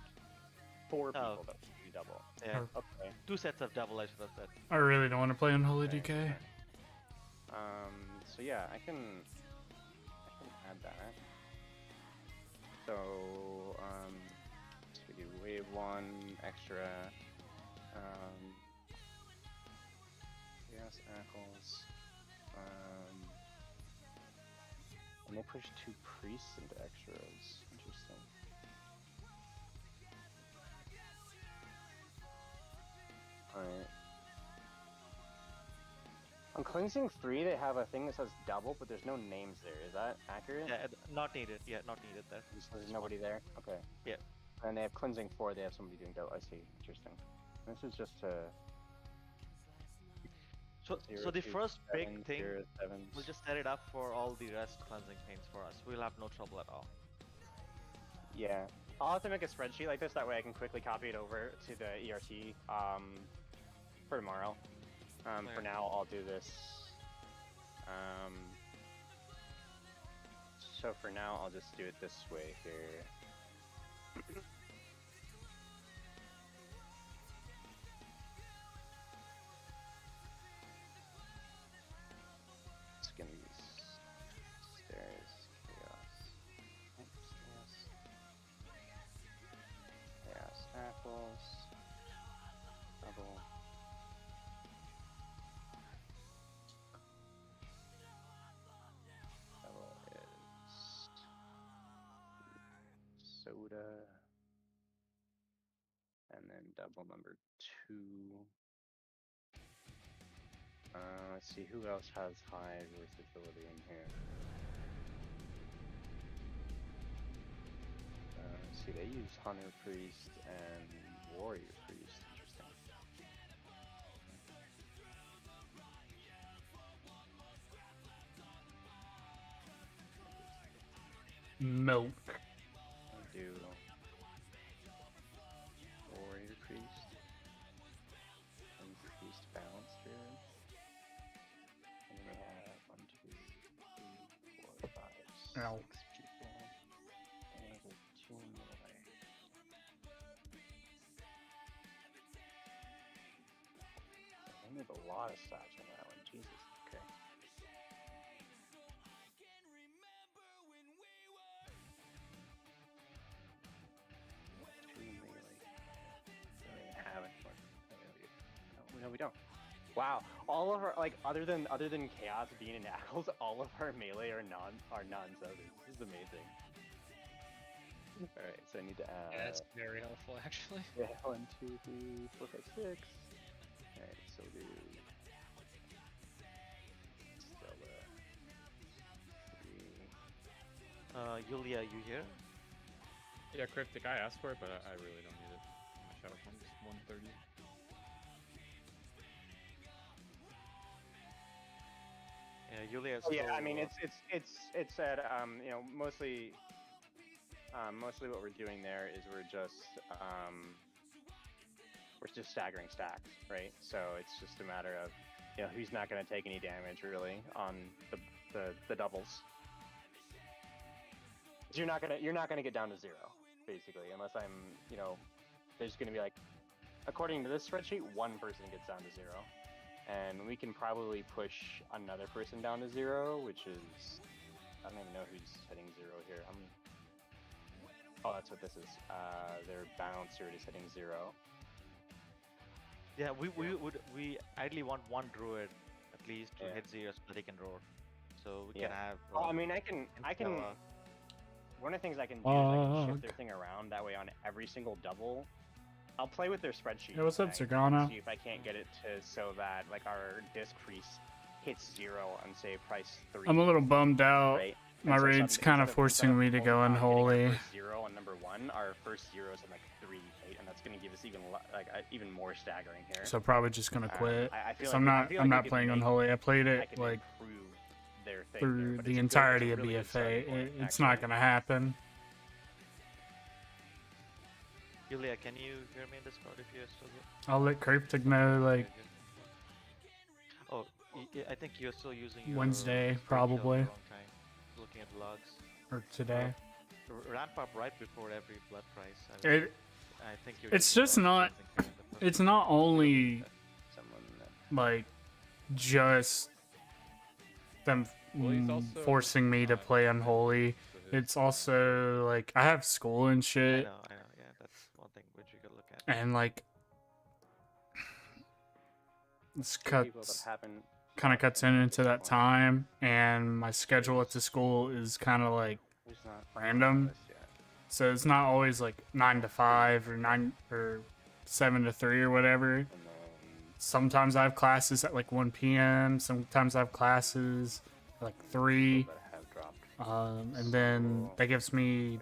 4 people that were doing a double. Yeah. Okay. 2 sets of double, I should have said. I really don't want to play Unholy DK. So yeah, I can add that. So so we do wave 1 extra. Yes, Ackles. And they push 2 priests into extras. Interesting. Alright. On Cleansing 3, they have a thing that says double, but there's no names there. Is that accurate? Yeah, not needed. Yeah, not needed there. So there's nobody there? Okay. Yeah. And they have Cleansing 4, they have somebody doing double. I see. Interesting. This is just to... So the first big thing, we'll just set it up for all the rest cleansing paints for us. We'll have no trouble at all. Yeah. I'll have to make a spreadsheet like this, that way I can quickly copy it over to the ERT for tomorrow. For now, I'll do this. So for now, I'll just do it this way here. It's gonna use stairs, chaos. Oops, chaos apples, double. Double is soda, and then double number 2. Let's see who else has high versatility in here. Let's see, they use Hunter Priest and Warrior Priest. Interesting. Milk. I'll do Warrior Priest and Priest Balance Spirit. And then we have 1, 2, 3, 4, 5, 6 Ow. people. And there's 2 melee. I need a lot of stats on that one. Jesus. Okay. Two melee. We don't even have anyone. No, we don't. Wow, all of our other than Chaos, Bean, and Ackles, all of our melee are non-zogers. This is amazing. All right, so I need to add. Yeah, that's very helpful actually. Yeah, 1, 2, 3, 4, 5, 6. All right, so we'll do Stella. 3. Yulia, you here? Yeah, Cryptic, I asked for it, but I really don't need it. My Shadow Form is 130. Yeah, Yulia is Oh, yeah, still, I mean it's at you know, mostly what we're doing there is we're just staggering stacks, right? So it's just a matter of, you know, who's not going to take any damage really on the doubles. You're not gonna get down to 0 basically, unless I'm, you know, there's gonna be like, according to this spreadsheet, one person gets down to 0. And we can probably push another person down to 0, which is, I don't even know who's hitting 0 here. Oh, that's what this is. Their bouncer is hitting 0. Yeah, we ideally want one druid at least to hit 0 so they can roar. So we can have. Oh, I mean, I can. One of the things I can do is I can shift their thing around. That way, on every single double, I'll play with their spreadsheet. Hey, what's up, tonight Zergana? and see if I can't get it to so that like our disc priest hits 0 on say price 3. I'm a little bummed out. Right? My raid's kind of forcing me to go unholy. 0 on number 1, our first 0 is on like 3, right? And that's going to give us even more staggering here. So probably just gonna quit. I feel 'Cause like I'm not playing unholy. I played it like their thing through but the it's entirety a of really good BFA. starting point, It's not gonna happen. Yulia, can you hear me in Discord if you're still here? I'll let Cryptic know like Oh, I think you're still using your Wednesday, spreadsheet probably. at the wrong time, looking at logs. or today. Ramp up right before every blood price. I think you're It's using just the not. cleansing paint the first It's not only Someone like just them Well, he's also forcing me to play unholy. It's also like I have school and I shit, know, yeah, that's one thing which you could look at. and like this people that cuts haven't kind of cuts into that time, and my schedule at the school is kind of like Who's not random. So it's not always like 9 to 5 or 9 or 7 to 3 or whatever. Sometimes I have classes at like 1 p.m. Sometimes I have classes at like 3. And then that gives me.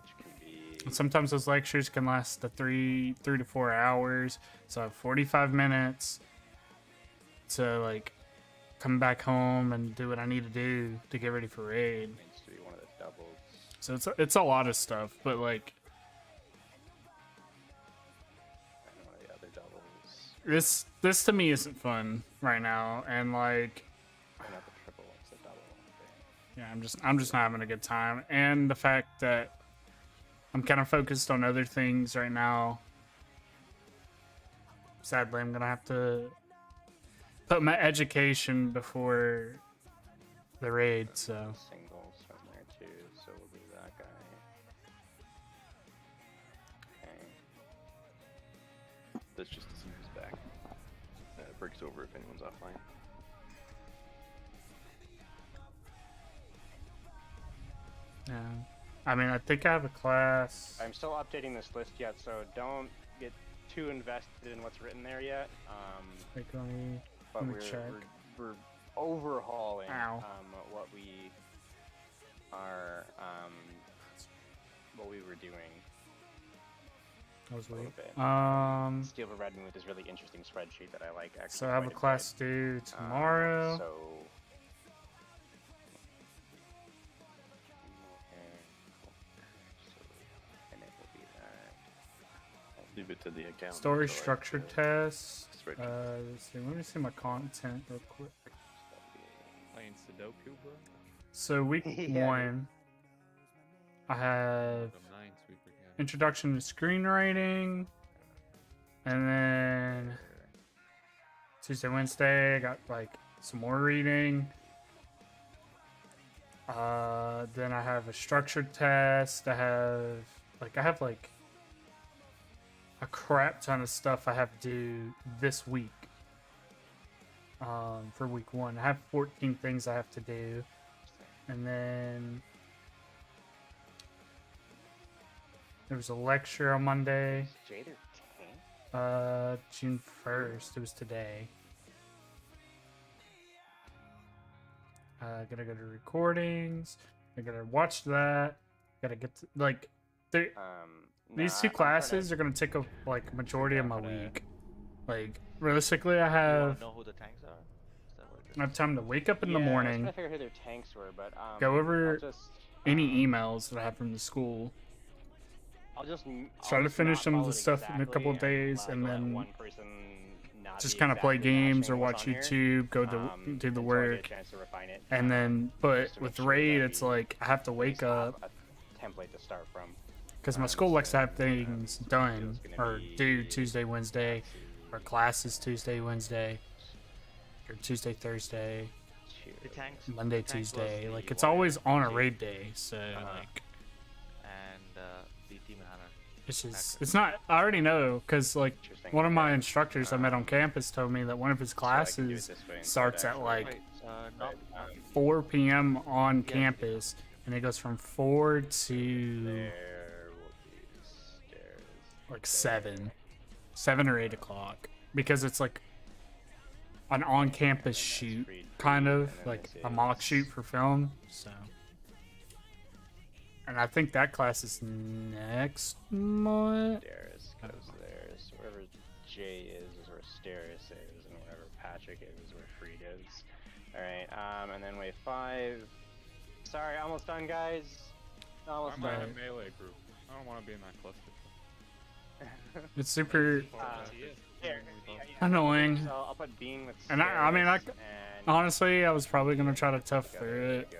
Sometimes those lectures can last 3 to 4 hours. So I have 45 minutes to like come back home and do what I need to do to get ready for raid. needs to be one of the doubles. So it's a lot of stuff, but like And one of the other doubles. this to me isn't fun right now, and like Or not the triple, it's the double. Okay. yeah, I'm just not having a good time, and the fact that I'm kind of focused on other things right now. Sadly, I'm gonna have to put my education before the raid. So Singles from there too, so we'll do that guy. Okay. That's just to see who's back. It breaks over if anyone's offline. yeah, I mean, I think I have a class. I'm still updating this list yet, so don't get too invested in what's written there yet. Like, let me But we're check. we're overhauling Ow. what we are what we were doing. That was a little weird. bit. Steel Red Moon with this really interesting spreadsheet that I like actually. So I have a quite bit. class due tomorrow. So and it will be that. I'll leave it to the account. Story so I structure have to test. spreadsheet. Let's see. Let me see my content real quick. Playing Sudoku, bro. So week Yeah. 1, I have Minesweeper, yeah. introduction to screenwriting, and then Tuesday, Wednesday, I got like some more reading. Then I have a structured test. I have like a crap ton of stuff I have to do this week. for week 1. I have 14 things I have to do, and then there was a lecture on Monday. Jay, their tank? June 1st. It was today. Gotta go to recordings. I gotta watch that. Gotta get to, like, these two classes are gonna take up like majority of my week. Like, realistically, I You have. wanna know who the tanks are? Is that what I have time to wake up in the I was morning, trying to figure who their tanks were, but go over I'll just, any emails that I have from the school, I'll just try to finish some of the stuff in a couple of days, and then just kind of play games or watch YouTube, go to do the work, and then. But with Raid, it's like I have to wake up a template to start from. because my school likes to have things done or due Tuesday, Wednesday, or classes Tuesday, Wednesday, or Tuesday, Thursday, Monday, Tuesday. Like it's always on a Raid day, so like. And the team hunter. It's not. I already know because like one of my instructors I met on campus told me that one of his classes starts at like 4 p.m. on campus, and it goes from 4 to like 7 or 8 o'clock because it's like an on-campus shoot, kind of like a mock shoot for film. So. And I think that class is next month. Steris goes there. So wherever Jay is where Steris is, and wherever Patrick is where Freed is. Alright, and then wave 5. Sorry, almost done, guys. Almost I'm done. in a melee group. I don't want to be in that cluster. It's super Here, annoying. So I'll put Being with And I mean, Steris, honestly, I was probably gonna try to tough through it.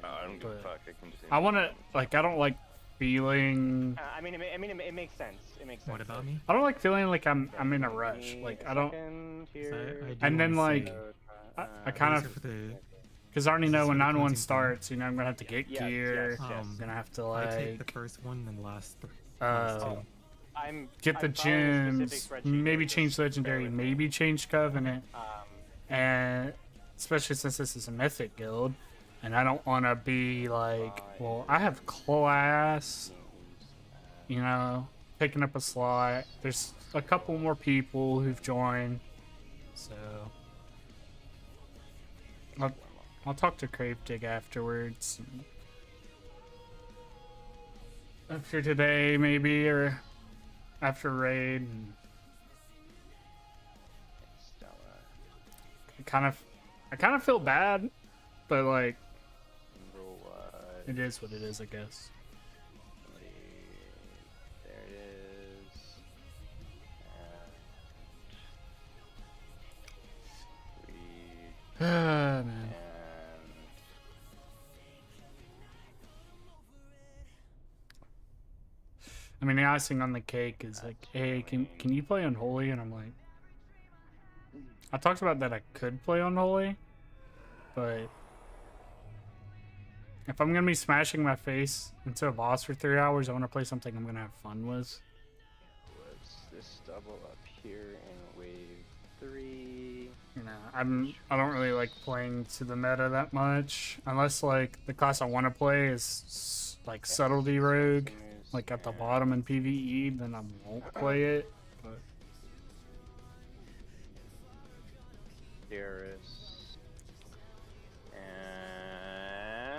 I don't give a But fuck. I can just. I wanna like. I don't like feeling. I mean, it makes sense. It makes sense. What about me? I don't like feeling like I'm in a rush. Like I don't. And then like, I kind of. Because I already know when 9-1 starts, you know, I'm gonna have to get gear. I'm gonna have to I take like. the first one and last. Get the gems, maybe change legendary, maybe change covenant, and especially since this is a mythic guild, and I don't want to be like, well, I have class, you know, picking up a slot. There's a couple more people who've joined, so I'll talk to Cravetig afterwards. After today, maybe, or after raid. I kind of feel bad, but like, it is what it is, I guess. There it is. Ah, man. I mean, the icing on the cake is like, hey, can you play Unholy? And I'm like, I talked about that I could play Unholy, but if I'm gonna be smashing my face into a boss for 3 hours, I want to play something I'm gonna have fun with. What's this double up here in wave 3? No, I don't really like playing to the meta that much, unless like the class I want to play is like Subtlety Rogue, like at the bottom in PvE, then I won't play it. But Darius.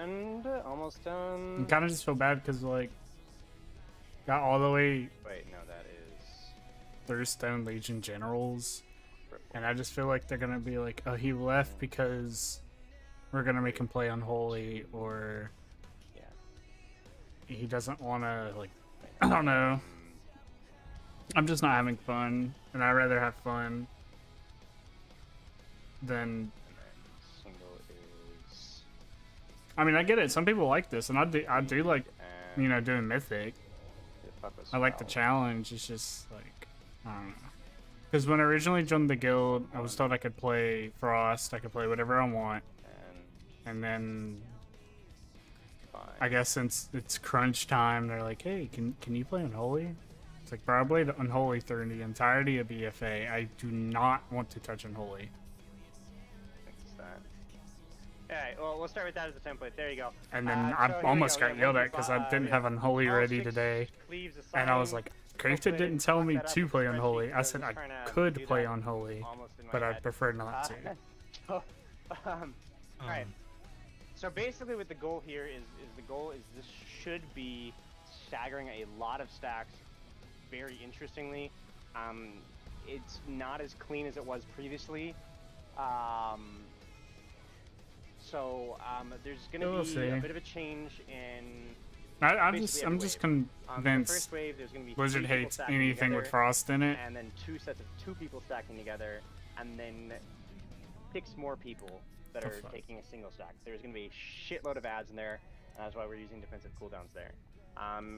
And almost done. I kind of just feel bad because like got all the way Wait, no, that is Thirststone Legion Generals, and I just feel like they're gonna be like, oh, he left because we're gonna make him play Unholy, or he doesn't want to, like, I don't know. I'm just not having fun, and I'd rather have fun than. I mean, I get it. Some people like this, and I do like, you know, doing Mythic. I like the challenge. It's just like, I don't know. Because when I originally joined the guild, I was told I could play Frost, I could play whatever I want, and then I guess since it's crunch time, they're like, hey, can you play Unholy? It's like probably the Unholy through the entirety of BFA. I do not want to touch Unholy. Fix that. Alright, well, we'll start with that as a template. There you go. And then So I here we almost go. got Yeah, yelled we at because I have, didn't have Unholy all ready 6 today. cleaves And I was assigned. like, Krafted didn't tell me Look that to up play with the Unholy. spreadsheet, I 'cause said was I trying to could do play that Unholy, almost in my but I head. prefer not to. So, alright. So basically what the goal here is this should be staggering a lot of stacks very interestingly. It's not as clean as it was previously. There's going to be a bit of a change in. I'm just the convinced first wave, there's going to be Blizzard 3 people hates stacking anything together, with Frost in it. and then 2 sets of 2 people stacking together, and then 6 more people that are taking a single stack. There's going to be a shitload of ads in there, and that's why we're using defensive cooldowns there.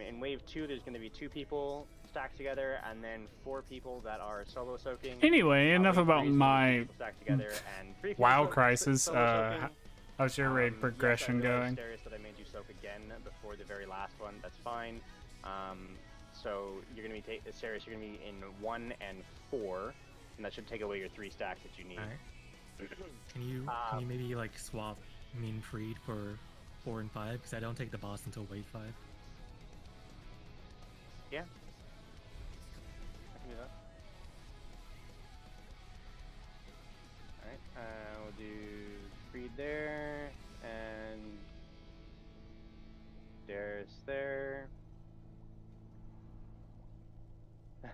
In wave 2, there's going to be 2 people stacked together, and then 4 people that are solo soaking. Anyway, enough Wave about 3 is my 2 people stacked together, and 3 people WoW solo crisis. soaking. How's your raid progression yes, I going? realized, Darius, that I made you soak again before the very last one. That's fine. So you're gonna be Sirius, you're gonna be in 1 and 4, and that should take away your 3 stacks that you need. Alright. Can you maybe like swap Mean Freed for 4 and 5? Because I don't take the boss until wave 5. Yeah. I can do that. Alright, we'll do Freed there, and Darius there. That's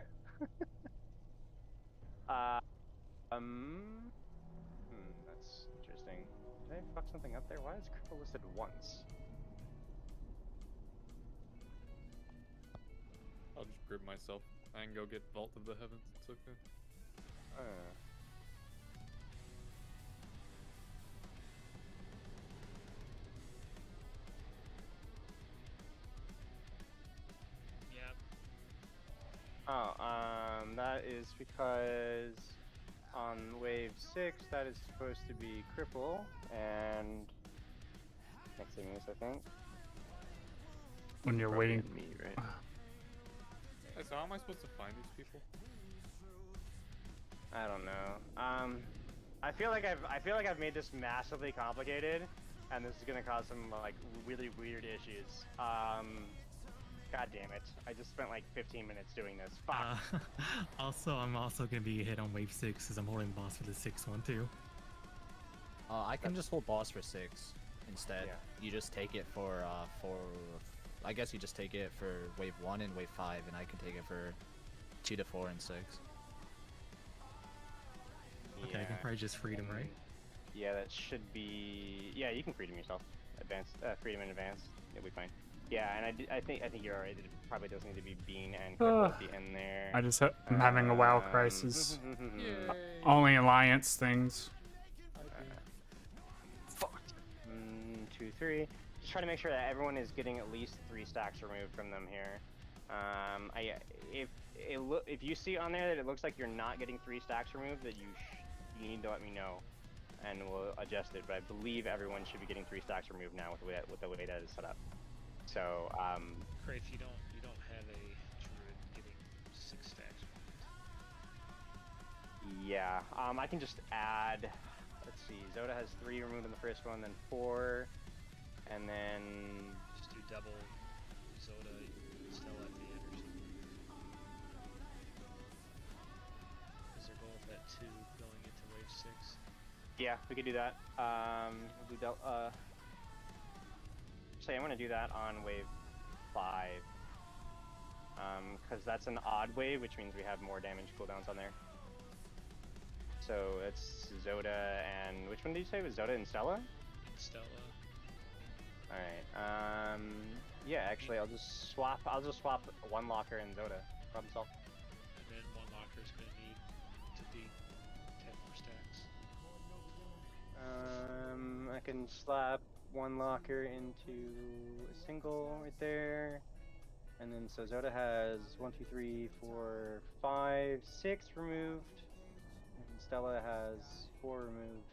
interesting. Did I fuck something up there? Why is Cripple listed once? I'll just grip myself. I can go get Vault of the Heavens. It's okay. Yep. Oh, that is because on wave 6, that is supposed to be Cripple, and next thing is, I think. When you're waiting. Me, right? Hey, so how am I supposed to find these people? I don't know. I feel like I've made this massively complicated, and this is gonna cause some like really weird issues. God damn it! I just spent like 15 minutes doing this. Fuck. I'm also gonna be hit on wave 6 because I'm holding boss for the 6th one too. I can just hold boss for 6 instead. Yeah. You just take it for I guess you just take it for wave 1 and wave 5, and I can take it for 2 to 4 and 6. Okay, I can probably just freedom, right? Yeah, that should be. Yeah, you can freedom yourself. Freedom in advance. It'll be fine. Yeah, and I think you're alright. It probably does need to be Bean and Cripple at the end there. I'm having a WoW crisis. Only alliance things. Fuck. 2, 3. Just try to make sure that everyone is getting at least 3 stacks removed from them here. If you see on there that it looks like you're not getting 3 stacks removed, that you need to let me know, and we'll adjust it. But I believe everyone should be getting 3 stacks removed now with the way that is set up. So, Crave, you don't have a druid getting 6 stacks. yeah, I can just add. Let's see. Zoda has 3 removed in the first one, then 4, and then Just do double Zoda, Stella at the end or something. Is their goal at 2 going into wave 6? yeah, we could do that. We'll do say I'm gonna do that on wave 5, because that's an odd wave, which means we have more damage cooldowns on there. So it's Zoda and which one did you say was Zoda and Stella? Stella. All right. Yeah, actually, I'll just swap 1 locker and Zoda. Problem solved. And then 1 locker is going to need to be 10 more stacks. I can slap 1 locker into a single right there, and then so Zoda has 1, 2, 3, 4, 5, 6 removed, and Stella has 4 removed.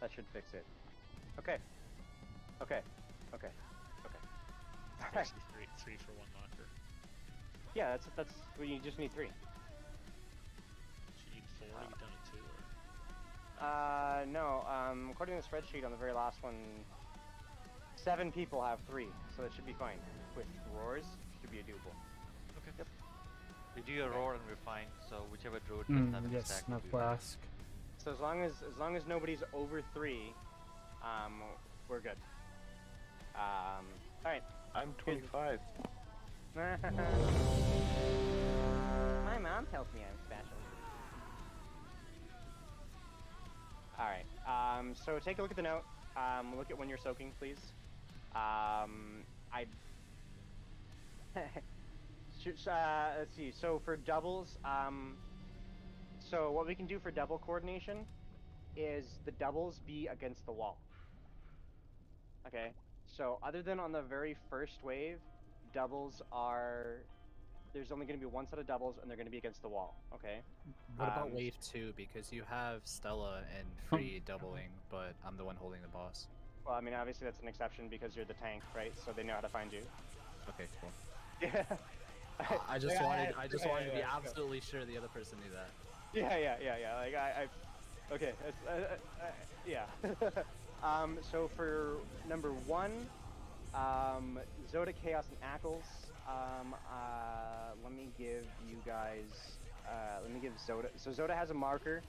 That should fix it. Okay. Actually, 3 for 1 locker. Yeah, that's well, you just need 3. So you need 4, you've done it 2, or... No. According to the spreadsheet on the very last one, 7 people have 3, so that should be fine. With roars, should be a doable. Okay. Yep. We do a roar and we're fine. So whichever druid doesn't have any Yes, stack. enough will be fine. flask. So as long as nobody's over 3, we're good. All right. I'm 25. My mom tells me I'm special. All right. So take a look at the note. Look at when you're soaking, please. Let's see. So for doubles, so what we can do for double coordination is the doubles be against the wall. Okay. So other than on the very first wave, doubles are. There's only going to be one set of doubles, and they're going to be against the wall. Okay. What about wave 2? Because you have Stella and free doubling, but I'm the one holding the boss. Well, I mean, obviously that's an exception because you're the tank, right? So they know how to find you. Okay, cool. Yeah. I just wanted to be yeah, absolutely sure the other person knew that. Yeah. Like okay. Yeah. So for number 1, Zoda, Chaos, and Ackles. Let me give you guys. Let me give Zoda. So Zoda has a marker.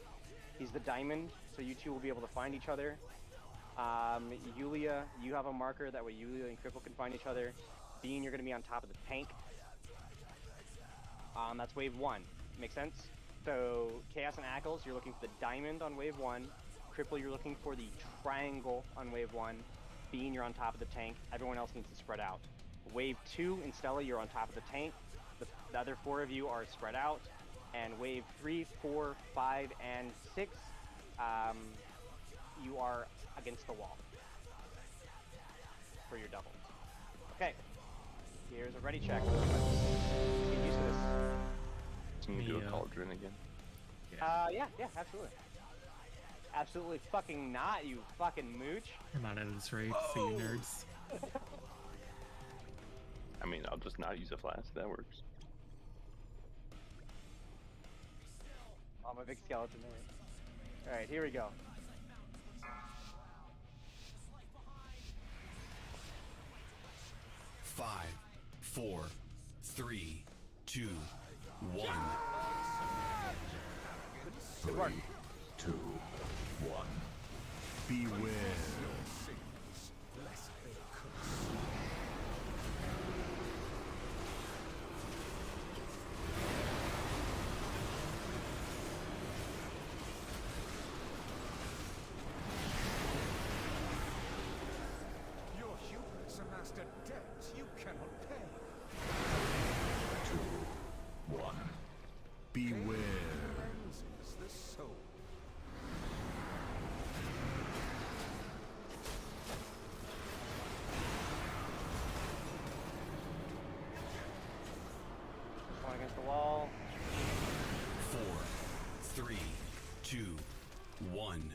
He's the diamond, so you two will be able to find each other. Yulia, you have a marker. That way Yulia and Cripple can find each other. Bean, you're going to be on top of the tank. That's wave 1. Make sense? So Chaos and Ackles, you're looking for the diamond on wave 1. Cripple, you're looking for the triangle on wave 1. Bean, you're on top of the tank. Everyone else needs to spread out. Wave 2 in Stella, you're on top of the tank. The other 4 of you are spread out. And wave 3, 4, 5, and 6, you are against the wall for your double. Okay, here's a ready check. Let's get used to this. Can you do a cauldron again? Yeah, absolutely. Absolutely fucking not, you fucking mooch. I'm not out of this raid, see you nerds. I mean, I'll just not use a flask. That works. Oh, my big skeleton. Alright, here we go. Five, 4, 3, 2, 1. Good work. 2, 1. Beware. Your humans amassed a debt you cannot pay. 2, 1. Beware. Cleanses the soul. One against the wall. 4, 3, 2, 1.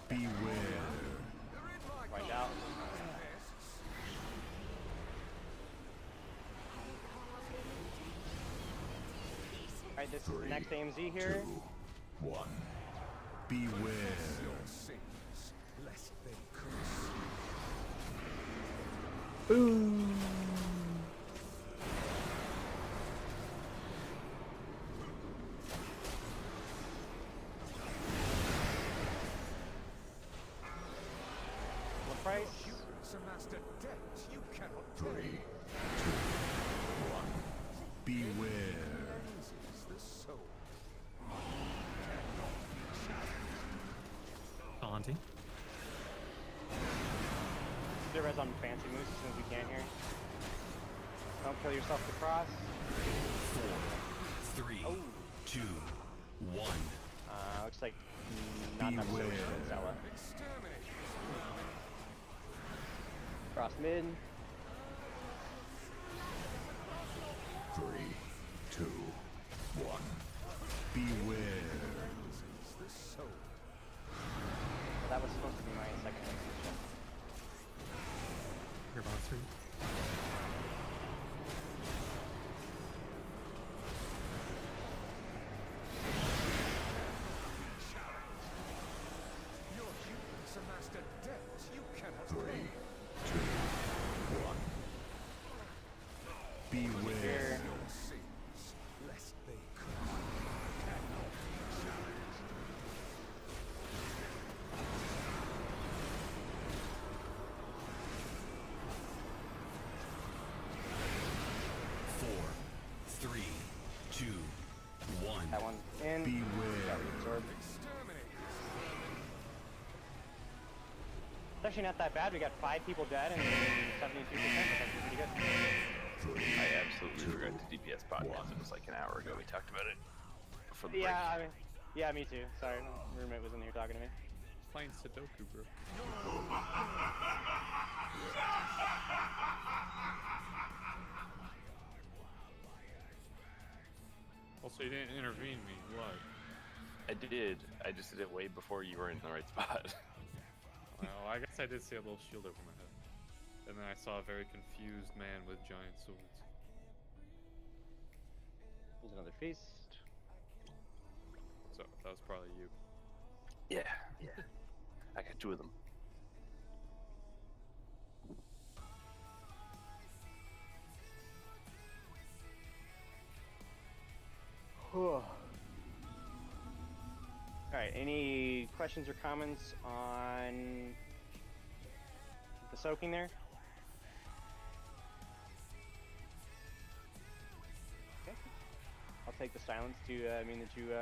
Beware. Wind out. Alright, this is the next AMZ here. 2, 1. Beware. Your sins, lest they curse. Boom. What price? Humans amassed a debt you cannot 3, 2, pay. 1. Beware. Cleanses the soul. Taunting. Get a res on fancy moves as soon as we can here. Don't kill yourself to cross. 4, 3, 2, 1. Looks like not enough social in Zella. Cross mid. 3, 2, 1. Beware. That was supposed to be my second position. Your boss read. And Beware. absorb. It's actually not that bad. We got 5 people dead and 72%. That's actually pretty good. I absolutely forgot to DPS podcast. It was like an hour ago. We talked about it before the break. Yeah, me too. Sorry, my roommate was in here talking to me. Playing Sudoku, bro. Also, you didn't intervene me. What? I did. I just did it way before you were in the right spot. Well, I guess I did see a little shield over my head. And then I saw a very confused man with giant swords. There's another feast. So, that was probably you. Yeah. I got 2 of them. Alright, any questions or comments on the soaking there? Okay. I'll take the silence to mean that you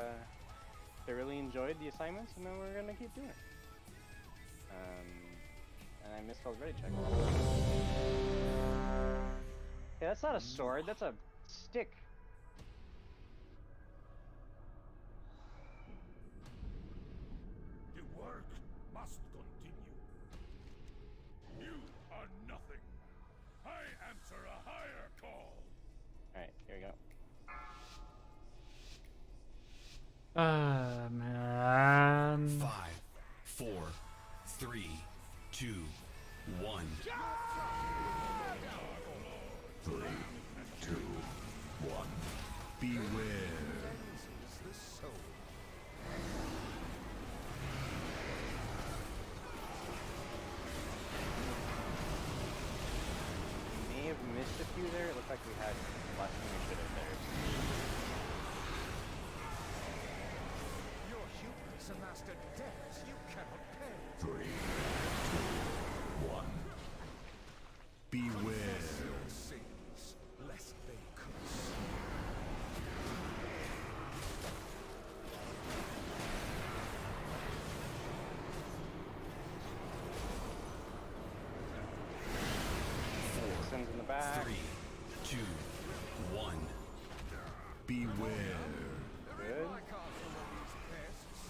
thoroughly enjoyed the assignments, and then we're gonna keep doing it. And I misspelled ready check. Yeah, that's not a sword, that's a stick. The work must continue. You are nothing. I answer a higher call. Alright, here we go. Ah, man. 5, 4, 3, 2, 1. 3, 2, 1. Beware. May have missed a few there. It looked like we had less than we should have there. Your humans amassed a debt you cannot pay. 3, 2, 1. Beware. Your sins, lest they curse. Sins in the back. 3, 2, 1. Beware. Good. My castle of these pests.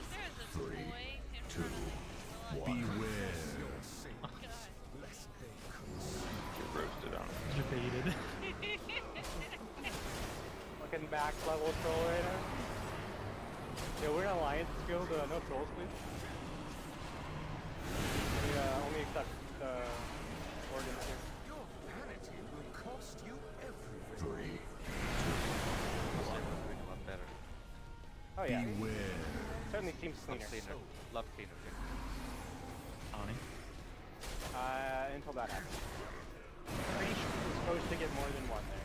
There's a 3, toy in 2, front of me. 1. Beware. Your sins, lest they curse. Get roasted on it. Debated. Looking back level troll right now. Yeah, we're an alliance guild, no trolls please. We only accept organs here. Your vanity will cost you everything. 3, 2, 1. Doing a lot better. Oh yeah. Beware. Certainly seems Love cleaner. cleaner. Love cleaner. Ani. Until that happens. Pretty sure you're supposed to get more than one there.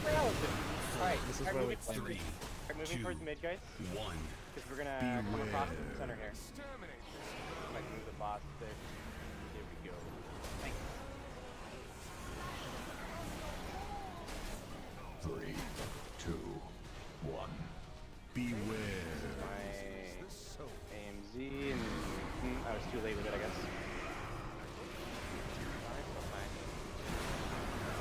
Relative. Alright, This is start where moving, we play. 3, start moving 2, towards mid, guys. 1. Because we're gonna come across the center here. Exterminate this. If I can move the boss there. There we go. Thanks. 3, 2, 1. Beware. My AMZ and I was too late with it, I guess.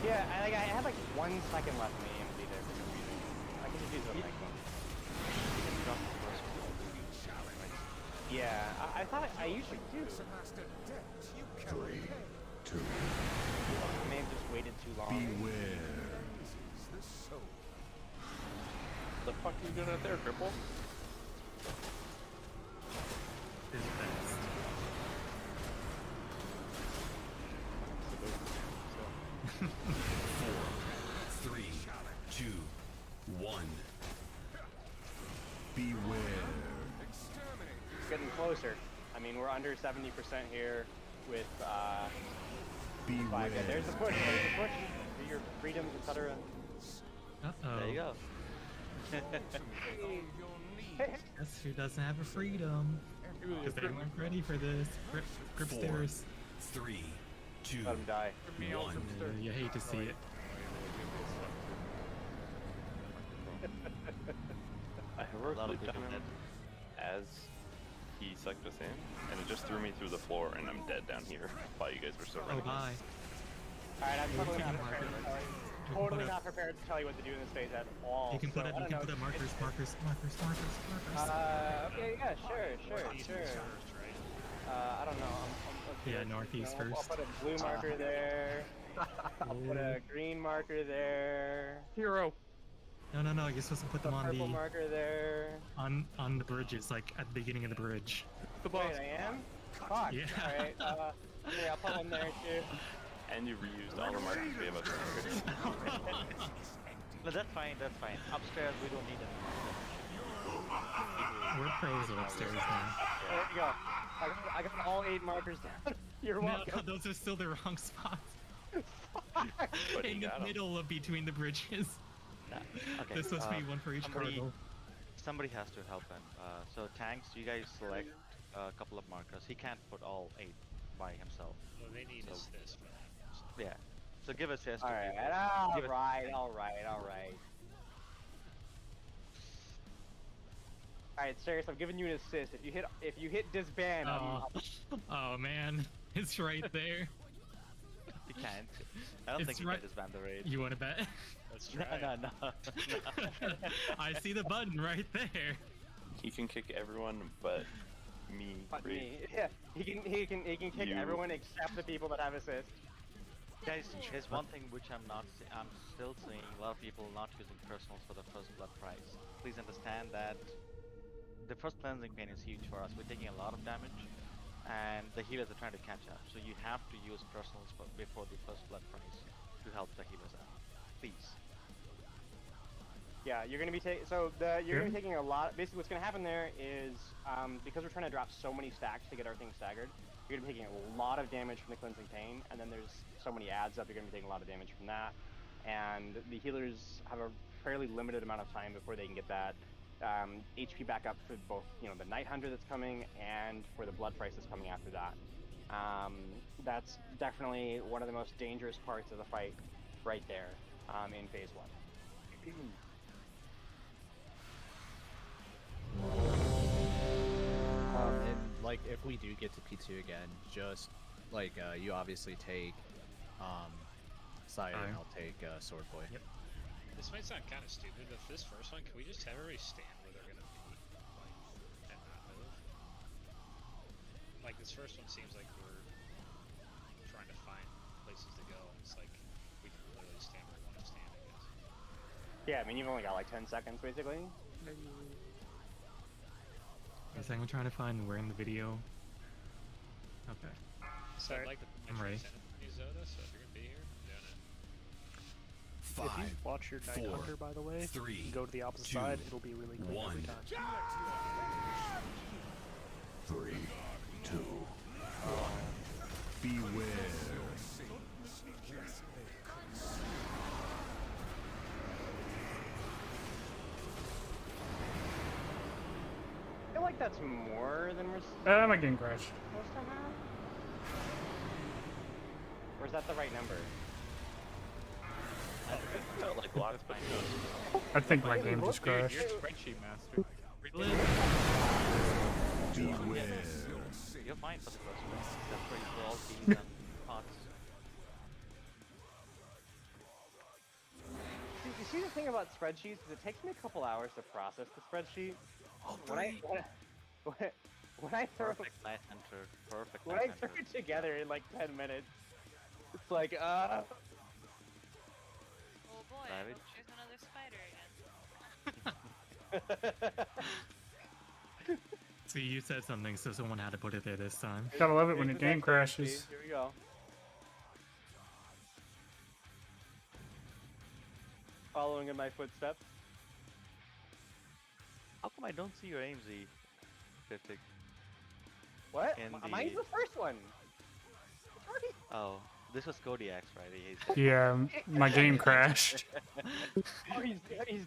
Yeah, I had like 1 second left in the AMZ there for some reason. I can just use it on the next one. Yeah, I thought I usually do. Amassed a debt you cannot 3, pay. 2, I may have just waited too long. beware. Pleases the soul. The fuck are you doing out there, cripple? His best. 4, 3, 2, 1. Beware. Exterminate. It's getting closer. I mean, we're under 70% here with 5. Beware. Yeah, there's the push. There's the push for your freedoms, etc. Uh-oh. There you go. Guess who doesn't have a freedom? Because they weren't ready for this. Grip 4, stairs. 3, 2, Let him die. 1. You hate to see it. I heroically done him as he sucked us in, and it just threw me through the floor, and I'm dead down here while you guys were still running. Oh, bye. Alright, I'm totally not taking prepared to markers. tell you. You can Totally put not prepared to tell you what to do in this phase at all. You can put so, up. I You don't can know, put up markers. it's- Okay, yeah, sure. I don't know. I'm Yeah, northeast I'll first. put a blue marker there. I'll put a green marker there. Hero. No. You're supposed to put them on Purple the marker there. on the bridges, like at the beginning of the bridge. Wait, I am? Fuck. Yeah. Alright, here, I'll put one there too. And you reused all the markers we have upstairs. No, that's fine. That's fine. Upstairs, we don't need them. We're pros at upstairs now. There you go. I got all 8 markers down. You're welcome. No, those are still the wrong spots. In the middle of between the bridges. Okay. There's supposed to be one for each corridor. Somebody has to help him. So tanks, you guys select a couple of markers. He can't put all 8 by himself. Well, they need assist for that. So. Yeah. So give assist. Alright. Alright, serious, I'm giving you an assist. If you hit disband, Oh man, it's right there. You can't. I don't think you can disband the raid. You want to bet? Let's try. No. I see the button right there. He can kick everyone but me. me. Yeah, he can kick everyone except the people that have assist. Guys, there's one thing which I'm still seeing a lot of people not using personals for the first blood prize. Please understand that the first cleansing pain is huge for us. We're taking a lot of damage, and the healers are trying to catch up. So you have to use personals before the first blood prize to help the healers out. Please. Yeah, you're gonna be taking a lot. Basically, what's gonna happen there is because we're trying to drop so many stacks to get everything staggered, you're gonna be taking a lot of damage from the cleansing pain, and then there's so many adds up. You're gonna be taking a lot of damage from that, and the healers have a fairly limited amount of time before they can get that HP back up for both, the Night Hunter that's coming and for the Blood Price that's coming after that. That's definitely one of the most dangerous parts of the fight, right there, in phase 1. And like if we do get to P2 again, just like you obviously take Sire and I'll take Sword Boy. Yep. This might sound kind of stupid, but for this first one, can we just have everybody stand where they're gonna be, and not move? Like this first one seems like we're trying to find places to go, and it's like we can literally stand where we want to stand, I guess. Yeah, I mean you've only got like 10 seconds basically. Is anyone trying to find where in the video? Okay. So I'd like to I'm ready. Zoda, so if you're gonna be here, I'm doing it. If you watch your Night Hunter, by the way, and go to the opposite side, it'll be really quick every time. 3, 2, 1. Beware. I feel like that's more than we're My game crashed. supposed to have? Or is that the right number? It felt like lots, but I think my game just crashed. You're spreadsheet master. Beware. You're fine for the first one. That's where you put all these pots. You see the thing about spreadsheets is it takes me a couple hours to process the spreadsheet. When I throw Perfect Night Hunter. Perfect when Night I throw Hunter. it together in like 10 minutes, it's like Oh boy, Savage. there's another spider again. See, you said something, so someone had to put it there this time. Gotta love it when Here's the the game next crashes. Here we go. Following in my footsteps. How come I don't see your AMZ, Cryptic? What? In Mine's the first one. Oh, This was Kodiak's Friday. He's dead. Yeah, my game crashed. Oh, he's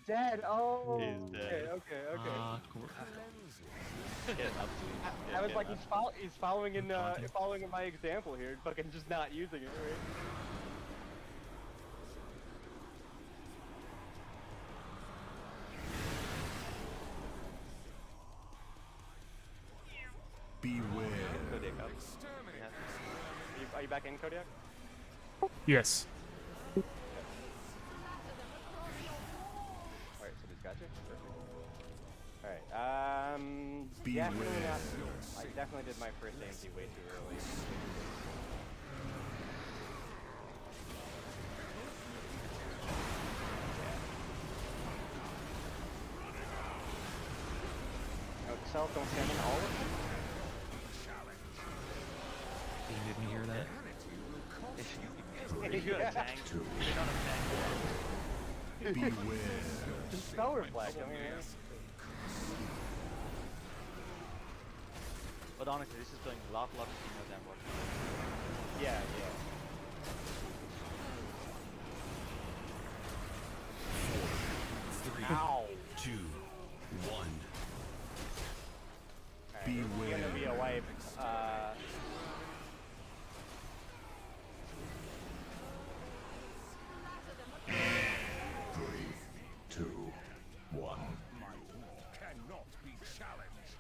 dead. Oh. He's dead. Okay. Get up to I was like, he's following in my example here, fucking just not using it. Right? Beware. Kodiak up. Are you back in, Kodiak? Yes. Alright, so he's got you. Alright, Beware. definitely not. I definitely did my first AMC way too early. No, Excel, don't stand in all of them. You didn't hear that? If you're a tank, you're not a tank. Beware. Just spell reflect. I mean, But honestly, this is doing a lot more than what. yeah. 3, Ow. 2, 1. Alright, Beware. it's gonna be a wipe. 3, 2, 1. Cannot be challenged.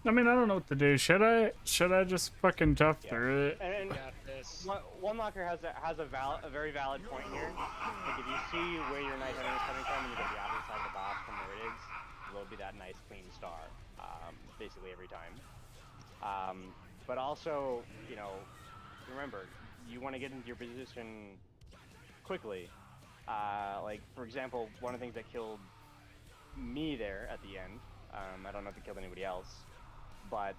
I mean, I don't know what to do. Should I just fucking tough through it? And one locker has a very valid point here. Like if you see where your Night Hunter is coming from and you go to the opposite side of the box from where it is, will be that nice clean star, basically every time. But also, you know, remember, you want to get into your position quickly. Like for example, one of the things that killed me there at the end, I don't know if it killed anybody else, but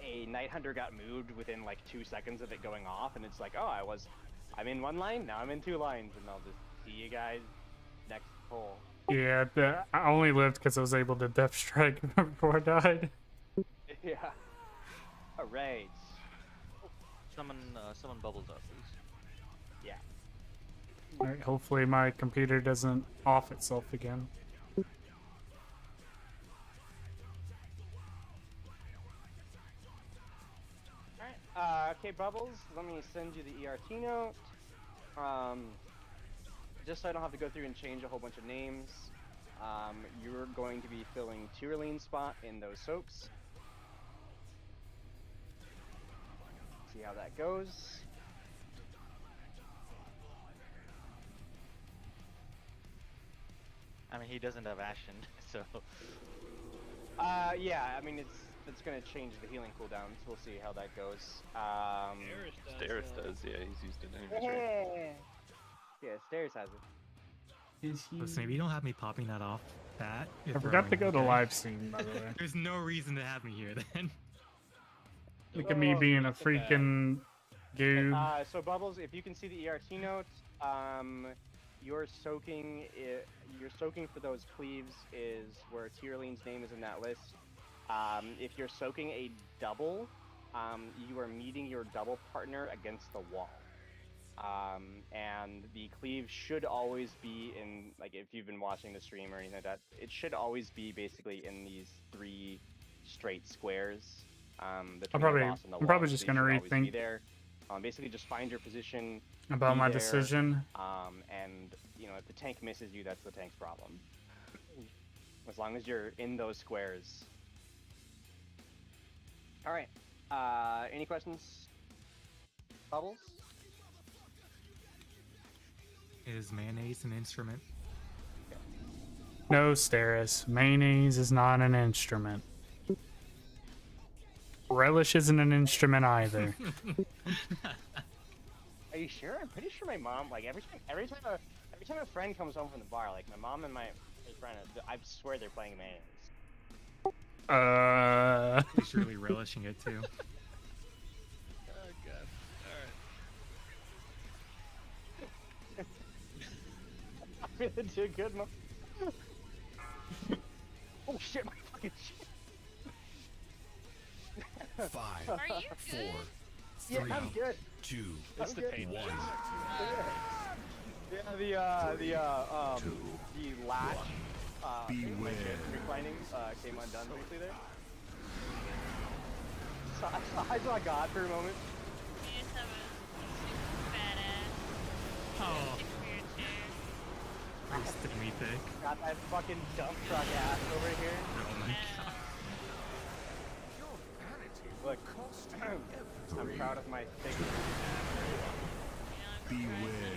a Night Hunter got moved within like 2 seconds of it going off, and it's like, oh, I'm in one line, now I'm in 2 lines, and I'll just see you guys next pull. Yeah, I only lived because I was able to death strike before I died. Yeah. Alright. Summon bubbles up, please. Yeah. Alright, hopefully my computer doesn't off itself again. Okay, Bubbles, let me send you the ERT note. Just so I don't have to go through and change a whole bunch of names. You're going to be filling Tyroline's spot in those soaks. See how that goes. I mean, he doesn't have Ashen, so. Yeah, I mean, it's gonna change the healing cooldown, so we'll see how that goes. Stairs does, yeah, he's used it anyways. Yeah, Stairs has it. Listen, if you don't have me popping that off, I forgot to go to live stream, by the way. There's no reason to have me here then. Look at me being a freaking goob. So Bubbles, if you can see the ERT note, you're soaking for those cleaves is where Tyroline's name is in that list. If you're soaking a double, you are meeting your double partner against the wall. And the cleave should always be in, like, if you've been watching the stream or anything like that, it should always be basically in these 3 straight squares. I'm probably just gonna rethink there. Basically, just find your position about my decision. And you know, if the tank misses you, that's the tank's problem. As long as you're in those squares. All right. Any questions? Bubbles? Is mayonnaise an instrument? No, Steris. Mayonnaise is not an instrument. Relish isn't an instrument either. Are you sure? I'm pretty sure my mom, like every time a friend comes home from the bar, like my mom and my friend, I swear they're playing mayonnaise. He's really relishing it too. Oh god. Alright. I'm really too good, mom. Oh shit, my fucking shit. 5, Are you 4, good? 3, Yeah, I'm good. 2, It's the pain. 1. Yeah, the latch, Beware. reclining, came undone briefly there. So, I saw God for a moment. You just have a super badass. Oh. Stick for your chair. Roasted mythic. Got that fucking dump truck ass over here. Oh my god. Look, I'm proud of my thick. Beware.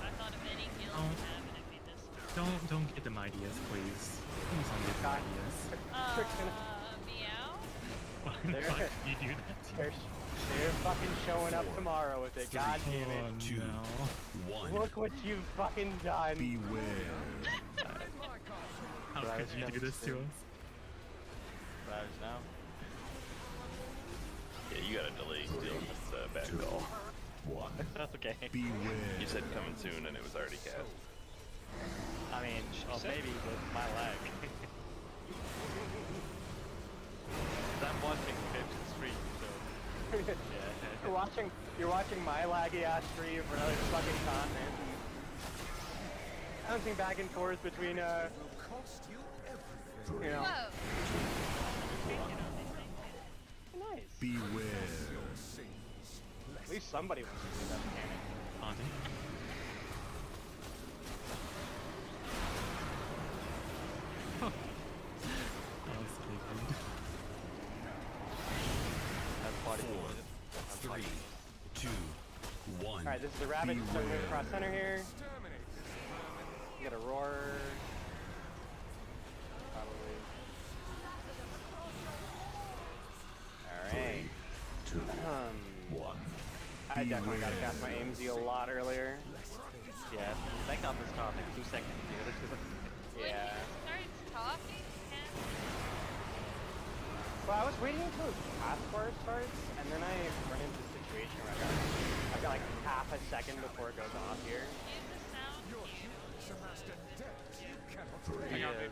I thought of any heal Oh. you have and it'd be this one. Don't get them ideas, please. Please don't get them ideas. Meow? Why the fuck do you do that to me? They're fucking showing up tomorrow with it. God damn it. Oh, 2, no. 1. Look what you've fucking done. Beware. How could you do this to us? Ravage now. Yeah, you gotta delay steal. That's a bad call. 1. That's okay. Beware. You said coming soon and it was already cast. I mean, well, maybe with my lag. I'm watching Fifth stream, so yeah. You're watching my laggy ass stream for another fucking continent, and bouncing back and forth between you know. Whoa. Nice. Beware. At least somebody wants to do that mechanic. Haunting. That was big. That's body 4, 3, 2, 1. Alright, this is the rabbit, so I'm going across center here. You got a roar. Probably. Alright. 2, 1. I definitely got to cast my AMZ a lot earlier. Yeah, like on the start, like 2 seconds. Yeah. When he starts talking, Well, I was waiting until his pass bar starts, and then I run into a situation where I've got like half a second before it goes off here. I got it.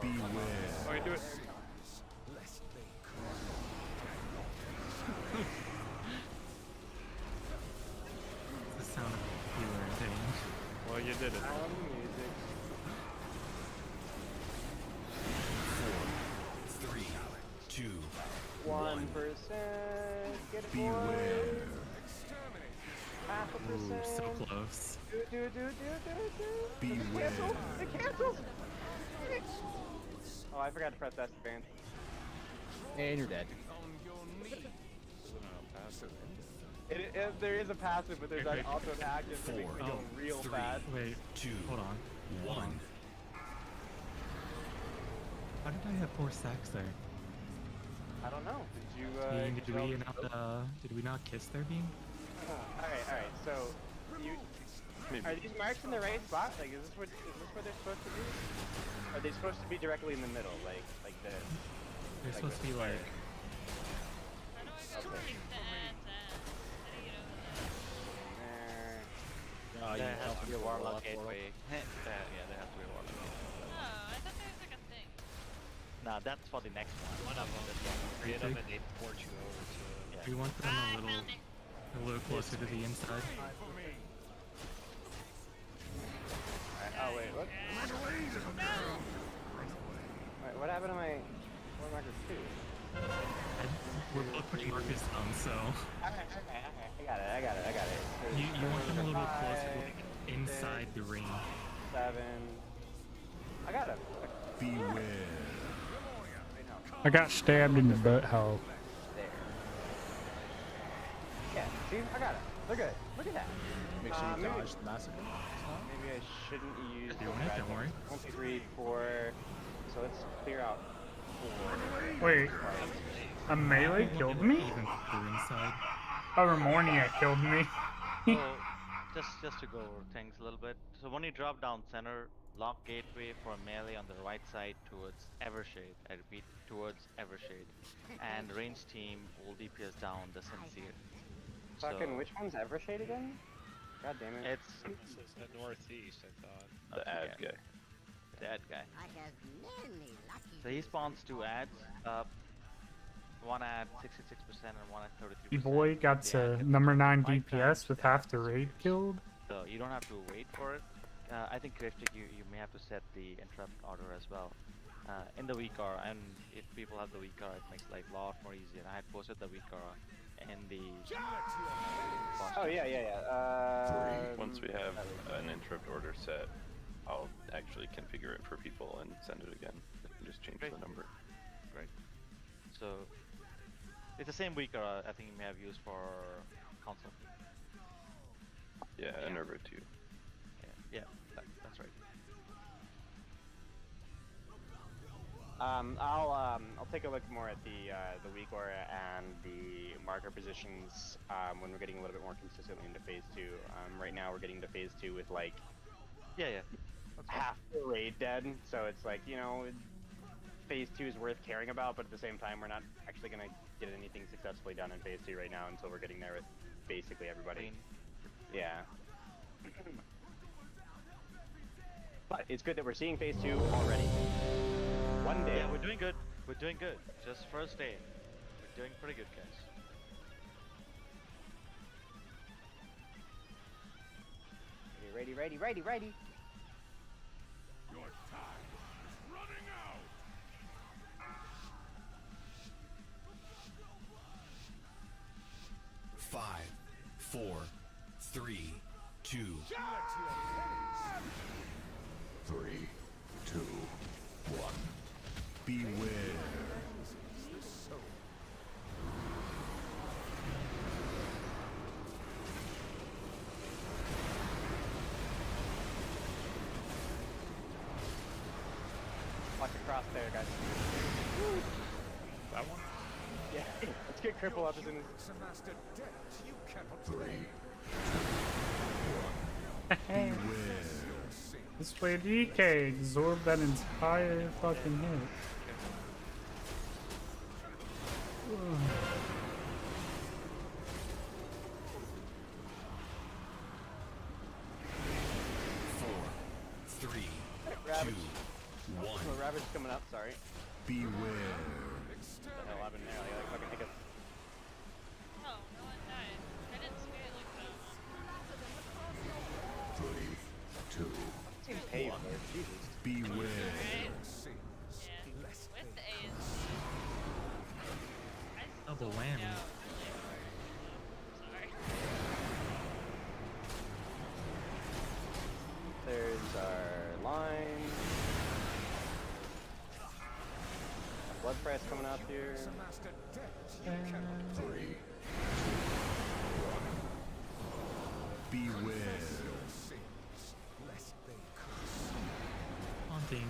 Beware. Oh, you do it. The sound of healer and pain. Well, you did it. Music. 4, 3, 2, 1%. Get it, boy. Beware. Half a Ooh, percent. so close. Do. Beware. It cancels. Oh, I forgot to press S advance. And you're dead. There is a passive, but there's also an active that makes me go real 3, fast. Wait, 2, hold on. 1. How did I have 4 stacks there? I don't know. Did you? Did we not kiss their beam? Alright. So, are these marks in the right spot? Like, is this where they're supposed to be? Are they supposed to be directly in the middle, like this? They're supposed to be like. There has to be a warlock gateway. Yeah, there has to be a warlock gateway. Oh, I thought there was like a thing. Nah, that's for the next one. One of them. Get them and they port you over to it. We want them a little closer to the inside. Oh wait, what? Wait, what happened to my war marker 2? We're both putting markers down, so. I got it. You want them a little 5, closer, like inside the ring. 7. I got it. Beware. I got stabbed in the butthole. There. Yeah, see? I got it. Look good. Look at that. Make sure you dodge the massacre. Maybe I shouldn't use Doing it, don't worry. 1, 2, 3, 4. So let's clear out 4. Wait, a melee killed me? Even through inside. Oh, Ramornia killed me. So, just to go over things a little bit. So when you drop down center, lock gateway for melee on the right side towards Evershade. I repeat, towards Evershade. And range team will DPS down the Sincere. Fucking, which one's Evershade again? God damn it. It's the northeast, I thought. The ad guy. dead guy. I have many lucky So he spawns 2 ads. One at 66% and one at 33%. Your boy got The ad to gets number 9 5 DPS times with the half the ads. raid killed. So you don't have to wait for it. I think Cryptic, you may have to set the interrupt order as well. In the weak aura, and if people have the weak aura, it makes life a lot more easier. I had posted the weak aura in the. Oh yeah. Once we have an interrupt order set, I'll actually configure it for people and send it again. And just change the number. Great. So it's the same weak aura I think you may have used for console. Yeah, Enerva too. Yeah, that's right. I'll take a look more at the weak aura and the marker positions when we're getting a little bit more consistently into phase 2. Right now we're getting into phase 2 with like half the raid dead, so it's like, you know, phase 2 is worth caring about, but at the same time we're not actually gonna get anything successfully done in phase 2 right now until we're getting there with basically everybody. Yeah. But it's good that we're seeing phase 2 already. One day. Yeah, we're doing good. We're doing good. Just first day. We're doing pretty good, guys. Ready. Your time is running out. Five, 4, 3, 2. 3, 2, 1. Beware. Watch it cross there, guys. That one? Yeah, let's get Cripple up as soon as... 3, This way DK absorbed that entire fucking hit. Ravage. 1. Oh, Ravage coming up, sorry. Beware. What the hell happened there? Like fucking hiccup. Oh, no one died. I didn't see it like that. 3, 2, Seems paved there, Jesus. beware. Right? Yeah. With the A's. Double whammy. Sorry. There's our line. Blood price coming up here. 3, 2, 1. Beware. Haunting.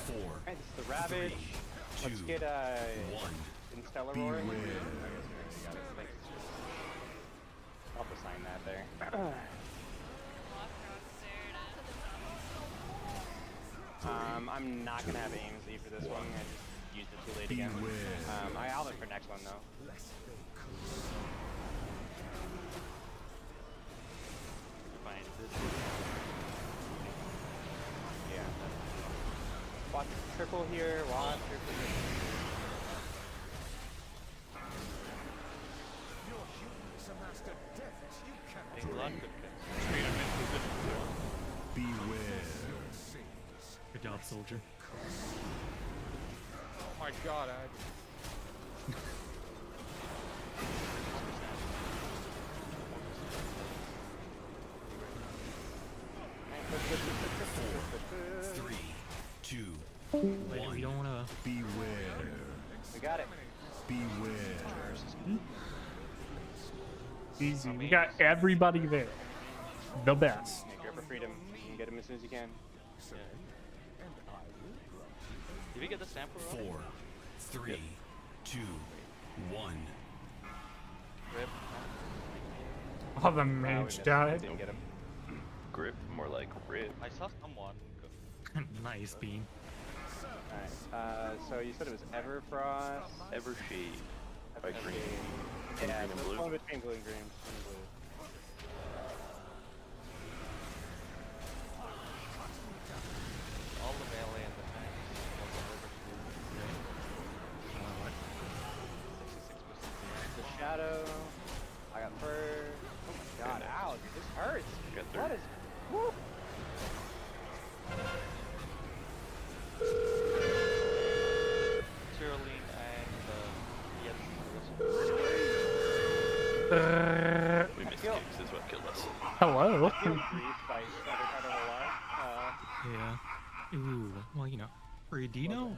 Alright, this is the Ravage. Let's get Instellar Roar. I'll have to sign that there. I'm not gonna have AIMZ for this one. I just used it too late again. I'll have it for next one though. Fine. Yeah. Watch triple here. Watch triple here. Beware. Good job, soldier. Oh my god, I... 3, 2, Wait, 1. we don't wanna. Beware. We got it. Beware. Easy. We got everybody there. The best. Grip for freedom. You can get him as soon as you can. Did we get the sample? 4, 3, 2, 1. Rip. Oh, the mage died. Didn't get him. Grip, more like rip. I saw someone. Nice beam. Alright, so you said it was Everfrost? Evershade. By green. Yeah, Green and so blue? it's one between blue and green. Green and blue. All the melee and the tank. The shadow. I got fur. Oh my god, ow, dude, this hurts. What is. Woo! Tyrolean and We missed kicks is what killed us. Hello. I feel griefed by Sniper Cutter a lot. Yeah. Ooh. Well, you know. Dino,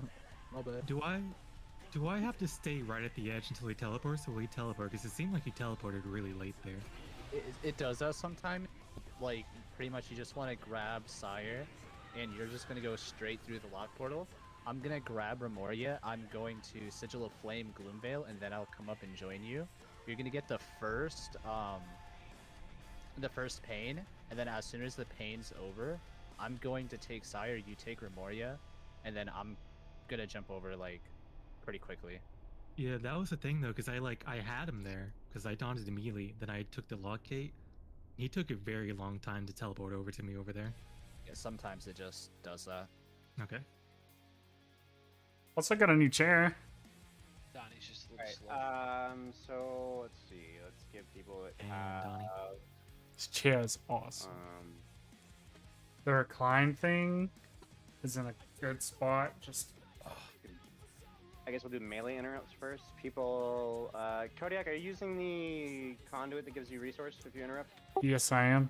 do I have to stay right at the edge until he teleports, or will he teleport? Because it seemed like he teleported really late there. It does that sometimes. Like, pretty much you just want to grab Sire, and you're just going to go straight through the lock portal. I'm going to grab Remoria, I'm going to Sigil of Flame Gloomveil, and then I'll come up and join you. You're going to get the first pain, and then as soon as the pain's over, I'm going to take Sire, you take Remoria, and then I'm going to jump over, like, pretty quickly. Yeah, that was the thing though, because I had him there because I daunted immediately. Then I took the lock gate. He took a very long time to teleport over to me over there. Yeah, sometimes it just does that. Okay. Also got a new chair. Donnie's just a little slow. So let's see. Let's give people. This chair is awesome. The recline thing is in a good spot. Just. I guess we'll do melee interrupts first. People, Kodiak, are you using the conduit that gives you resource if you interrupt? Yes, I am.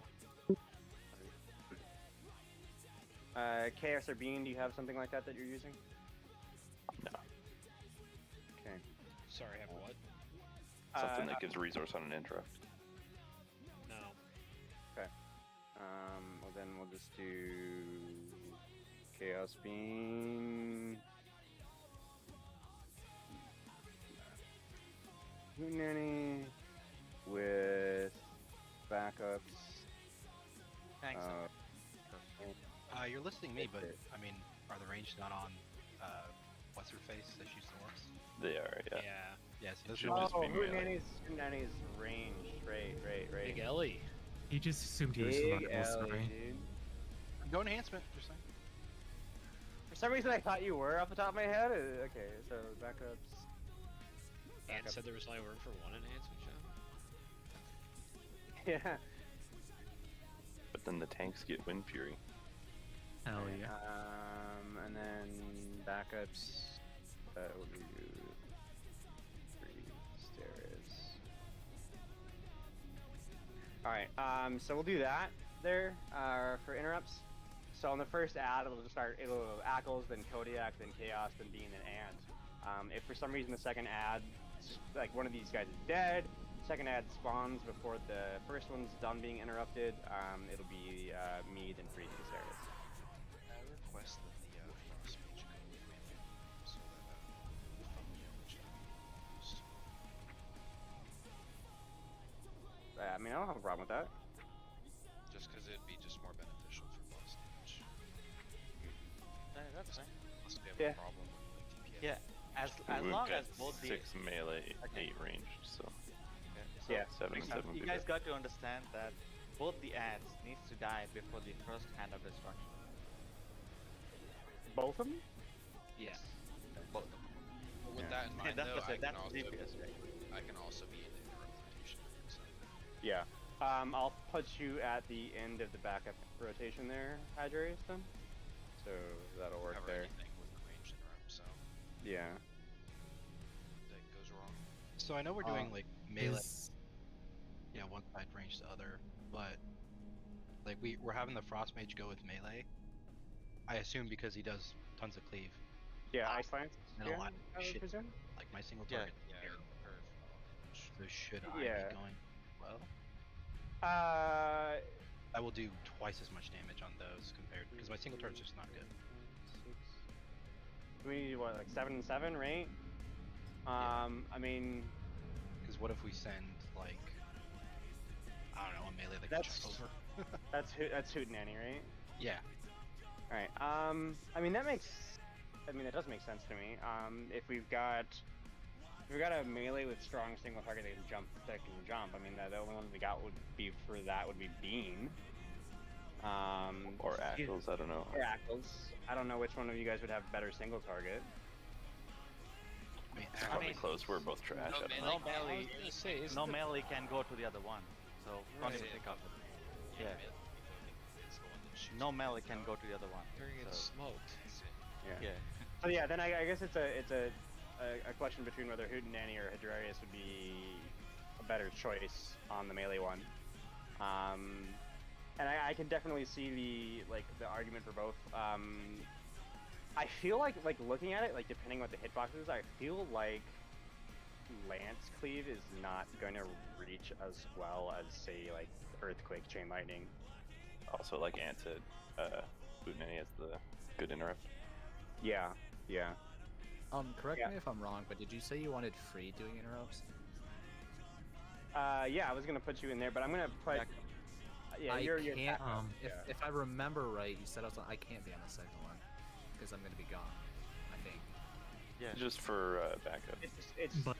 Chaos or Bean, do you have something like that you're using? No. Okay. Sorry, I have what? Something that gives resource on an interrupt. No. Okay. Well then we'll just do Chaos Bean. Nanny with backups. Thanks. You're listing me, but I mean, are the range not on what's her face that shoots the orcs? They are, yeah. Yes. It should just be melee. Nanny's range. Right. Big Ellie. He just assumed he was Big survivable, Ellie, sorry. dude. Go enhancement, just saying. For some reason, I thought you were off the top of my head. Okay, so backups. And said there was only room for one enhancement shot. Yeah. But then the tanks get Wind Fury. Hell yeah. And then backups. We'll do 3 stairs. Alright, so we'll do that there for interrupts. So on the first ad, it'll Ackles, then Kodiak, then Chaos, then Bean, then Ant. If for some reason the second ad, like one of these guys is dead, second ad spawns before the first one's done being interrupted, it'll be me, then Freak the stairs. I request that the frost mage go with me, so that from damage I mean, I don't have a problem with that. just because it'd be just more beneficial for boss damage. That's fine. Unless we have Yeah. a problem with like DPS. Yeah, as We've long got as both the 6 melee, 8 range, so So, Yeah. 7 and 7 would you be guys better. got to understand that both the ads needs to die before the first hand of destruction. Both of them? Yes. But with that in mind, That's though, the- I can that's also DPS, right? I can also be in the interrupt rotation. So. Yeah. I'll put you at the end of the backup rotation there, Hydrius, then. So that'll work Cover there. anything with the ranged interrupt, so Yeah. that goes wrong. So I know we're doing like melee. Yeah, one side range the other, but like we're having the frost mage go with melee. I assume because he does tons of cleave. Yeah, Ice Lance. And Yeah, a lot I of would shit. presume. Like my single Yeah, target. Yeah, curve. So should I Yeah. be going well? Uh, I will do twice as much damage on those compared because my single target's just not good. we need what, like 7 and 7, right? I mean, Because what if we send like I don't know a melee that can That's- jump over? that's Hootenanny, right? Yeah. All right. I mean that makes I mean, that does make sense to me. If we've got a melee with strong single target that can jump, I mean, the only one we got would be Bean. Or Ackles, I don't know. Or Ackles. I don't know which one of you guys would have better single target. It's probably close. We're both trash. No melee can go to the other one. So Right. Connie pick up. Yeah. No melee can go to the other one. During it so. smoked. Yeah. So yeah, then I guess it's a question between whether Hootenanny or Hydrarius would be a better choice on the melee one. And I can definitely see the argument for both. I feel like looking at it, like depending what the hitbox is, I feel like Lance Cleave is not going to reach as well as say like Earthquake, Chain Lightning. Also, like Ant said, Hootenanny has the good interrupt. Yeah. Correct me if I'm wrong, but did you say you wanted free doing interrupts? Yeah, I was gonna put you in there, but I'm gonna put. Yeah, I you're can't. If I remember right, you said I can't be on the second one because I'm gonna be gone. I think. Yeah. Just for backup. But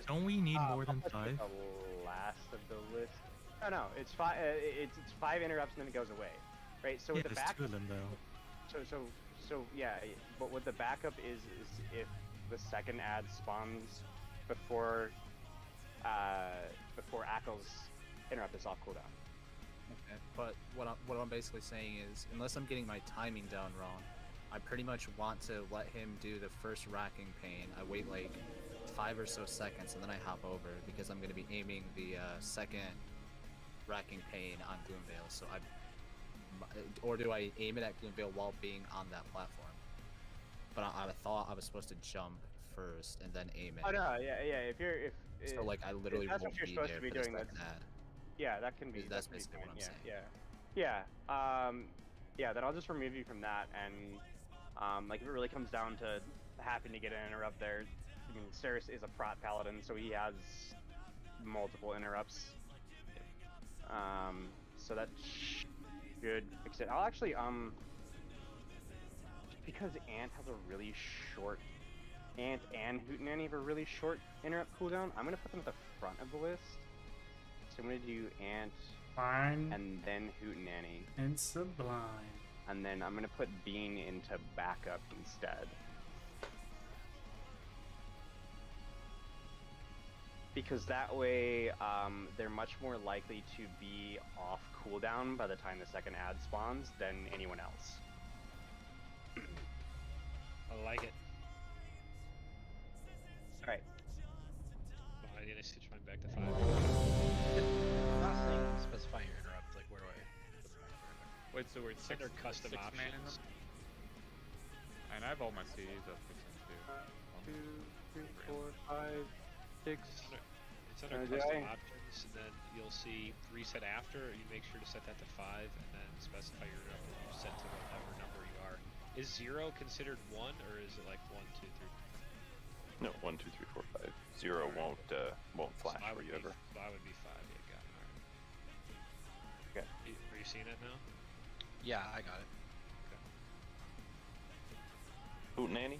don't we need more than 5? The last of the list. No, it's 5. It's 5 interrupts and then it goes away, right? So Yeah, with the there's back. 2 of them though. So yeah, but what the backup is if the second ad spawns before Ackles interrupt is off cooldown. Okay. But what I'm basically saying is, unless I'm getting my timing down wrong, I pretty much want to let him do the first racking pain. I wait like 5 or so seconds and then I hop over because I'm going to be aiming the second racking pain on Gloomvale. So or do I aim it at Gloomvale while being on that platform? But I thought I was supposed to jump first and then aim it. Oh no, yeah. So like I literally that's won't what you're be supposed there to be for the doing. second ad. Yeah, that can be. That's that can be basically fine, what I'm yeah, saying. Yeah. Then I'll just remove you from that, and like if it really comes down to having to get an interrupt there, I mean, Sire is a prot paladin, so he has multiple interrupts. So that should fix it. I'll actually because Ant has a really short. Ant and Hootenanny have a really short interrupt cooldown. I'm gonna put them at the front of the list. So I'm gonna do Ant, Fine, and then Hootenanny, and Sublime, and then I'm gonna put Bean into backup instead. Because that way, they're much more likely to be off cooldown by the time the second ad spawns than anyone else. I like it. Alright. Well, I need to switch mine back to 5. Not saying specify your interrupt. Like, where do I? Wait, so we're Under custom 6 man options. And I have all my CDs up for some too. 2, 3, 4, 5, 6. It's under custom options, and then you'll see reset after. You make sure to set that to 5, and then specify your interrupt that you set to whatever number you are. Is 0 considered 1, or is it like 1, 2, 3? No, 1, 2, 3, 4, 5. 0 won't flash So for you ever. So I would be 5. Yeah, got it. Alright. Okay. Are you seeing it now? Yeah, I got it. Hootenanny?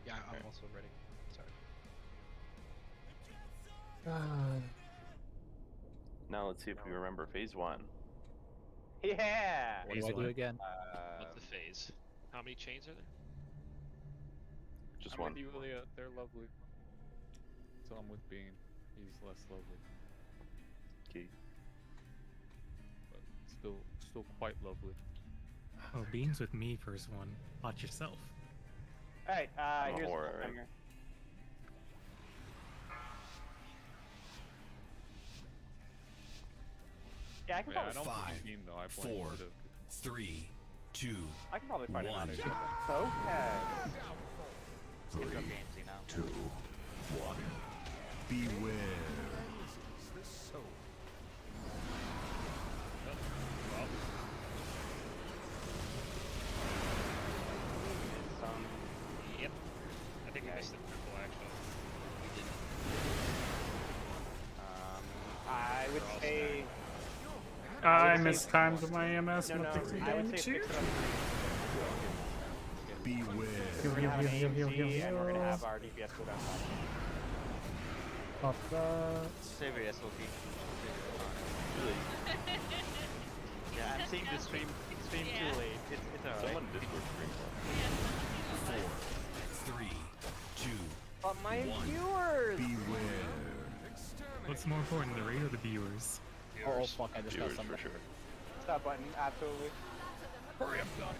Yeah, I'm also ready. Sorry. Now let's see if we remember phase 1. Yeah! What do I do again? What's the phase? How many chains are there? Just I one. mean, Yulia, they're lovely. So I'm with Bean. He's less lovely. Okay. But still quite lovely. Oh, Bean's with me first one. Watch yourself. Alright, here's the alright. timer. Yeah, I can Yeah, I probably don't 5, Bean though. I blame 4, Wood. 3, 2, I can probably find 1. it. Okay. 3, 2, 1. Beware. Yep. I think we missed the purple actually. I would say. I mistimed my EMS No, with the I would damage say here. fix it up. Beware. We're gonna have an AMC and we're gonna have our DPS go down. Pop that. Save your SLT. Really? Yeah, I'm seeing the stream too late. It's alright. Someone Discord stream. 4, 3, 2, But my 1. viewers! Beware. What's more important, the raid or the viewers? Oh fuck! I just got Viewers something. for sure. Stop button, absolutely. Hurry up, Doc.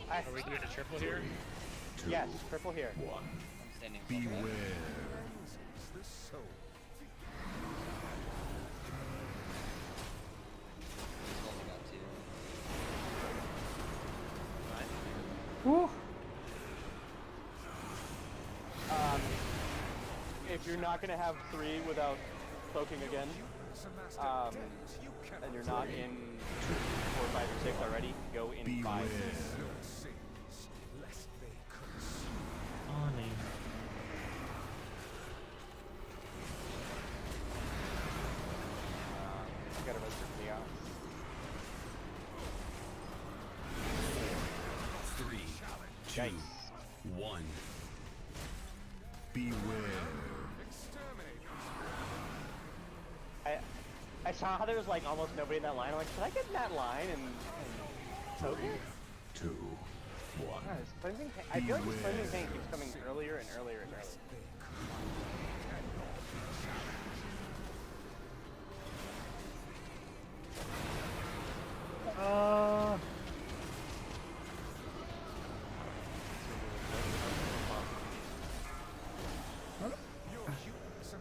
Are we doing a triple here? Yes, triple here. 1. I'm standing. Beware. Woo. If you're not gonna have 3 without poking again, and you're not in 4, 5, or 6 already, go in 5. Ollie. Gotta register for the out. 3, 2, 1. Beware. I saw how there was like almost nobody in that line. I'm like, should I get in that line and 3, 2, 1. Yeah, this cleansing I feel like this cleansing tank keeps coming earlier and earlier and earlier.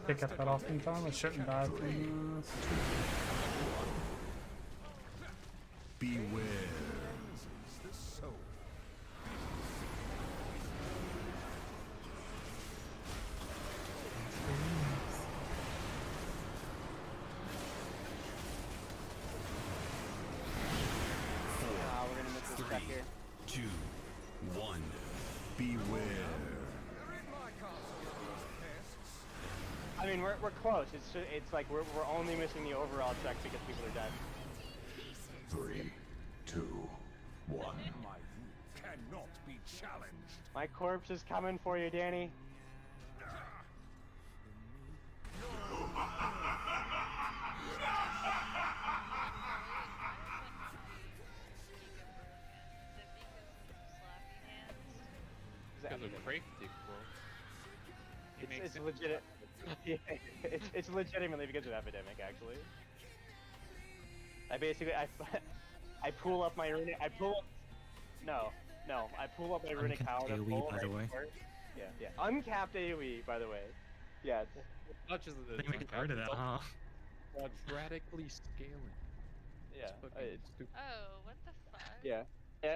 Pick up that off in time. I shouldn't die from this. Beware. We're gonna miss this 3, check here. 2, 1. Beware. I mean, we're close. It's like we're only missing the overall check because people are dead. 3, 2, 1. My route cannot be challenged. My corpse is coming for you, Danny. Because of Craig Dick, bro. It's legit. It's legitimately because of epidemic, actually. I basically I pull up my runic. I pull up my runic power to AoE, pull by the way. Yeah. Uncapped AoE, by the way. Yeah. Not just the. They make part of that, huh? Quadratically scaling. Yeah. It's stupid. Oh, what the fuck? Yeah.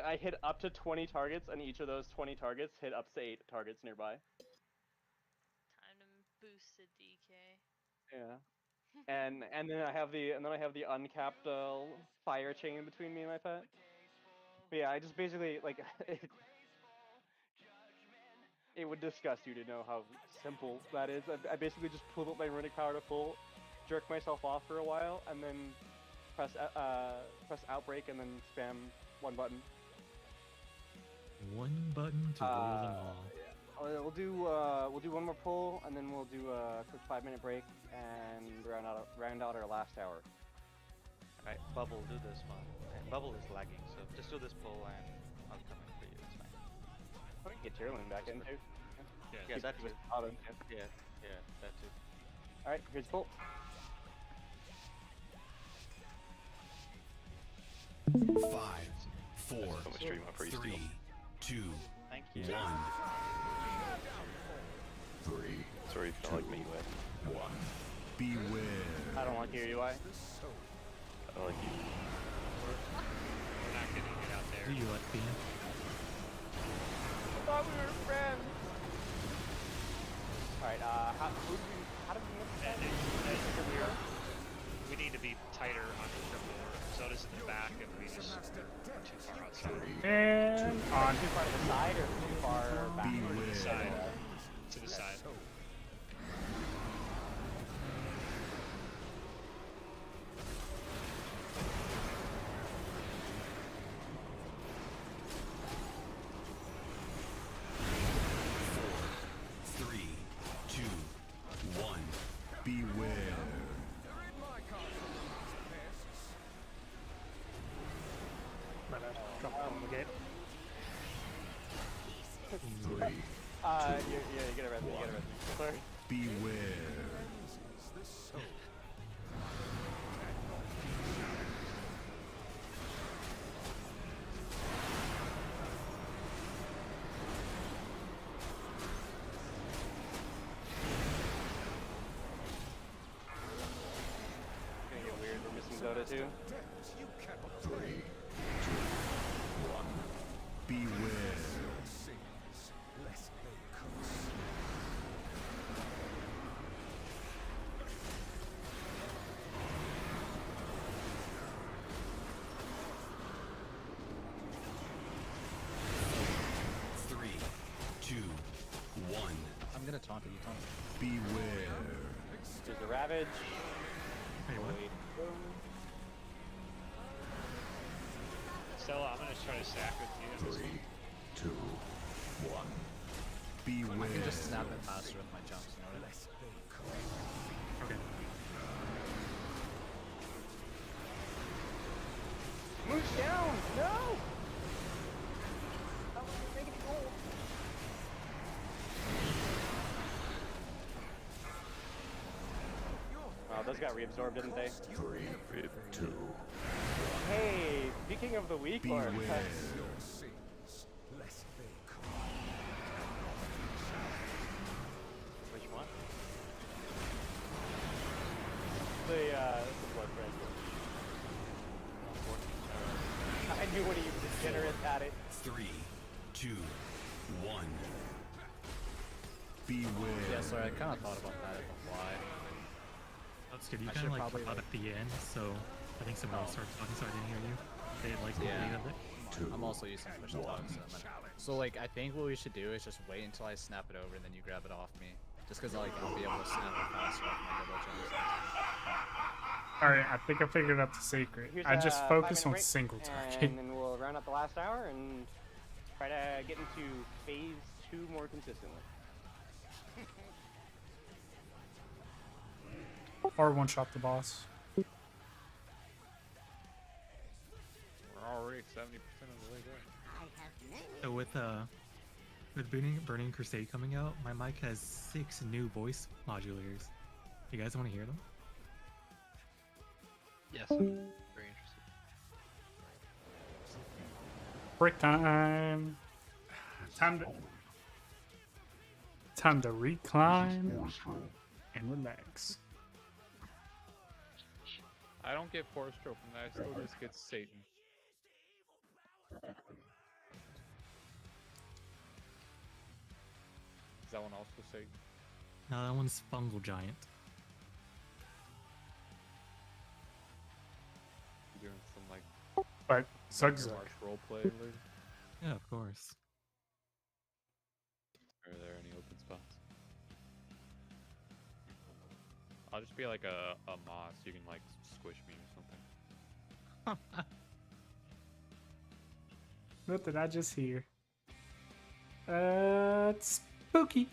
I hit up to 20 targets, and each of those 20 targets hit up to 8 targets nearby. Time to boost the DK. Yeah. And then I have the uncapped fire chain between me and my pet. But yeah, I just basically like it would disgust you to know how simple that is. I basically just pulled up my runic power to full, jerk myself off for a while, and then press outbreak and then spam one button. One button to rule them all. Yeah. We'll do one more pull, and then we'll do a quick 5-minute break and round out our last hour. Alright, Bubble, do this one. Okay, Bubble is lagging, so just do this pull and I'll come in for you, it's fine. I can get Tyrlin back in too. Yeah, that too. Yeah, that too. Alright, here's the pull. 5, 4, Put my stream up for you 3, still. 2, Thank you. 1. 3, Sorry if you don't like me, UI. 1. Beware. I don't like your UI. I don't like you. We're not getting it out there. Do you like being? I thought we were friends. Alright, how did we miss that? We need to be tighter on the triple. Soda's in the back, and we just are too far outside. And on. Too far to the side or too far back? To the side. To the side. Drop the bomb again. You get a red. You get a red. Sorry. Beware. Gonna get weird. We're missing Dota too. 3, 2, 1. Beware. I'm gonna taunt it, you taunt it. Beware. There's a Ravage. Wait, what? Stella, I'm gonna try to stack with you. 3, 2, 1. I Beware. can just snap it faster with my jumps, you know what I mean? Okay. Move down! No! I was making it gold. Wow, those got reabsorbed, didn't they? 3, 2. Hey, speaking of the weak or Beware. Which one? The blood friend. I knew when he was degenerate at it. 3, 2, 1. Beware. Yeah, sorry, I kind of thought about that, but why? That's good. You I kind should of like probably, cut out at the end, so I think someone else started talking, so I didn't hear you. They like the lead of it. I'm also using special talks. So like, I think what we should do is just wait until I snap it over and then you grab it off me. Just because like I'll be able to snap it faster off my double jumps. Alright, I think I figured out the secret. Here's I just a focus 5-minute on break, single target. And then we'll round out the last hour and try to get into phase 2 more consistently. Or one shot the boss. We're already 70% of the way there. So with Burning Crusade coming out, my mic has 6 new voice modulators. You guys want to hear them? Yes, I'm very interested. Break time. Time to recline and relax. I don't get force stroke from that, I still just get Satan. Is that one also Satan? No, that one's Fungal Giant. You doing some like But Zugzug. March roleplay later? Yeah, of course. Are there any open spots? I'll just be like a moss, you can like squish me or something. What did I just hear? It's spooky.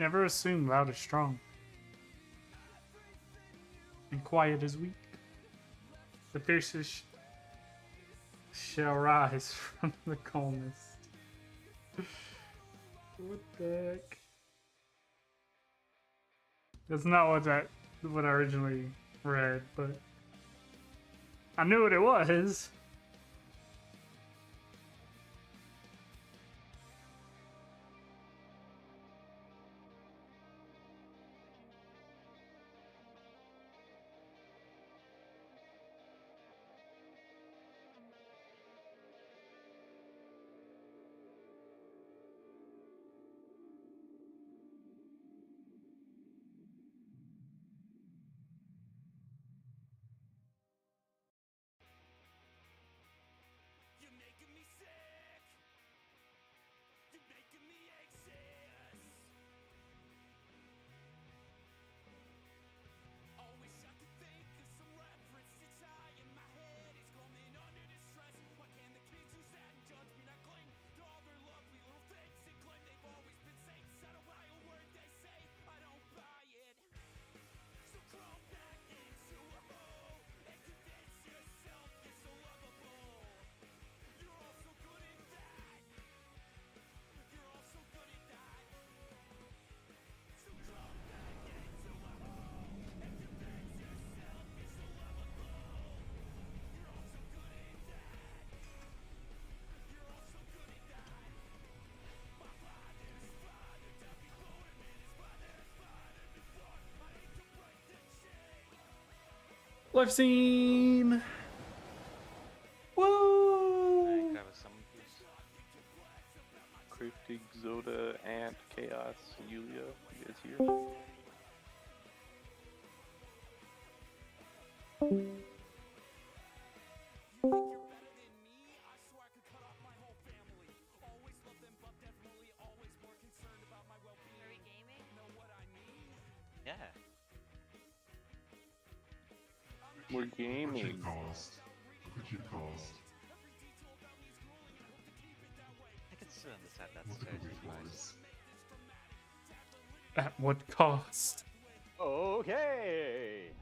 Never assume loud is strong. And quiet is weak. The fiercest shall rise from the calmest. What the heck? That's not what I originally read, but I knew what it was. Life scene! Woo! Grab a summon, please. Cryptic, Zoda, Ant, Chaos, Yulia. You guys here? Yeah. We're gaming. I can still understand that strategy wise. At what cost? Okay.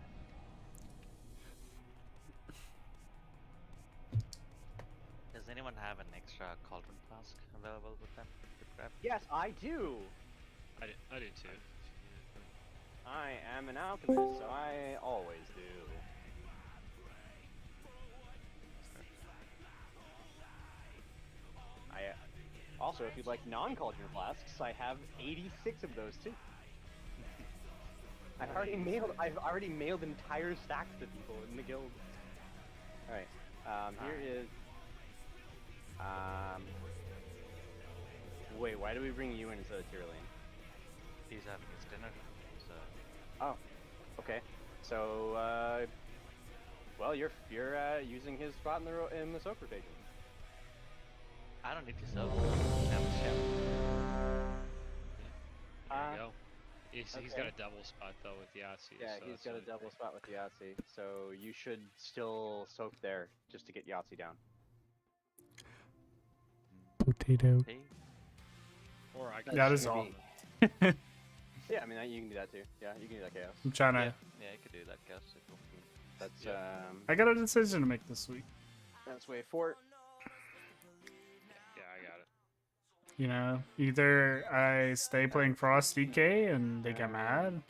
Does anyone have an extra cauldron flask available with them to grab? Yes, I do. I do too. I am an alchemist, so I always do. Also, if you'd like non-cauldron flasks, I have 86 of those too. I've already mailed entire stacks to people in the guild. All right, here is. Wait, why do we bring you in instead of Tyrolene? He's having his dinner, so. Oh, okay. So, well, you're using his spot in the soak rotation. I don't need to soak. I'm a chef. There you go. He's got a double spot though with Yahtzee. Yeah, so he's that's got a really double spot with Yahtzee, so you should still soak there just to get Yahtzee down. Potato. Or I can That is all. Yeah, I mean, you can do that too. Yeah, you can do that chaos. I'm trying to. Yeah, you could do that, chaos. That's I got a decision to make this week. That's way for it. Yeah, I got it. You know, either I stay playing Frost DK and they get mad,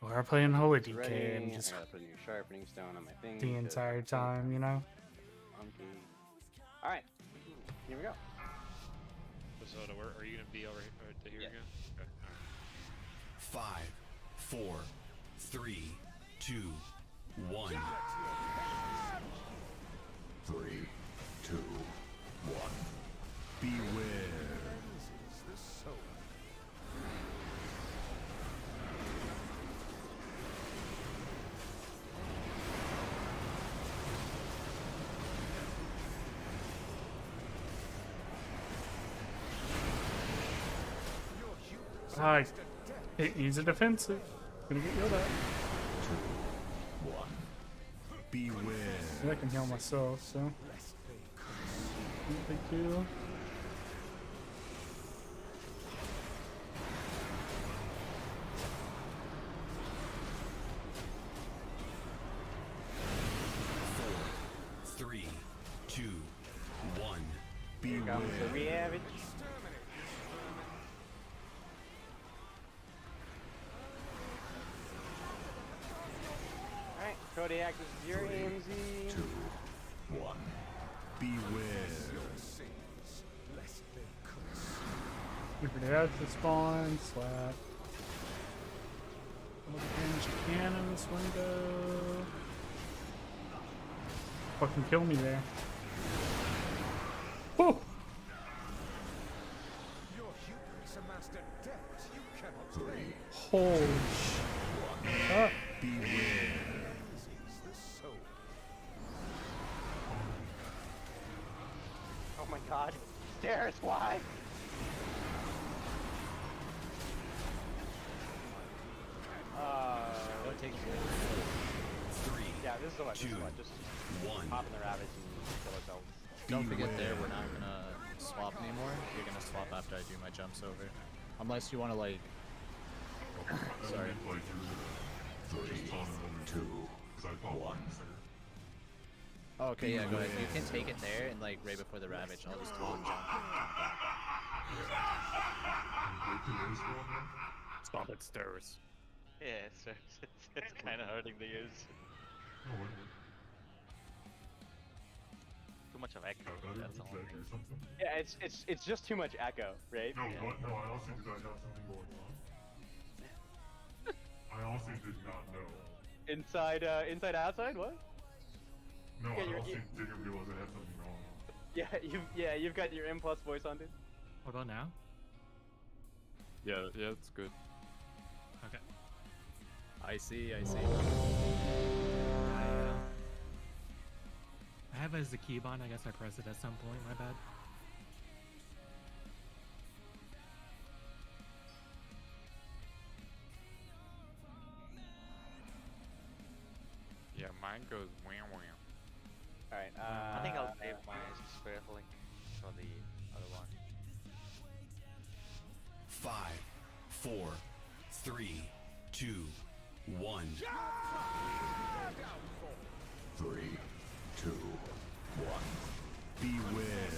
or I play in Holy DK and just I gotta put a new sharpening stone on my thing the entire time, you know. All right, here we go. So, are you gonna be over to here again? Okay. All right. 5, 4, 3, 2, 1. 3, 2, 1. Beware. Hi. It needs a defensive. Gonna get yelled at. 2, 1. Beware. I can heal myself, so. No big deal. Here comes the Ravage. Alright, Kodiak, this is your AMZ. 2, 1. Beware. Keep it out to spawn, slap. All the damage you can in this window. Fucking kill me there. Woo! Your hubris amassed a depth you cannot play. Holy shit. Beware. Oh my god. Stairs, why? Don't take it. 3, Yeah, this is the one. This is the one. Just 1. hop in the Ravage and kill ourselves. Don't forget there, we're not gonna swap anymore. You're gonna swap after I do my jumps over. Unless you wanna like... Sorry. 3, 2, 1. Oh, okay, yeah, go ahead. You can take it there and like right before the Ravage, I'll just taunt jump. Stop it, stairs. Yeah, so it's kind of hurting the ears. Too much of echo. That's all. Yeah, it's just too much echo, right? No, what? No, I also did not have something going on. I also did not know. Inside, outside, what? No, Yeah, I you're- also didn't realize I had something wrong. You've got your M+ voice on, dude. What about now? Yeah, it's good. Okay. I see. I have it as a keybind. I guess I pressed it at some point. My bad. Yeah, mine goes wham wham. Alright, I think I'll save my Spirit Link for the other one. 5, 4, 3, 2, 1. 3, 2, 1. Beware.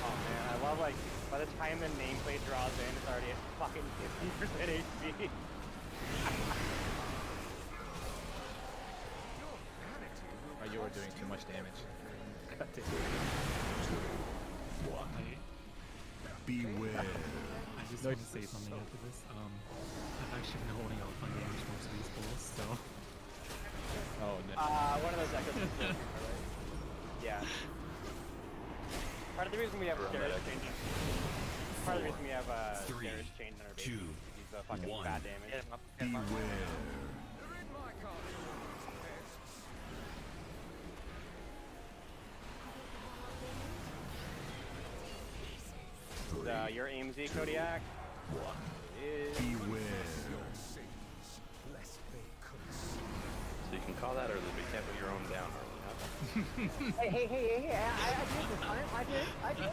Oh man, I love like by the time the nameplate draws in, it's already at fucking 50% HP. Oh, you were doing too much damage. God damn. 2, 1. Beware. I just want to say something after this. I've actually been holding out on damage most of these pulls, so. Oh no. One of those echoes. Yeah. Part of the reason we have stairs changing. Part of the reason we have stairs changing our base is these fucking bad damage. Beware. Your AMZ Kodiak is... Beware. So you can call that early, but you can't put your own down early, huh? Hey, I did this time. I did.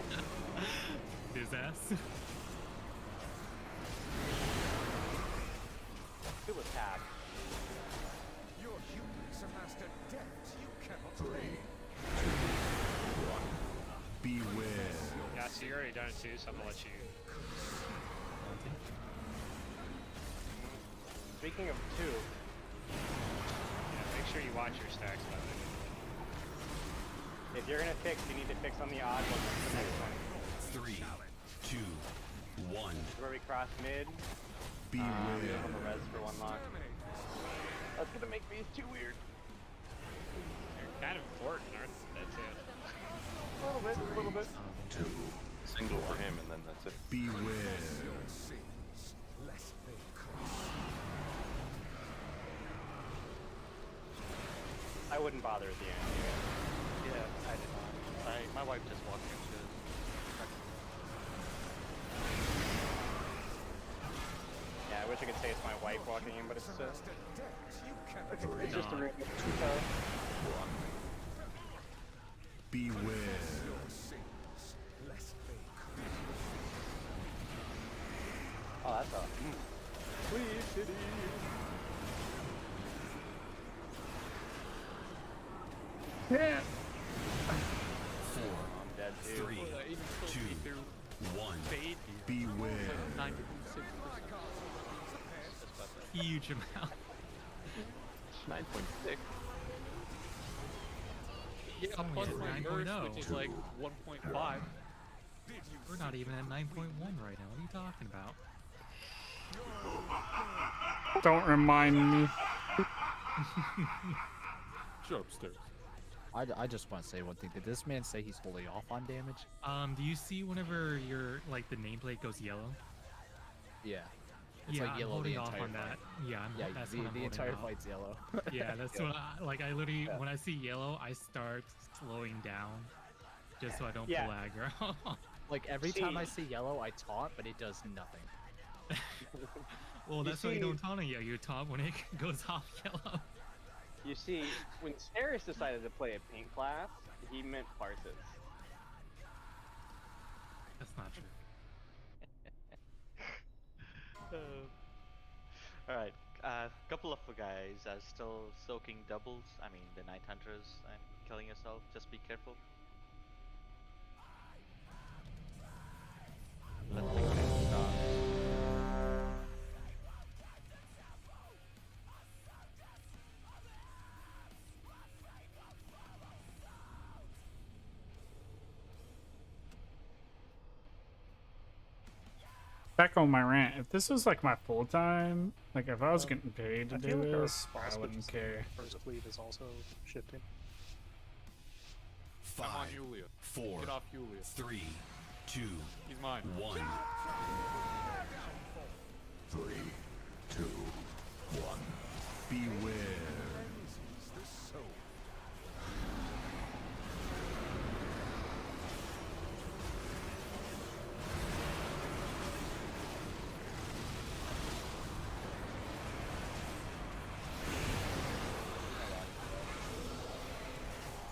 His ass. It was tab. Your hubris amassed a depth you cannot 3, play. 2, 1. Beware. Yeah, so you're already done it too, so I'm gonna let you. Speaking of two, Yeah, make sure you watch your stacks, by the way. if you're gonna fix, you need to fix on the odd one. The next one. 3, 2, 1. Where we cross mid. Beware. On the res for one lock. That's gonna make these too weird. They're kind of important, aren't they? That's it. A little bit. 2. Single for him, and then that's it. Beware. I wouldn't bother at the end. Yeah, I did not. My wife just walked into it. Yeah, I wish I could say it's my wife walking in, but it's just a room. Beware. Oh, that's a... Please, city. Yeah. 4, I'm dead too. 3, Well, even still 2, be through 1. fade. Beware. 96%. Huge amount. 9.6. Yeah, plus yeah, my 9.0. burst, which is like 1.5. We're not even at 9.1 right now. What are you talking about? Don't remind me. Shut up, Stairs. I just want to say one thing. Did this man say he's holding off on damage? Do you see whenever your like the nameplate goes yellow? Yeah. It's yeah, like yellow I'm holding the off entire on that. fight. Yeah, Yeah, that's the, what I'm the holding entire off. fight's yellow. Yeah, that's what I literally when I see yellow, I start slowing down, just so I don't pull aggro. Like every time I see yellow, I taunt, but it does nothing. Well, that's why you don't taunt it. You taunt when it goes off yellow. You see, when Sire decided to play a pink class, he meant Parses. That's not true. Alright, couple of guys are still soaking doubles. I mean, the Night Hunters and killing yourself. Just be careful. Let the game start. Back on my rant, if this was like my full time, like if I was getting paid to I do feel like our this, I boss wouldn't care. First fleet is also shifting. I'm on 5, Yulia. 4, Get off Yulia. 3, 2, He's mine. 1. 3, 2, 1. Beware.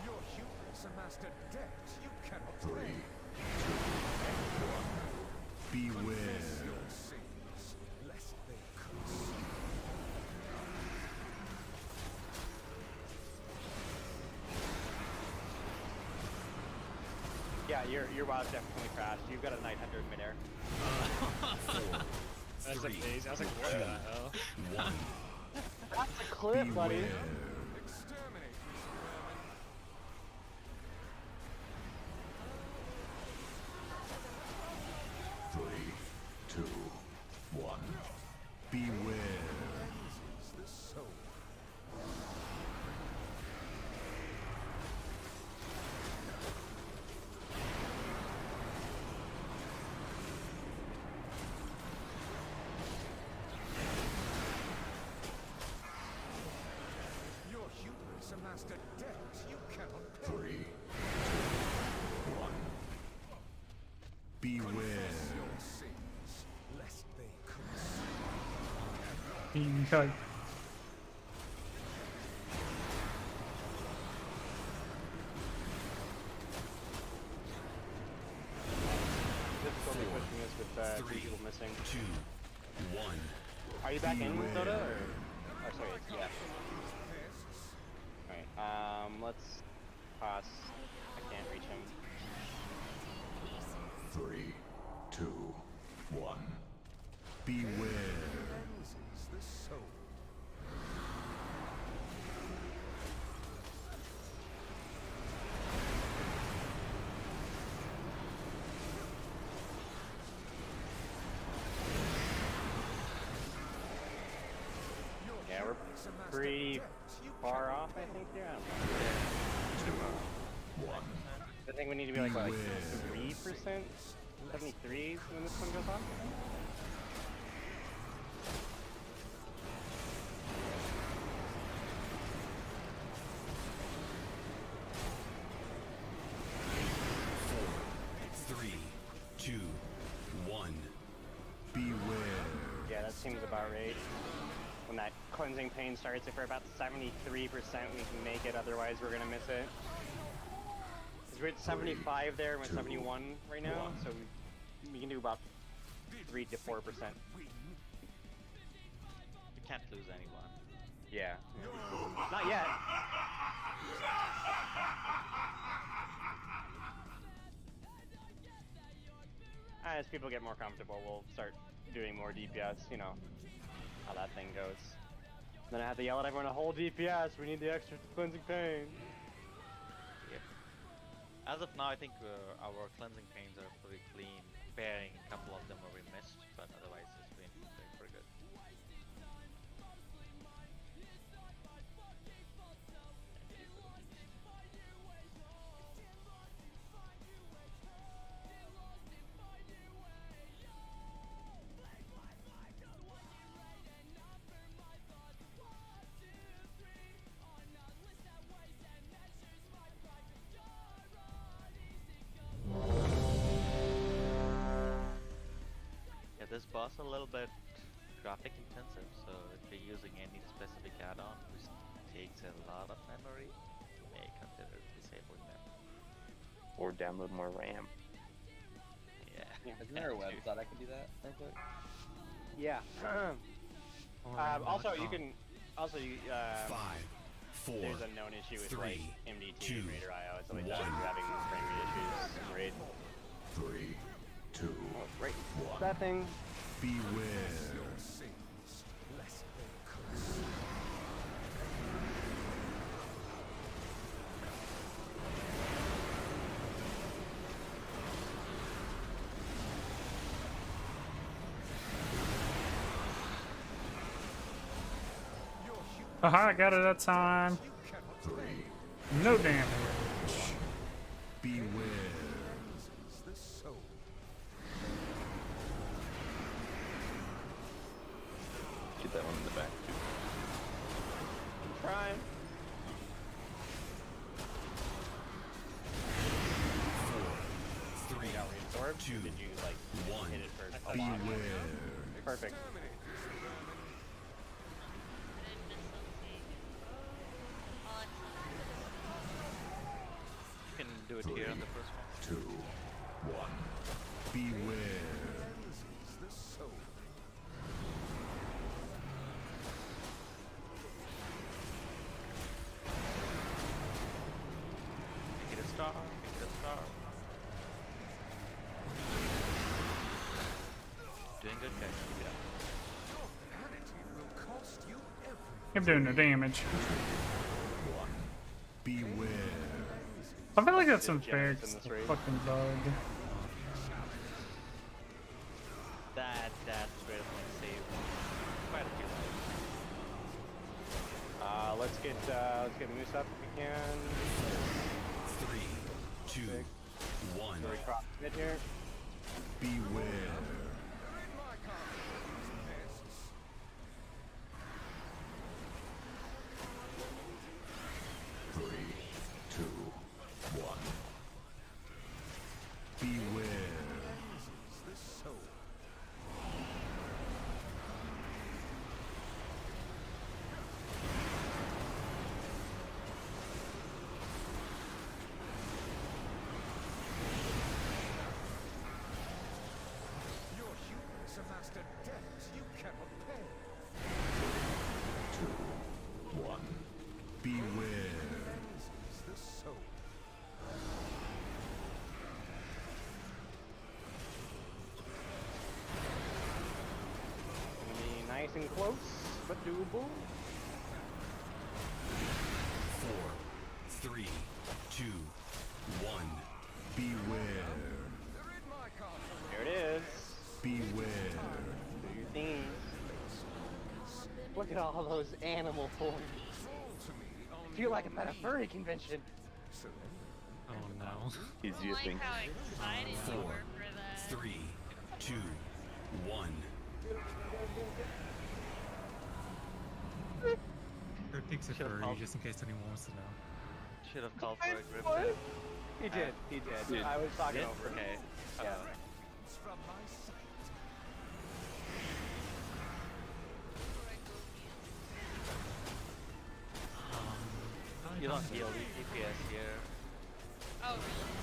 Your hubris amassed a debt you cannot 3, 2, 1. Beware. your sins, lest they curse. Yeah, your WoW definitely crashed. You've got a 900 midair. That's 3, amazing. I was like, what the hell? 1. That's a clip, buddy. Beware. Exterminate these vermin. 3, 2, 1. Beware. The soul. Your hubris amassed a debt you cannot pay. 3, 2, 1. Beware. Your sins, lest they curse. Okay. Difficulty pushing this with 3 people missing. 2, 1. Are you back in, Beware. Soda? Or... Oh, sorry, yeah. Alright, let's pass. I can't reach him. 3, 2, 1. Beware. Cleanses the soul. Yeah, we're pretty far off, I think, here. I don't know. 1. I think we need to be like 3%? 73 when this one goes off? Four, 3, 2, 1. Beware. Yeah, that seems about right. When that cleansing pain starts, if we're about 73%, we can make it, otherwise we're gonna miss it. 'Cause we're at 75 there, we're at 71 right now, so we can do about 3 to 4%. You can't lose anyone. Yeah. Not yet. As people get more comfortable, we'll start doing more DPS, you know how that thing goes. Then I have to yell at everyone to hold DPS, we need the extra cleansing pain. As of now, I think our cleansing pains are pretty clean, bearing a couple of them where we missed, but otherwise it's been pretty good. Yeah, this boss a little bit graphic intensive, so if you're using any specific add-on which takes a lot of memory, you may consider disabling them. Or download more RAM. Yeah. Isn't there a website I can do that real quick? Yeah. Also, you can. Also, you. 5, 4, There's a known issue with 3, like MDT 2, and Raider IO and stuff like that. 1. If you're having frame rate issues in Raid. 3, 2, Right. 1. That thing. Beware. Aha, I got it that time. No damage. Beware. Get that one in the back too. Trying. 4, 3, Got reabsorbed? 2, Did you like 1. hit it first? Beware. Perfect. You can do it here on the first one. 2, 1. Beware. Make it a star, make it a star. Doing good, guys. Keep it up. I'm doing no damage. Beware. I feel like that's Generous unfair. in It's this a raid. fucking bug. That straight up like saved quite a few lives. Let's get Moose up if we can. 3, 2, 1. So we cross mid here. Beware. 3, 2, 1. Beware. Your humans amassed a debt you cannot pay. 2, 1. Beware. Is the soul. Gonna be nice and close, but doable. 4, 3, 2, 1. Beware. There it is. Beware. Do your thing. Look at all those animal forms. I feel like I'm at a furry convention. Oh no. He's I like how excited you 4, were for that. 3, 2, 1. Kurt picks a furry just in case anyone wants to know. Should have called for a grip What? there. He did. He did. I was talking Did? over him. Okay. Yeah. From my sight. You don't heal with DPS here. Oh, really?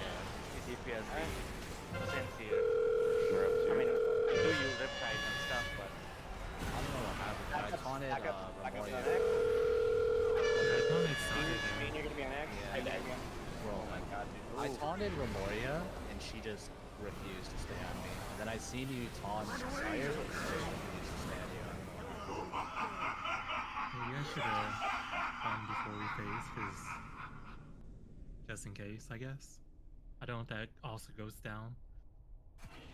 Yeah, with DPS sense here. I mean, I do use Riptide and stuff, but I don't know what happened. I taunted Back up Remoria. to the next. I thought it started Me just refused to stay on me. And then I seen you taunt Sire, and I just refused to stay on you anymore. Maybe I should have gone before we phase, because just in case, I guess. I don't know if that also goes down.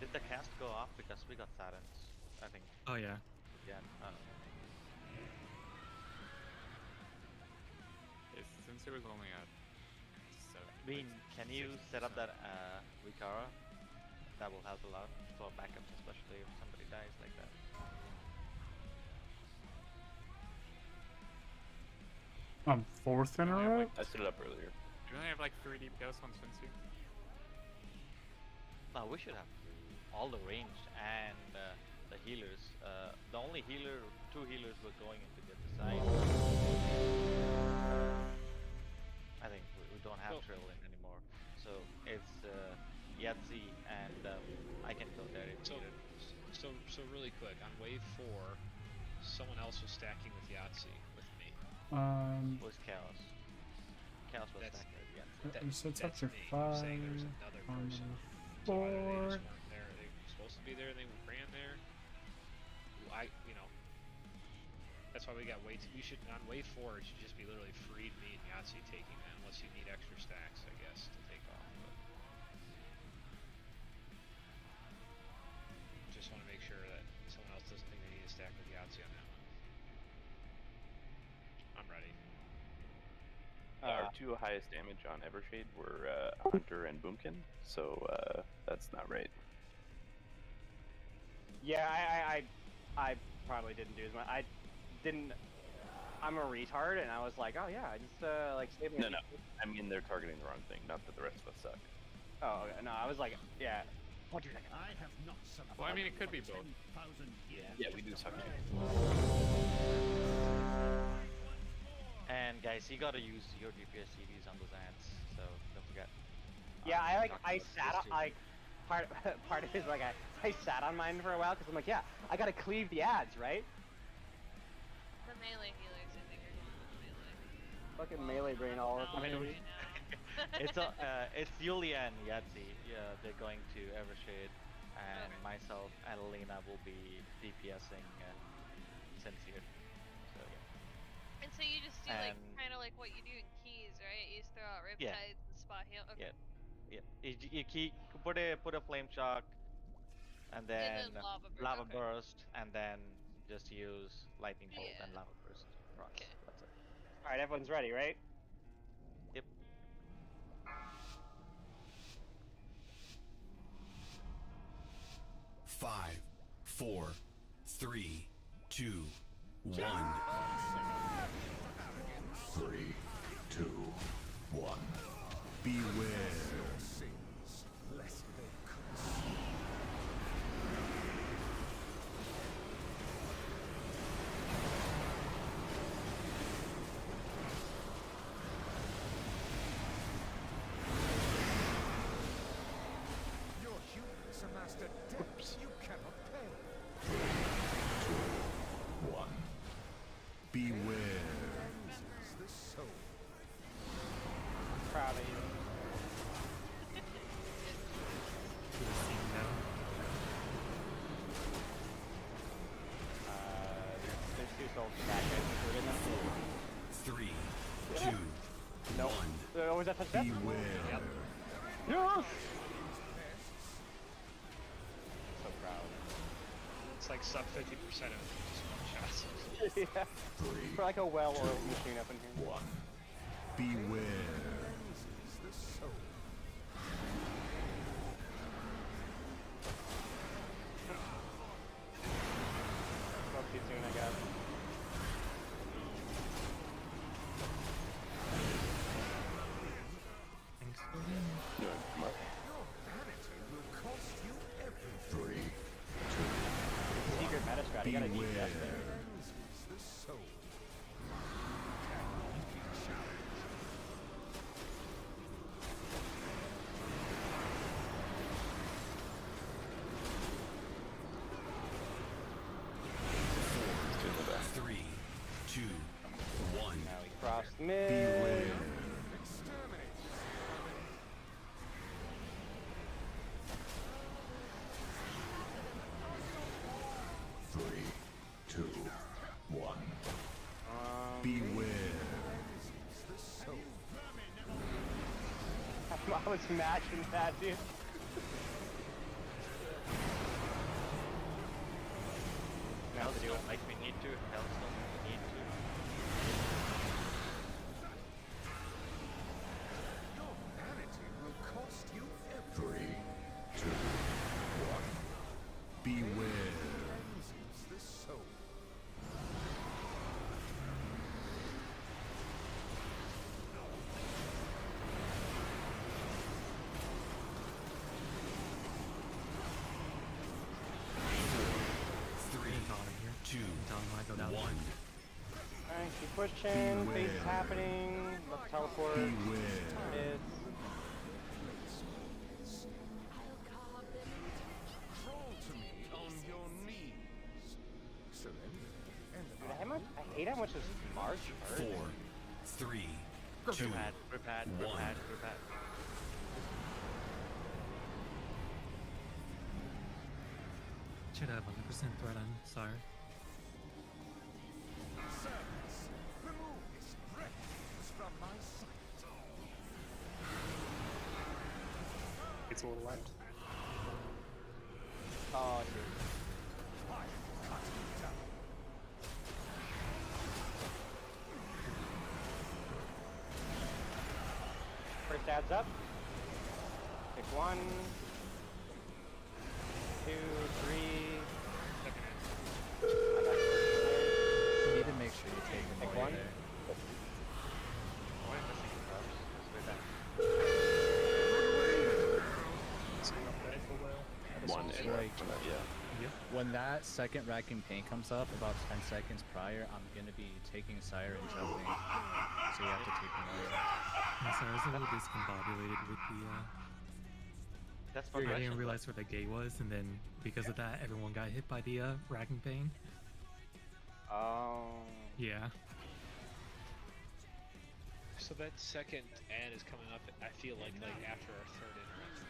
Did the cast go off because we got silence? I think. Oh yeah. Yeah. Since it was only at 7. Bean, can you set up that Rikara? That will help a lot for backups, especially if somebody dies like that. Fourth in a row? I set it up earlier. Do they have like 3 DPS on Cincy? No, we should have all the ranged and the healers. The only healer, 2 healers were going into the other side. I think we don't have Trillin anymore. So it's Yahtzee and I can go there if needed. So really quick, on wave 4, someone else was stacking with Yahtzee with me. Was Chaos. Chaos was stacking with Yahtzee. So it's up to me. 5 I'm saying there's another on person. the So either they board. just weren't there, they were supposed to be there, and they ran there. That's why we got way too. We should, on wave 4, it should just be literally freed me and Yahtzee taking that, unless you need extra stacks, I guess, to take off. But just want to make sure that someone else doesn't think they need a stack with Yahtzee on that one. I'm ready. Our 2 highest damage on Evershade were Hunter and Boomkin, so that's not right. Yeah, I probably didn't do as much. I'm a retard, and I was like, oh yeah, I just like saving. No. I mean, they're targeting the wrong thing. Not that the rest of us suck. Oh, okay. No, I was like, yeah. I have not Well, I mean, it could be both. Yeah, we do suck too. And guys, you gotta use your DPS CDs on those ants, so don't forget. Yeah, I sat on, like, part of it is like I sat on mine for a while because I'm like, yeah, I gotta cleave the ads, right? The melee healers, I think, are going with melee. Fucking melee brain all over the place. It's Yulia and Yahtzee. Yeah, they're going to Evershade, and myself and Alina will be DPSing Sincere. So yeah. And so you just do like kind of like what you do in keys, right? You just throw out riptides and spot heal. Okay. Yeah. You put a flame shock, and then lava burst, and then just use lightning bolt and lava burst across. That's it. All right, everyone's ready, right? Yep. Five, 4, 3, 2, 1. 3, 2, 1. Beware. Lest they Your humans amassed a debt you cannot pay. 3, 2, 1. Beware. Cleanses the soul. Proud of you. There's 2 souls back in them. 3, 2, Nope. 1. Was that touchdown? Beware. Yep. Yes! So proud. It's like sub 50% of just one shots. Yeah. For like a well-oiled machine up in here. 1. Beware. Cleanses the soul. Spoke too soon, I guess. Thanks for the Your vanity will cost you everything. 3, 2, Secret meta strat, you gotta Beware. DPS there. Cleanses the soul. Three, 2, 1. Now we crossed mid. Beware. Exterminate. was matching that, dude. Now to do it like we need to. Hellstone we need to. Your vanity will cost you everything. 3, 2, 1. Beware. Cleanses the soul. Three, two, one. Alright, keep pushing. Phase is happening. Let's teleport. It's... Crawl to me on your knees. Surrender. And I hate how much this March hurt. 4, 3, 2, Repad. 1. Should have 100% threat on Sire. Servants, remove this wreckage from my sight. It's a little left. Oh, dude. First adds up. Pick 1, 2, 3. You need to make sure you take them Pick away 1. there. Why am I missing crops? It's way back. One It's and like, yeah. when that second racking paint comes up, about 10 seconds prior, I'm gonna be taking Sire and jumping. So you have to take them away. Yeah, Sire's a little discombobulated with the That's I didn't realize where the gate was, and then because of that, everyone got hit by the racking pain. Oh. Yeah. So that second ad is coming up, I feel like after our third interrupt.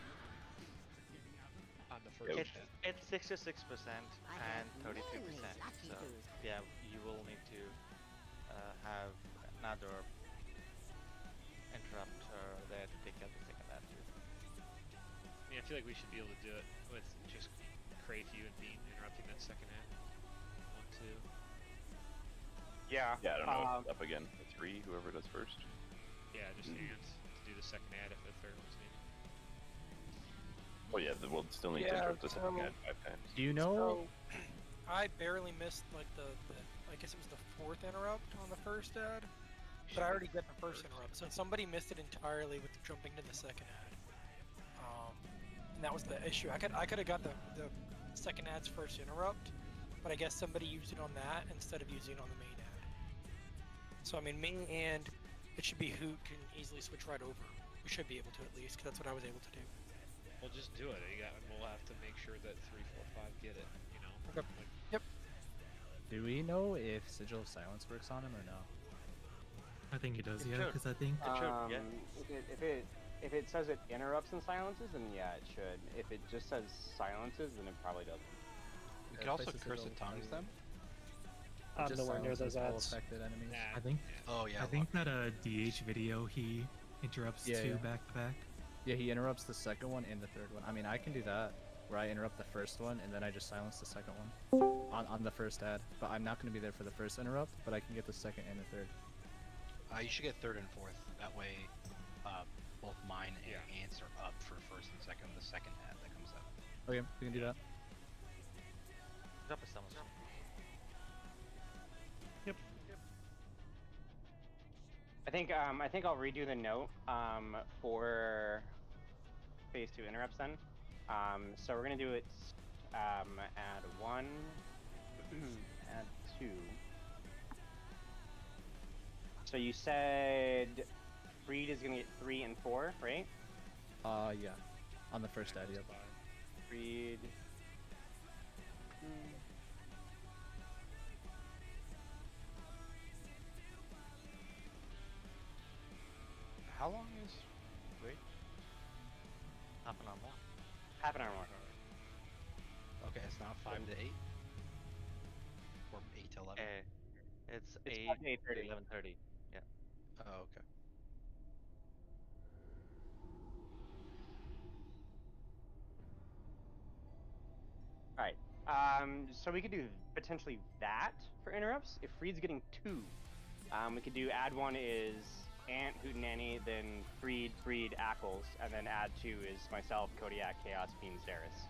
On the first It's 66% and 33%. So yeah, you will need to have another interrupter there to take out the second ad too. I mean, I feel like we should be able to do it with just Crayfew and Bean interrupting that second ad. 1, 2. Yeah. Yeah, I don't know. Up again. 3, whoever does first. Yeah, just hands to do the second ad if the third one's needed. Oh yeah, we'll still need to interrupt the second ad 5 times. Do you know? So, I barely missed like the I guess it was the 4th interrupt on the first ad, but I already got the first interrupt. So somebody missed it entirely with jumping to the second ad, and that was the issue. I could have got the second ad's first interrupt, but I guess somebody used it on that instead of using it on the main ad. So I mean, me and it should be Hoot can easily switch right over. We should be able to at least, 'cause that's what I was able to do. Well, just do it. We'll have to make sure that 3, 4, 5 get it. You know. Okay. Yep. Do we know if Sigil of Silence works on him or no? I think it does, It yeah, should. because I think... If it says it interrupts and silences, then yeah, it should. If it just says silences, then it probably doesn't. We could also curse at tongues them. I'm nowhere near those ads. Affected enemies. I think. Oh yeah. I think that DH video he interrupts Yeah, two yeah. back to back. Yeah, he interrupts the second one and the third one. I mean, I can do that, where I interrupt the first one and then I just silence the second one on the first ad. But I'm not going to be there for the first interrupt, but I can get the second and the third. You should get third and fourth. That way, both mine and Ants are up for first and second. The second ad that comes up. Okay, we can do that. Drop a summon. Yep. I think I'll redo the note for phase 2 interrupts then. So we're gonna do it add 1, add 2. So you said Freed is gonna get 3 and 4, right? Yeah. On the first ad, yep. Freed. How long is? Wait. Half an hour more. Half an hour more. Okay, it's not 5 to 8. Or 8 to 11. It's 5 8 to 8:30. 11:30. Yeah. Oh, okay. So we could do potentially that for interrupts. If Freed's getting 2, we could do add 1 is Ant, Hootenanny, then Freed, Ackles, and then add 2 is myself, Kodiak, Chaos, Beans, Darius.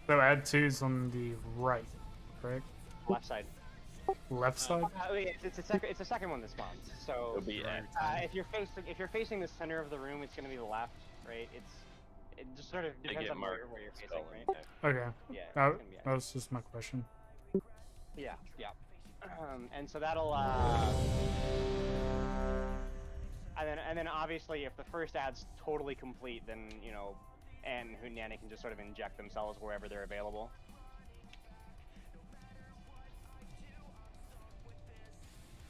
So add 2's on the right, correct? Left side. Left side? It's the second one that spawns. So It'll be if you're facing the center of the room, it's gonna be the left, right? It just sort of depends on where you're facing, right? Okay. Yeah. That was just my question. Yeah. And so that'll and then obviously if the first ad's totally complete, then and Hootenanny can just sort of inject themselves wherever they're available.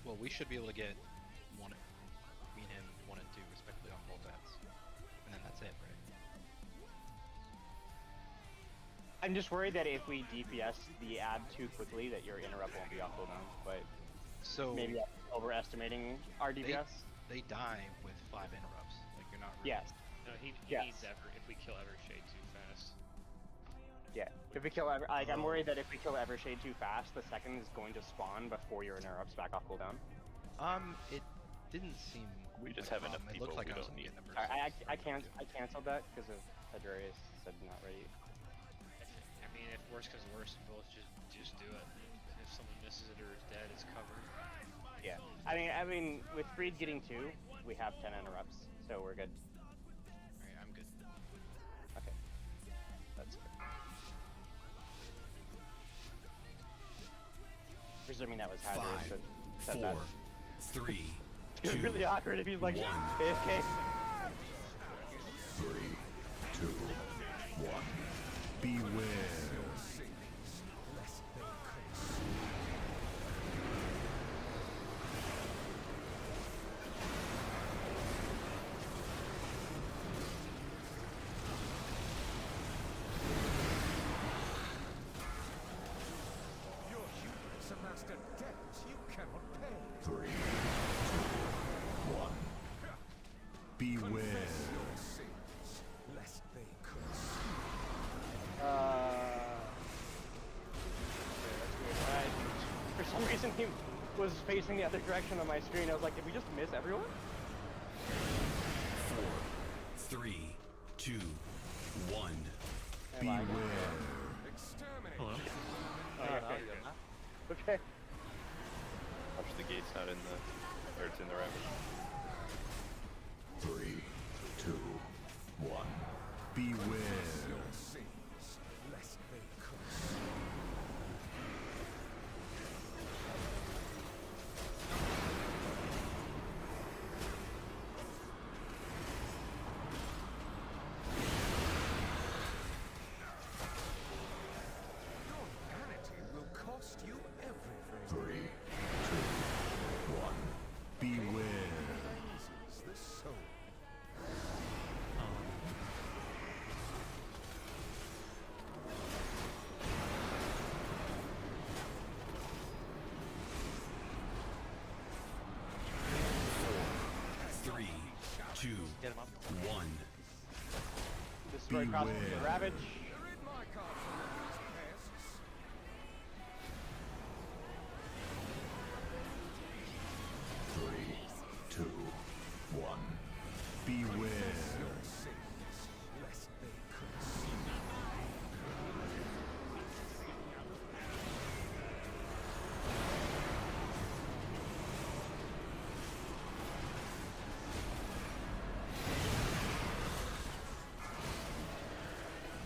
Well, we should be able to get me and him 1 and 2 respectively on both ends, and then that's it, right? I'm just worried that if we DPS the ad too quickly, that your interrupt won't be off cooldown. But maybe I'm overestimating our DPS. They die with 5 interrupts. Like you're not. Really... Yes. No, he needs if we kill Evershade too fast. Yeah, if we kill I'm worried that if we kill Evershade too fast, the second is going to spawn before your interrupts back off cooldown. It didn't seem. We just have enough people. It looked like we I was don't gonna need. get numbers. I canceled that because of Hadarius said not ready. I mean, if worse comes worse, both just do it. If someone misses it or is dead, it's covered. Yeah, I mean, with Freed getting 2, we have 10 interrupts, so we're good. Alright, I'm good. Okay, that's good. Presuming that was Hadarius that said that. 4, 3, It's really awkward if he's like AFK. 3, 2, 1. Beware. Your hubris amassed a debt you cannot pay. 3, 2, 1. Beware. Your sins, lest they curse. For some reason he was facing the other direction on my screen. I was like, did we just miss everyone? 4, 3, 2, 1. Am I? Beware. Exterminate. Hello? Okay. Watch the gate's not in the, or it's in the ravage. 3, 2, 1. Beware. Your sins, lest they curse. Your vanity will cost you everything. 3, 2, 1. Beware. Cleanses the soul. Three, 2, 1. Destroy cross the Beware. Ravage. Rid my castle of these pests. 3, 2, 1. Beware. Your sins, lest they curse.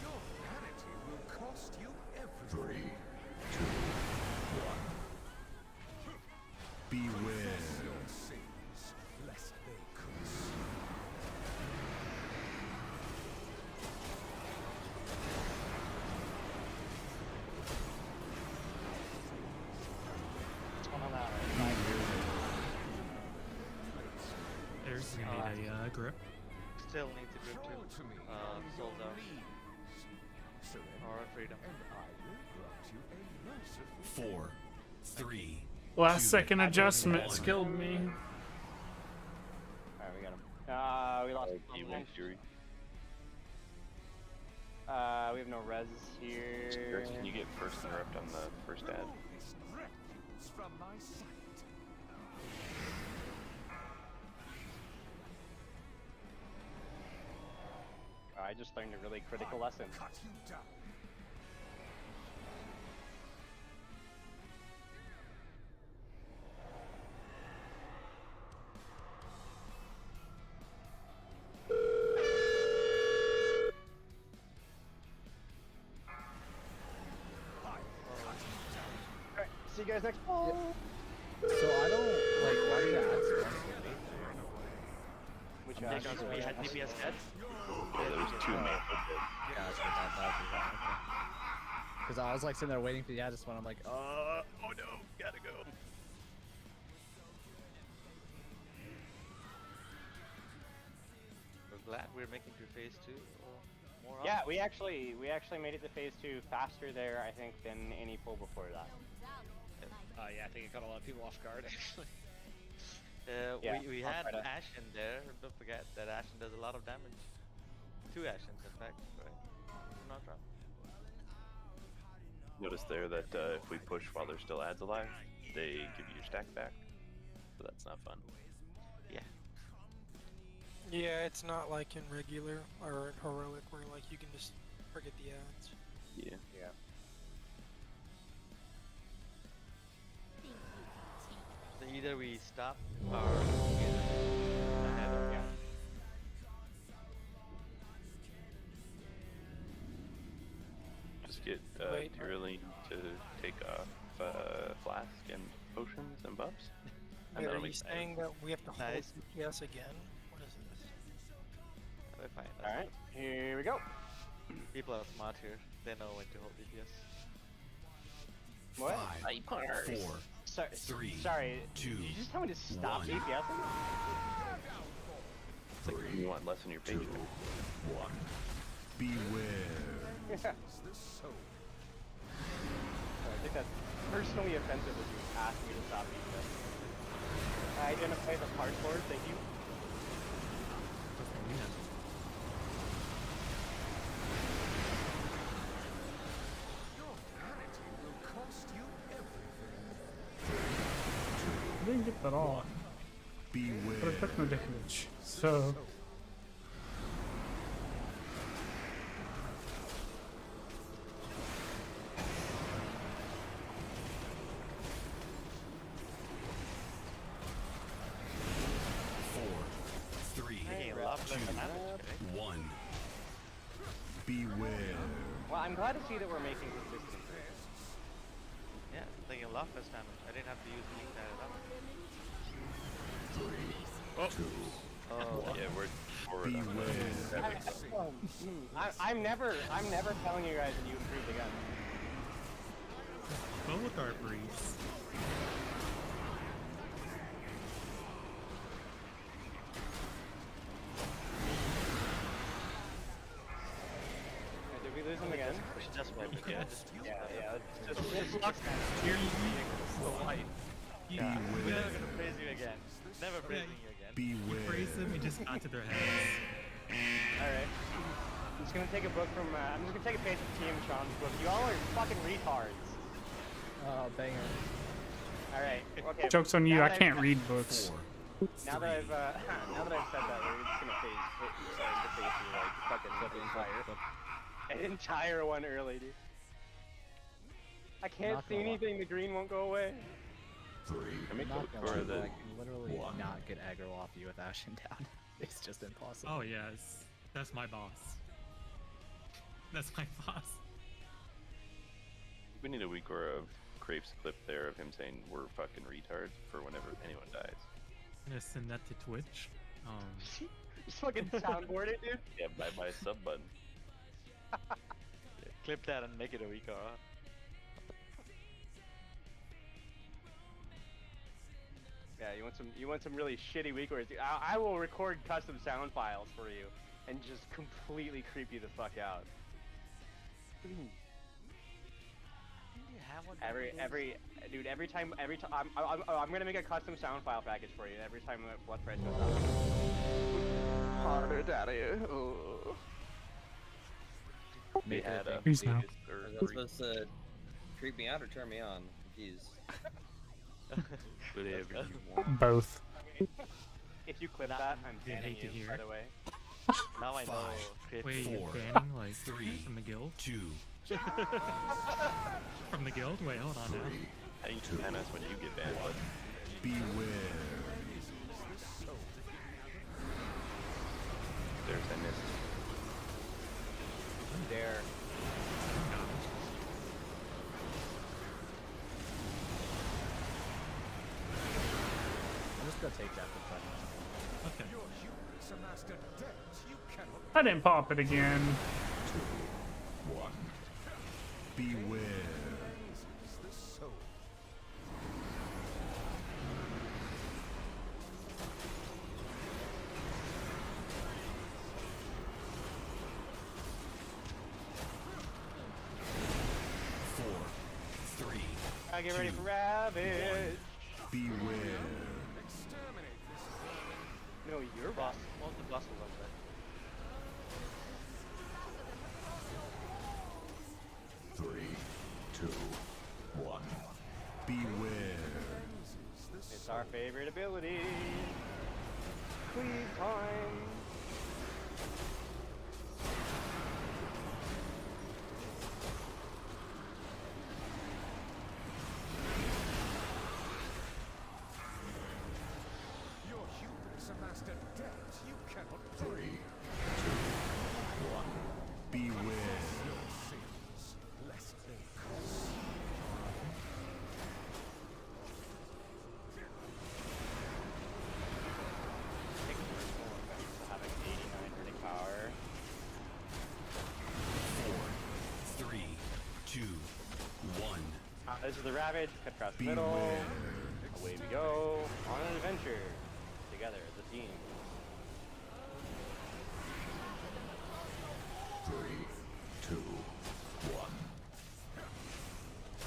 Your vanity will cost you everything. 3, 2, 1. Beware. Your sins, lest they curse. There's you need a grip. Still need to grip Crawl to to me soul on your down. knees. Surrender, Or freedom. and I will grant you a merciful 4, 3. Last 2, second adjustment 1. killed me. Alright, we got him. We lost. He won't Fury. we have no res here. Sire, can you get first interrupt on the first ad? Refuge from my sight. I just learned a really critical lesson. Cut you down. Alright, see you guys next fall. So I don't like why do you add spawns? Which Because we had DPS dead. Yeah, there was two main. Yeah, that's what that. Because I was like sitting there waiting for the ad to spawn. I'm like, oh no, gotta go. We're glad we're making to phase 2 or more. Yeah, we actually made it to phase 2 faster there, I think, than any pull before that. Yeah, I think it caught a lot of people off guard actually. Yeah, we I'll had try to- Ashen there. Don't forget that Ashen does a lot of damage. 2 Ashens, in fact, right? I'm not wrong. Notice there that if we push while there's still ads alive, they give you your stack back. So that's not fun. Yeah. Yeah, it's not like in regular or in heroic where like you can just forget the ads. Yeah. Yeah. So either we stop or ahead or yeah. Just get Tyrolean to take off flask and potions and buffs. And Wait, that'll are you make saying that we have to hold Nice. DPS again? What is this? We're fine. Alright, here we go. People are smart here. They know when to hold DPS. What? 5, 4, Sorry, 3, sorry. 2, Did you just tell me to stop 1. DPSing? It's like you want less in your page. 2, 1. Beware. Yeah. I think that's personally offensive if you ask me to stop DPS. I identify the hardcore, thank you. I didn't get that all. Beware. But it took no damage. So. Beware. Well, I'm glad to see that we're making consistent. Yeah, taking a lot less damage. I didn't have to use link that at all. 3, 2, Oh, yeah, we're beware. I'm never telling you guys that you improved the gun. Go with our breeze. Did we lose him again? We should just wipe it. Yeah, yeah. Just Yeah, we're never gonna praise you again. Never praising you again. You praise them, you just got to their heads. Alright. I'm just gonna take a book from, I'm just gonna take a page from TM Sean's book. You all are fucking retards. Oh, banger. Alright, okay. Joke's on you, now I that can't read books. Now that I've said that, we're just gonna phase through, like, fucking an entire one early, dude. I can't Not see gonna lie. anything, the green won't go away. 3, Not gonna lie, but I can literally not get aggro off you with Ashen down. It's just impossible. Oh yes, that's my boss. That's my boss. We need a week or of Crepes clip there of him saying we're fucking retards for whenever anyone dies. I'm gonna send that to Twitch. Just fucking soundboard it, dude. Yeah, by my sub button. Yeah, clip that and make it a week or. Yeah, you want some really shitty weak words. I will record custom sound files for you and just completely creep you the fuck out. Every time I'm gonna make a custom sound file package for you every time the blood price goes up. Harder, daddy. We had a Peace now. Is that supposed to creep me out or turn me on? I'm confused. Whatever you want. Both. If you clip that, I'm You'd banning hate to you, hear by it. the way. Now I know. Wait, you're 4, banning like 3, from the guild? 2, From the guild? Wait, hold on now. How you ban us when you get banned, bud? beware. There's I missed. There. I'm just gonna take that for fun. Okay. Your hubris amassed a debt you cannot I didn't pop it again. 1. Beware. cleanse the soul. Now get ready for Ravage. Beware. Exterminate this vermin. No, you're Boss, boss. most of the boss will love that. 3, 2, 1. Beware. It's our favorite ability. Cleave time. Your hubris amassed a debt you cannot 3, 2, 1. Beware. Your sins, lest they cost. Having 89 hitting power. 4, 3, 2, 1. This is the Ravage. Cut across the middle. Beware. Away we go on an adventure together as a team. 3, 2, 1.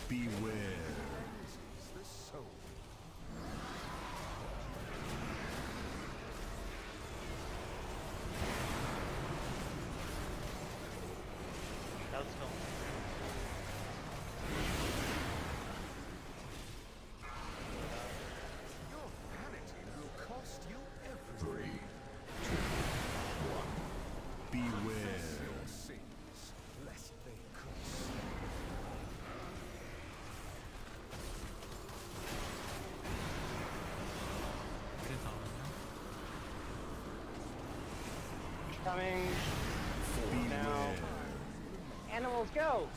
Beware. The soul. Let's go. Your vanity will cost you everything. 3, 2, 1. Beware. Your sins, lest they cost. It's on now. Coming. Now. Beware. Animals go.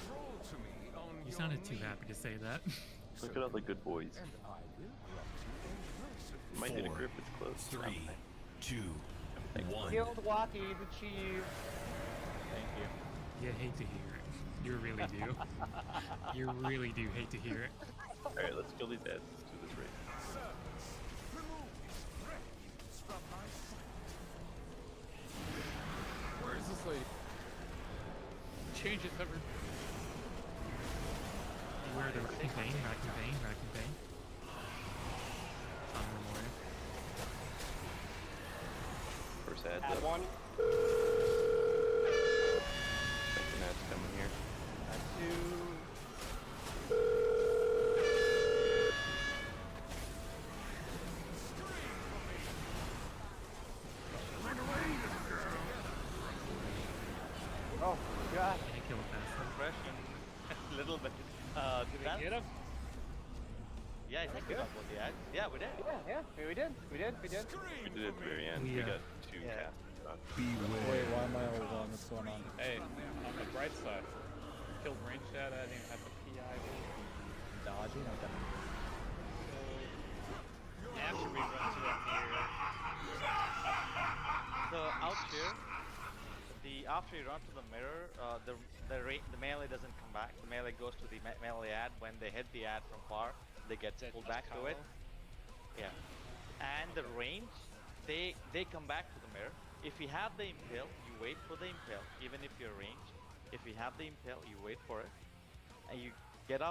Crawl to me on You your sounded too knees, happy to say that. Look at all the good boys. and I will grant you a merciful Might get a 4, grip, it's close. 3, 2, 1. Killed Walkies achieved. Thank you. You hate to hear it. You really do. You really do hate to hear it. Alright, let's kill these ads. Let's do this race. servants. Remove this refuse from my sight. Where is this lady? Change it, ever. Where the racking pain, racking pain, racking pain. On Memorial. First ad's Add up. one. Second ad's coming here. Add two. Oh, God. Can't kill it fast enough. Compression. A little bit. Did we get him? Yeah, I think we got one. Yeah, yeah, we did. Yeah, we did. We did. We did it at the very end. We, We uh, got 2 yeah. casts. Beware. Wait, why am I all alone? What's going on? Hey, on the bright side, killed range dad. I didn't have the PI. Dodging? Okay. After we run to that mirror, So out here, after you run to the mirror, the melee doesn't come back. The melee goes to the melee ad. When they hit the ad from far, they get that pulled back to it. Yeah. And the range, they come back to the mirror. If you have the impale, you wait for the impale, even if you're ranged. If you have the impale, you wait for it, and you get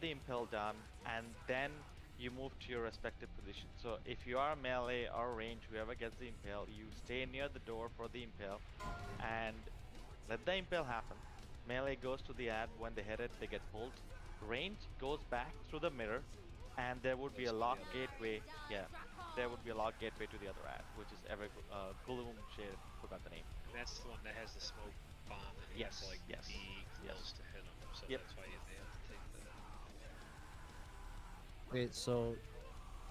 the impale done, and then you move to your respective position. So if you are melee or range, whoever gets the impale, you stay near the door for the impale and let the impale happen. Melee goes to the ad. When they hit it, they get pulled. Range goes back through the mirror, and there would be a lock gateway. Yeah, there would be a lock gateway to the other ad, which is ever gloom shade. Forgot the name. And that's the one that has the smoke bomb that you have to like be close to hit them. So that's why they have to take that. Wait, so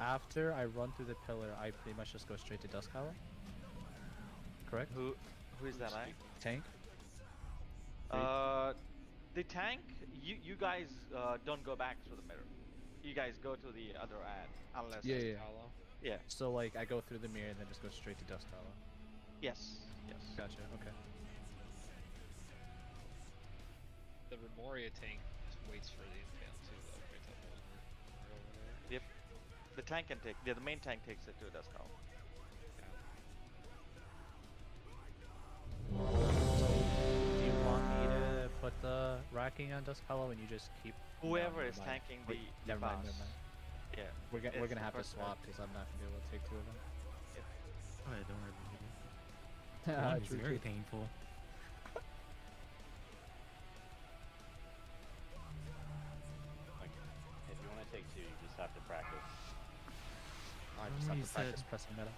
after I run through the pillar, I pretty much just go straight to Dusk Hollow? Correct? Who is that? Tank? The tank. You guys don't go back through the mirror. You guys go to the other ad unless. Yeah. Yeah. So like I go through the mirror and then just go straight to Dusk Hollow. Yes. Gotcha. Okay. The Remoria tank just waits for the impale too, though, right to hold or over there. Yep. The tank can take. Yeah, the main tank takes it to a Dusk Hollow. Do you want me to put the racking on Dusk Hollow and you just keep? Whoever No, is never mind. tanking Wait, the never mind. boss. Yeah. We're it's gonna the have to first swap because I'm not gonna be able to take two of them. Oh, yeah, don't worry about it. Ah, It's true, very true. painful. Like, if you want to take two, you just have to practice. I just Remember have you to practice said- pressing meta.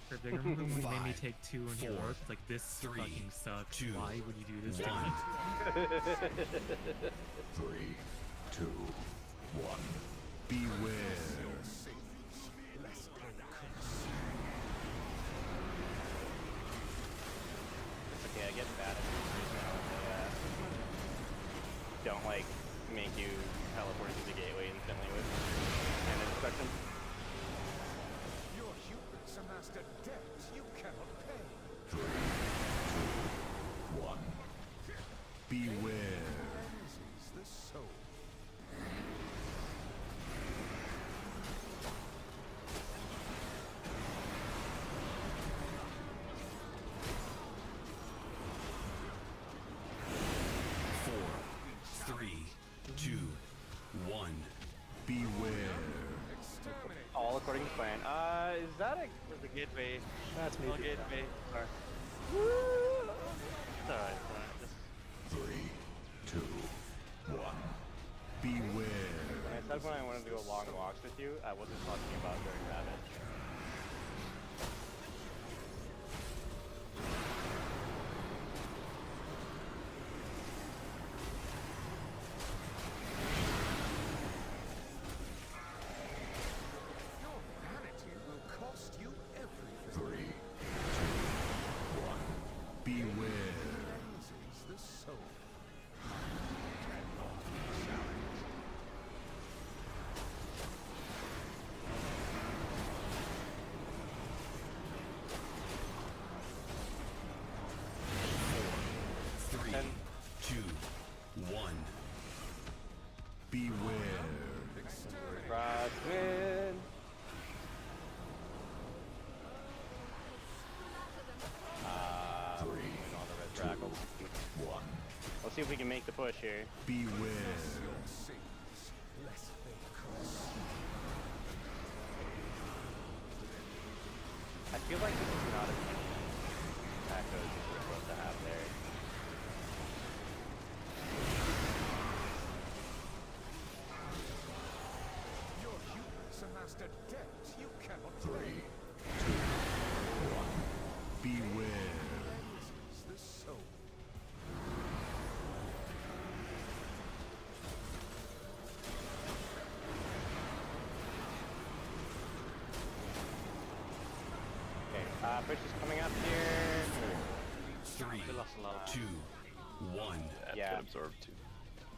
Perfect. Remember when you made me 5, take 2 and 4, 4? Like, this 3, fucking sucks. 2, Why would you do this to 1. me? 3, 2, 1. Beware. It's okay, I get bad at these now. They don't like make you teleport to the gateway instantly with hand inspection. Your hubris amassed a debt you cannot pay. 3, 2, 1. Beware. Cleanses the soul. Four, 3, 2, 1. Beware. All according to plan. Is that a... Where's the gateway? That's me. No gateway. Sorry. It's alright. 3, 2, 1. Beware. When I said when I wanted to go long walks with you, I wasn't talking about during Ravage. Your vanity will cost you everything. 3, 2, 1. Beware. Cleanses the soul. Three, 2, 1. Beware. Rodman. Three, all the red draggles. 1. Let's see if we can make the push here. Beware. Less they cost. I feel like this is not as many tacos as we're supposed to have there. Your hubris amassed a debt you cannot 3, pay. 2, 1. Beware. Cleanses the soul. Okay, push is coming up here. 3, 2, 1. Yeah. Absorb too.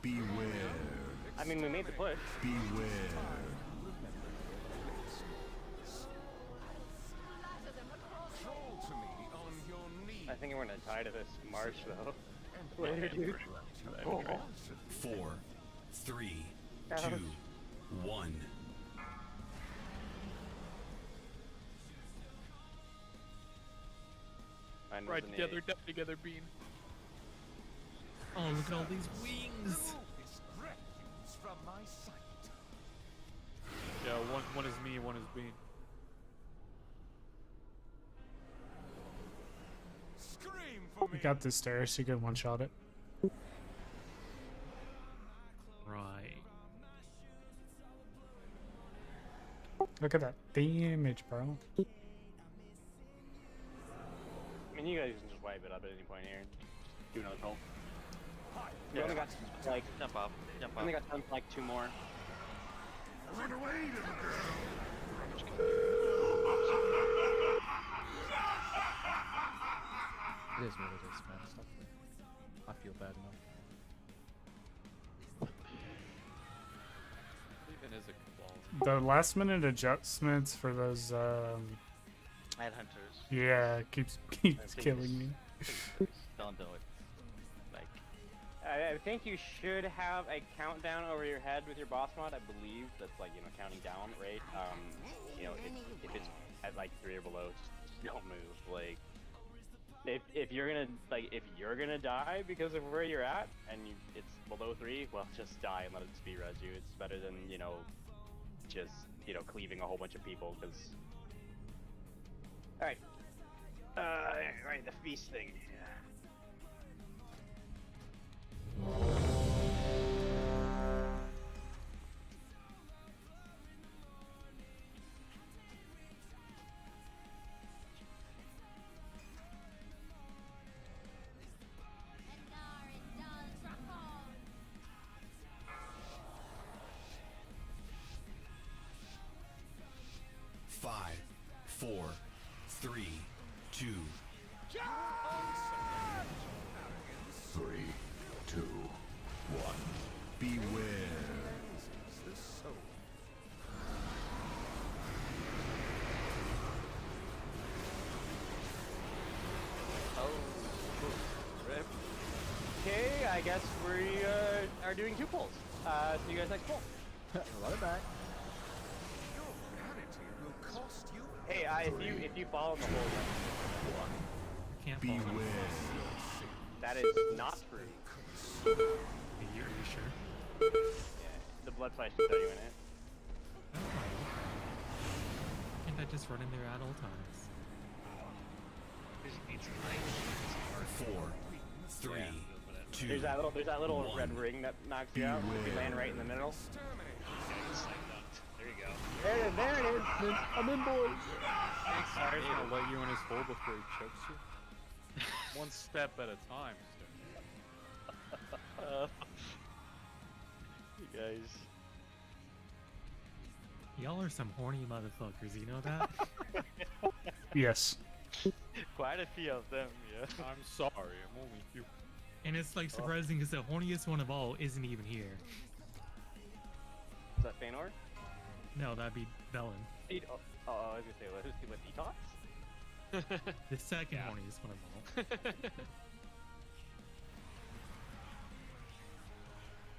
Beware. I mean, we made the push. Beware. Crawl to me on your knees. I think we're gonna die to this marsh though. Later, dude. 4, 3, 2, Ouch. 1. Mine was Ride an together, eight. die together, Bean. Oh, look at all these wings! Remove this refuse from my sight. Yeah, one is me, one is B. Scream for You got the stairs, you can one-shot it. Right. Look at that damage, bro. I mean, you guys can just wipe it up at any point here. Do another pull. You only got like jump up. Only got time for like 2 more. Run away, little girl. It is what it is, man. Stop it. I feel bad enough. Even as a cabal. The last minute adjustments for those Headhunters. yeah, keeps killing me. Don't do it. Like, I think you should have a countdown over your head with your boss mod. I believe that's like, you know, counting down, right? You know, if it's at like 3 or below, just don't move. Like, if you're gonna die because of where you're at and it's below 3, well, just die and let it speed res you. It's better than, you know, just, you know, cleaving a whole bunch of people. Because, all right, the feast thing. Five, 4, 3, 2. 3, 2, 1. Beware. Okay, I guess we are doing 2 pulls. See you guys next pull. Run it back. Hey, if you follow in the hole, Can't Beware. that is not true. Are you sure? Yeah, the blood splash can throw you in it. Can't I just run in there at all times? 4, 3, 2. There's that little 1. red ring that knocks you out. If you land right in the middle. There you go. There it is. I'm in, boys. Thanks, Sire's gonna let you in his hole before he chokes you. One step at a time, you guys. Y'all are some horny motherfuckers, you know that? Yes. Quite a few of them, yeah. I'm sorry, I'm only human. And it's like surprising because the horniest one of all isn't even here. Is that Feanor? No, that'd be Velen. I was gonna say, what detox? The second horniest one of all.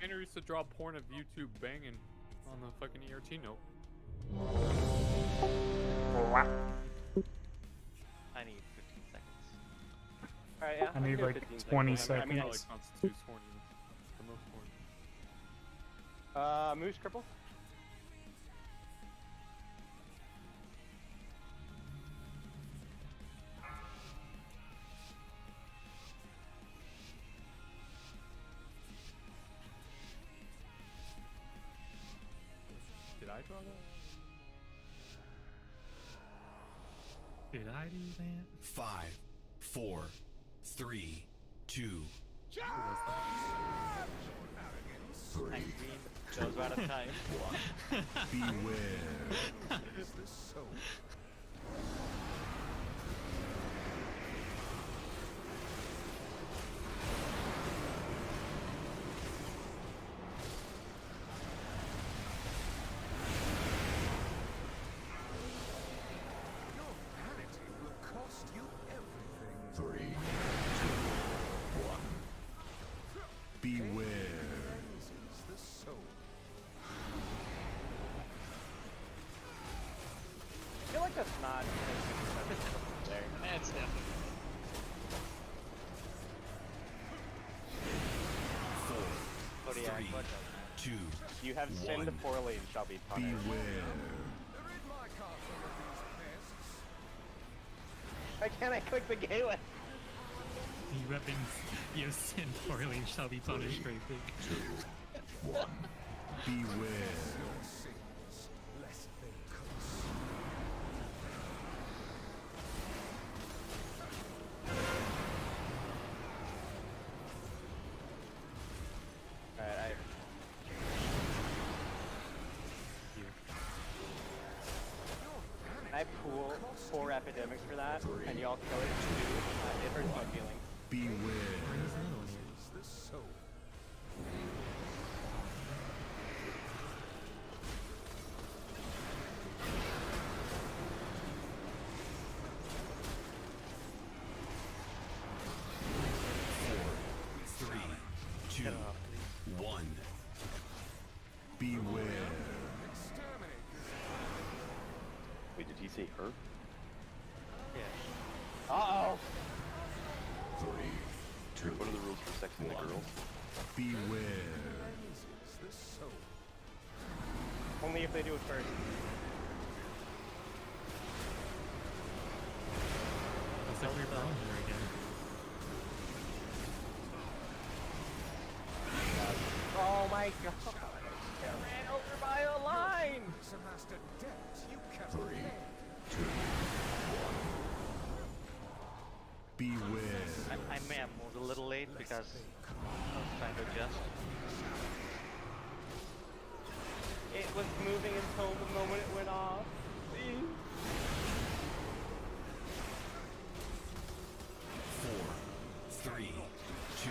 Tanner used to draw porn of YouTube banging on the fucking ERT note. I need 15 seconds. Alright, yeah. I need do like 15 20 That seconds. probably constitutes horniness. The most horny. Moose cripple. Did I draw that? Did I do that? 5, 4, 3, 2. 3. Those out of time. 1. Beware. Is this so? Your vanity will cost you everything. 3, 2, 1. Beware. Is the soul. I feel like that's not there. That's definitely. 4, Kodiak, 3, what 2. You have sinned, One. poor lane shall be punished. Beware. Why can't I click the Gaelic? You weapons, your sin poorly shall be punished greatly. 2. 1. Beware. Alright, I pool 4 epidemics for that, and y'all kill it 2. It hurts my feelings. Beware. Four, 3, 2, 1. Beware. Wait, did he say her? Yeah. Uh-oh! 3, 2. What are the rules for sexing the girls? Beware. Only if they do it first. Looks like we're blowing here again. Oh my god! I ran over by a line! 3, 2, 1. Beware. I may have moved a little late because I was trying to adjust. It was moving until the moment it went off. Please. 4, 3, 2,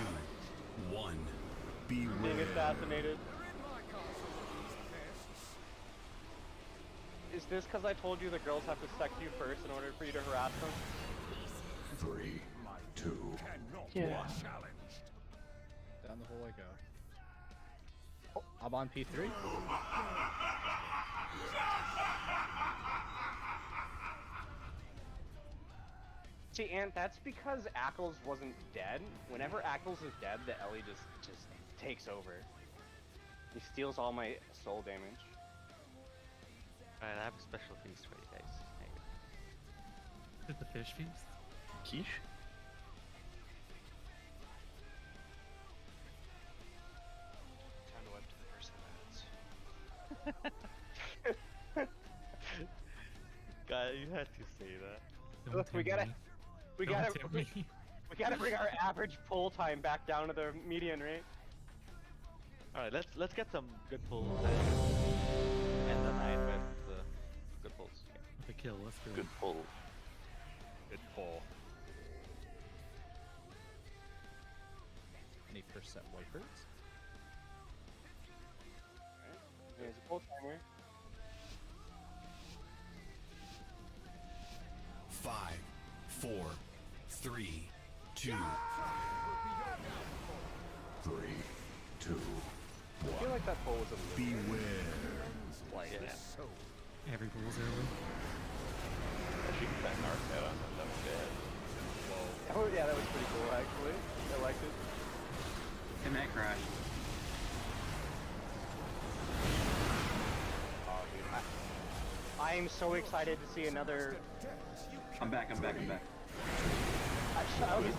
1. Beware. Being assassinated. Is this because I told you the girls have to sex you first in order for you to harass them? 3, 2, Yeah. 1. Down the hole I go. Oh, I'm on P3. See, Ant, that's because Ackles wasn't dead. Whenever Ackles is dead, the Ellie just takes over. He steals all my soul damage. Alright, I have a special feast for you guys. Is it the fish feast? Quiche? Time to web to the first ads. God, you had to say that. Look, we gotta bring our average pull time back down to the median rate. Alright, let's get some good pulls and the night with good pulls. Yeah. The kill, let's go. Good pull. Good pull. Any percent wipers? There's a pull timer. 5, 4, 3, 2. 3, 2, 1. I feel like that pull was a little Beware. like Yeah. Every bull's early. I should get that narc head on them. That was bad. Oh yeah, that was pretty cool actually. I liked it. Hey, Matt Crash. Oh dude, I am so excited to see another. I'm back. I was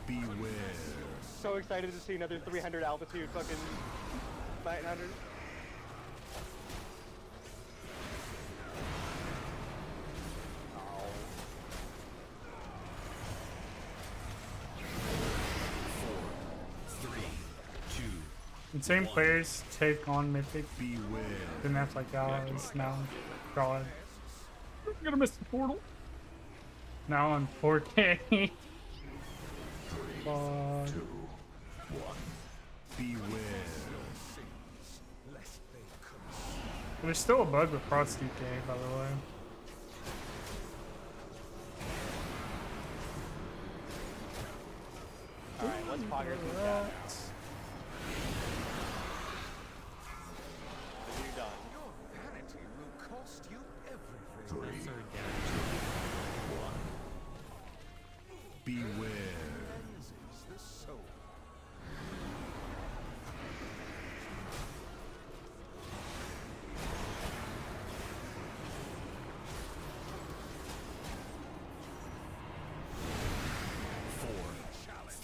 Beware. so excited to see another 300 altitude fucking 900. Insane players take on mythic. Beware. Didn't have like allies now. God. I'm gonna miss the portal. Now on 4K. 3, Fuck. 2, 1. Beware. There's still a bug with Frost DK, by the way. Alright, let's pogger through that. Are you done? Three, Sorry, 2, 1. Beware.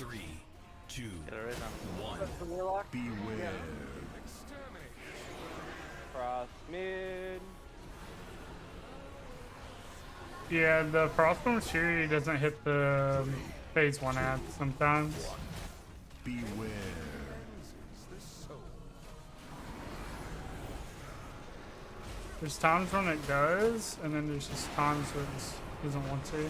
3, 2, There is 1. Beware. Beware. Cross mid. Yeah, the Frostbone Shiri doesn't hit the phase 1 ad sometimes. Beware. There's times when it does, and then there's just times where it just doesn't want to.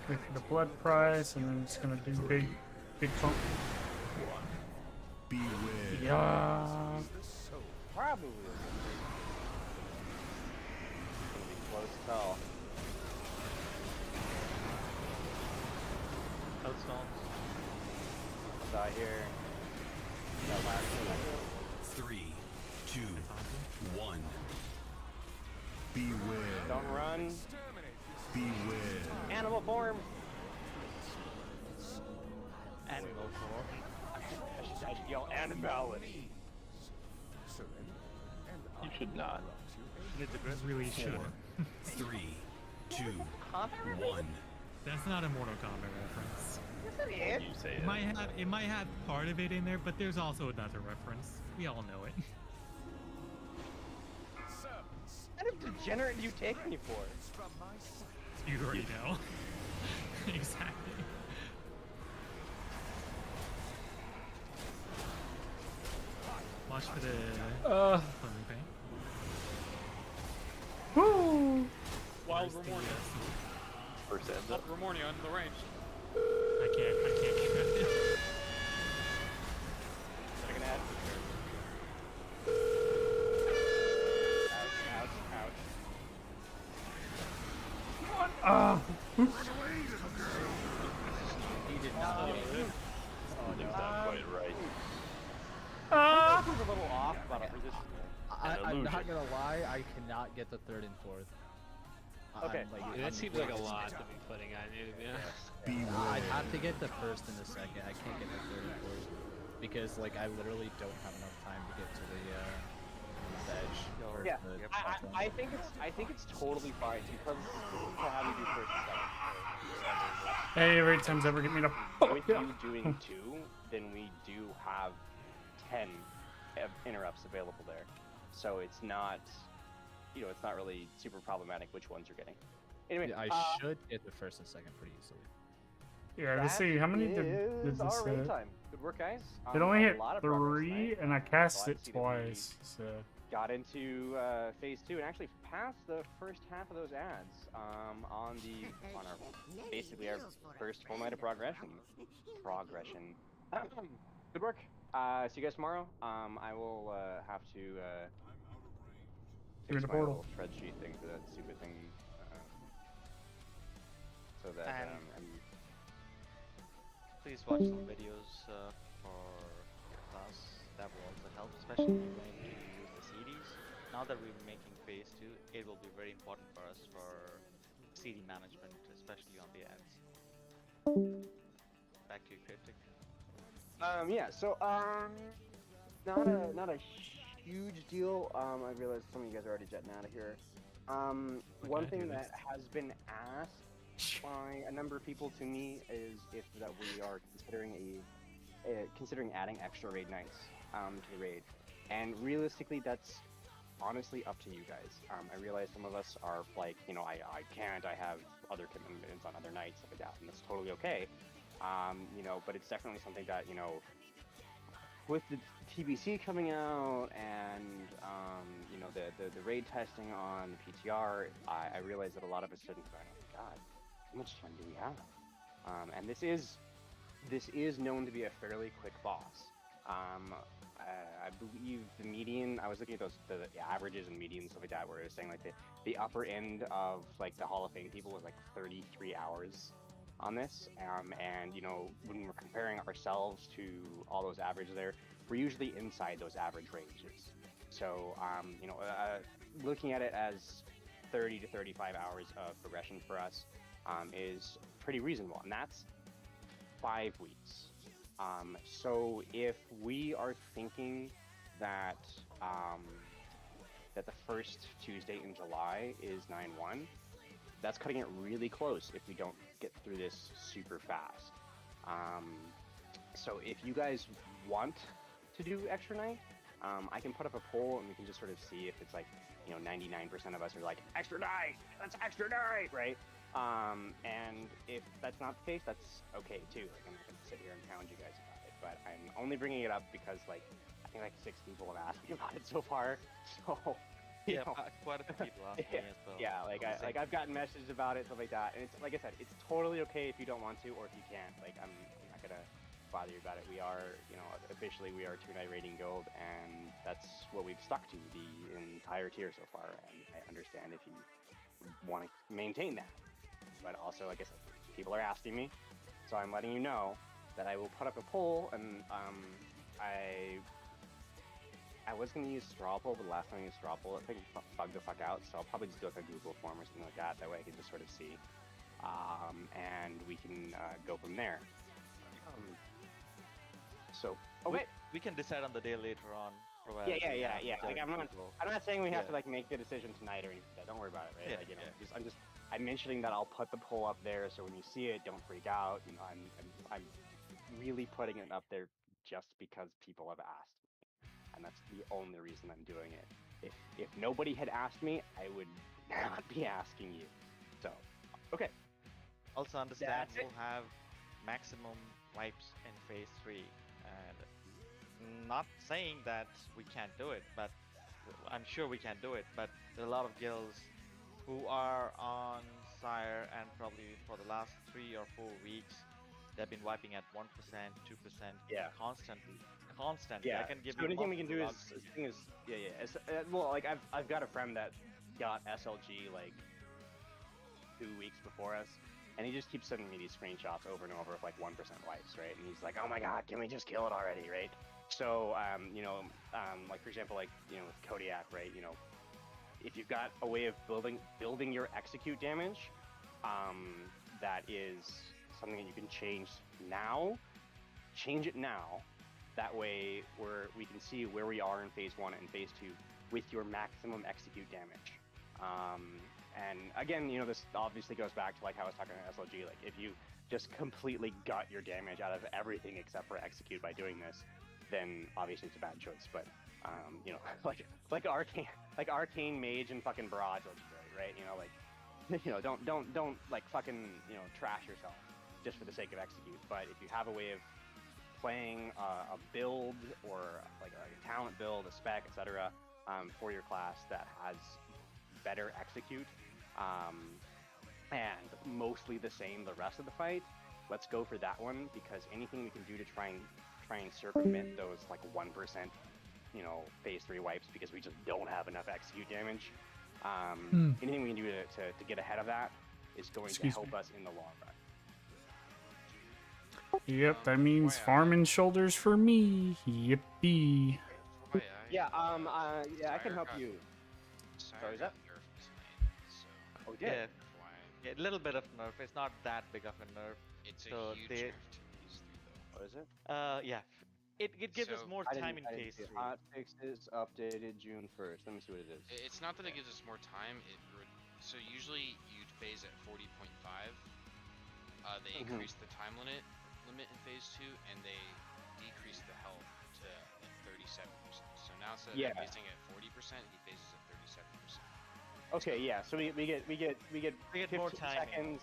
Wait for the blood price, and then it's gonna do big pump. Beware. Yeah. Probably. Close call. Outstones. Die here. That last one. 3, 2, 1. Beware. Don't run. Beware. Animal form. Animal form. I should yell animality. You should not. Really should. 4, 3, 2, 1. That's not a Mortal Kombat reference. Yes, You say It might have part of it in there, but there's also another reference. We all know it. What kind of degenerate do you take me for? You already know. Exactly. Watch for the cleansing paint. Woo! Wild Where's the, Remornia. First ends Wild up. Remornia on the range. I can't get it. Second ad. Ouch, ouch, ouch. Ah! He did not get it. Oh, no, not quite right. I was a little off, but resistance. I'm not gonna lie, I cannot get the third and fourth. Okay. That seems like a lot to be putting on you, to be honest. I'd have to get the first and the second. I can't get the third and fourth because, like, I literally don't have enough time to get to the edge. Or Yeah, the I think it's totally fine because to have you do first and second. Hey, every time's ever get me to. With you doing 2, then we do have 10 interrupts available there, so it's not, it's not really super problematic which ones you're getting. Anyway, Yeah, I should get the first and second pretty easily. Yeah, let's see. How many did is this our raid hit? time. Good work, guys. It only A hit lot of progress 3, tonight. and I cast Glad it to see that we twice, so. Got into phase 2 and actually passed the first half of those ads on our basically our first full night of progression. Good work. See you guys tomorrow. I will have to Give me fix the my portal. little spreadsheet thing for that stupid thing, so that Please watch some videos for class. That will also help, especially when you use the CDs. Now that we're making phase 2, it will be very important for us for CD management, especially on the ads. Back to you, Cryptic. Yeah, so not a huge deal. I realize some of you guys are already jetting out of here. One thing that has been asked by a number of people to me is if that we are considering adding extra raid nights to the raid, and realistically, that's honestly up to you guys. I realize some of us are like, I can't. I have other commitments on other nights, stuff like that, and that's totally okay. But it's definitely something that, with the TBC coming out and, the raid testing on the PTR, I realize that a lot of us sitting going, oh my god, how much time do we have? And this is known to be a fairly quick boss. I believe the median, I was looking at the averages and medians, stuff like that, where it was saying like the upper end of like the Hall of Fame people was like 33 hours on this, and when we're comparing ourselves to all those averages there, we're usually inside those average ranges. So looking at it as 30 to 35 hours of progression for us is pretty reasonable, and that's 5 weeks. So if we are thinking that that the first Tuesday in July is 9/1. That's cutting it really close if we don't get through this super fast. So if you guys want to do extra night, I can put up a poll and we can just sort of see if it's like, 99% of us are like, extra night, that's extra night, right? And if that's not the case, that's okay too. Like, I'm not gonna sit here and pound you guys about it, but I'm only bringing it up because like, I think like 6 people have asked me about it so far. So, Yeah, quite a few people asked me as well. yeah, I've gotten messages about it, stuff like that, and it's like I said, it's totally okay if you don't want to or if you can't. Like, I'm not gonna bother you about it. We are, officially we are 2-night rating guild, and that's what we've stuck to the entire tier so far. And I understand if you want to maintain that, but also, like I said, people are asking me, so I'm letting you know that I will put up a poll, and I was going to use straw poll, but the last time I used straw poll, I think it bugged the fuck out, so I'll probably just do like a Google form or something like that. That way I can just sort of see, and we can go from there. So, okay. We can decide on the day later on. Yeah. Like, I'm not saying we have to like make the decision tonight or anything. Don't worry about it, right? Yeah, like, I'm mentioning that I'll put the poll up there, so when you see it, don't freak out. I'm really putting it up there just because people have asked me, and that's the only reason I'm doing it. If nobody had asked me, I would not be asking you. So, okay. Also understand we'll have maximum wipes in phase 3, and not saying that we can't do it, but I'm sure we can do it. But there are a lot of guilds who are on Sire, and probably for the last 3 or 4 weeks, they've been wiping at 1%, 2%, constantly. Yeah. I can give so you anything we can do multiple is well, like I've got a friend that got SLG like 2 weeks before us, and he just keeps sending me these screenshots over and over of like 1% wipes, right? And he's like, oh my god, can we just kill it already, right? So, like for example, like, with Kodiak, right? If you've got a way of building your execute damage, that is something that you can change now, change it now. That way we can see where we are in phase 1 and phase 2 with your maximum execute damage. And again, this obviously goes back to like how I was talking about SLG. Like, if you just completely gut your damage out of everything except for execute by doing this, then obviously it's a bad choice. But like arcane mage and fucking barrage legendary, right? Don't like fucking trash yourself just for the sake of execute. But if you have a way of playing a build or like a talent build, a spec, etc., for your class that has better execute, and mostly the same the rest of the fight, let's go for that one, because anything we can do to try and circumvent those like 1%, phase 3 wipes, because we just don't have enough execute damage. Anything we can do to get ahead of that is going to help us in the long run. Yep, that means farming shoulders for me. Yippee. Yeah, I can help you. Sorry, is that? Oh, Yeah, a little bit of nerf. It's not that big of a nerf. It's so a huge nerf to phase 3 though. What is it? Yeah. It gives us more time in phase 3. Hot fixes updated June 1st. Let me see what it is. It's not that it gives us more time. So usually you'd phase at 40.5. They increased the time limit in phase 2, and they decreased the health to like 37%. So now instead of phasing at 40%, he phases at 37%. Okay, yeah. So we get 15 more time seconds.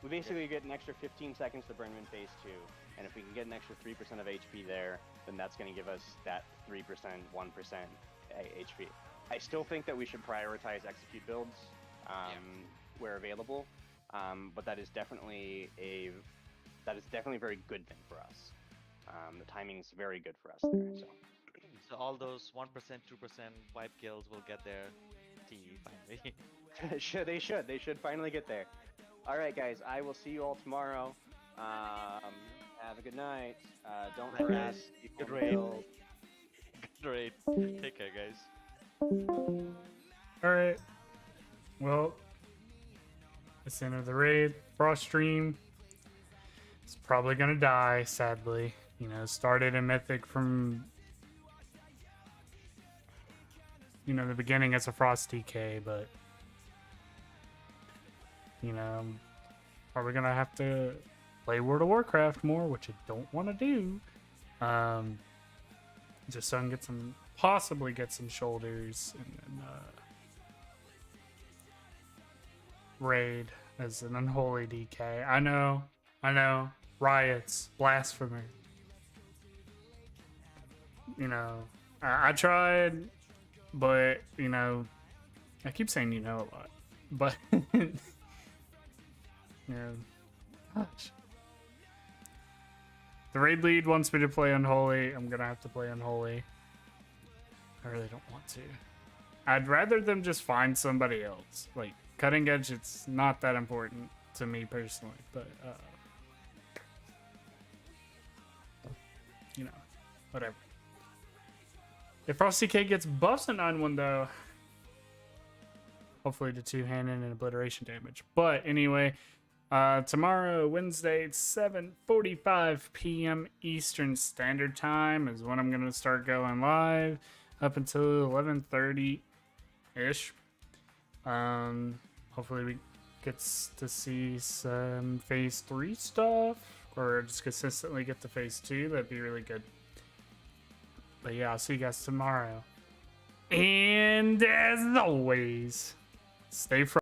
We basically get an extra 15 seconds to burn in phase 2, and if we can get an extra 3% of HP there, then that's going to give us that 3%, 1% HP. I still think that we should prioritize execute builds where available, but that is definitely a very good thing for us. The timing's very good for us there. So all those 1%, 2% wipe guilds will get their tea finally. They should finally get there. All right, guys. I will see you all tomorrow. Have a good night. Don't harass people. Good raid. Good raid. Take care, guys. All right. Well, it's the end of the raid. Frost Stream. It's probably gonna die, sadly. Started in Mythic from you know, the beginning is a Frost DK, but you know, are we gonna have to play World of Warcraft more, which I don't want to do? Just so I can get some, possibly get some shoulders, and then raid as an unholy DK. I know, riots, blasphemy. You know, I tried, but you know, I keep saying you know a lot, but you know, gosh. The raid lead wants me to play Unholy. I'm gonna have to play Unholy. I really don't want to. I'd rather them just find somebody else. Like, Cutting Edge, it's not that important to me personally, but, you know, whatever. If Frosty K gets buffs in 9-1, though, hopefully to two-handed and obliteration damage. But anyway, tomorrow, Wednesday, it's 7:45 p.m. Eastern Standard Time is when I'm going to start going live up until 11:30-ish. Hopefully we get to see some Phase 3 stuff, or just consistently get to Phase 2. That'd be really good. But yeah, I'll see you guys tomorrow. And as always, stay frosty.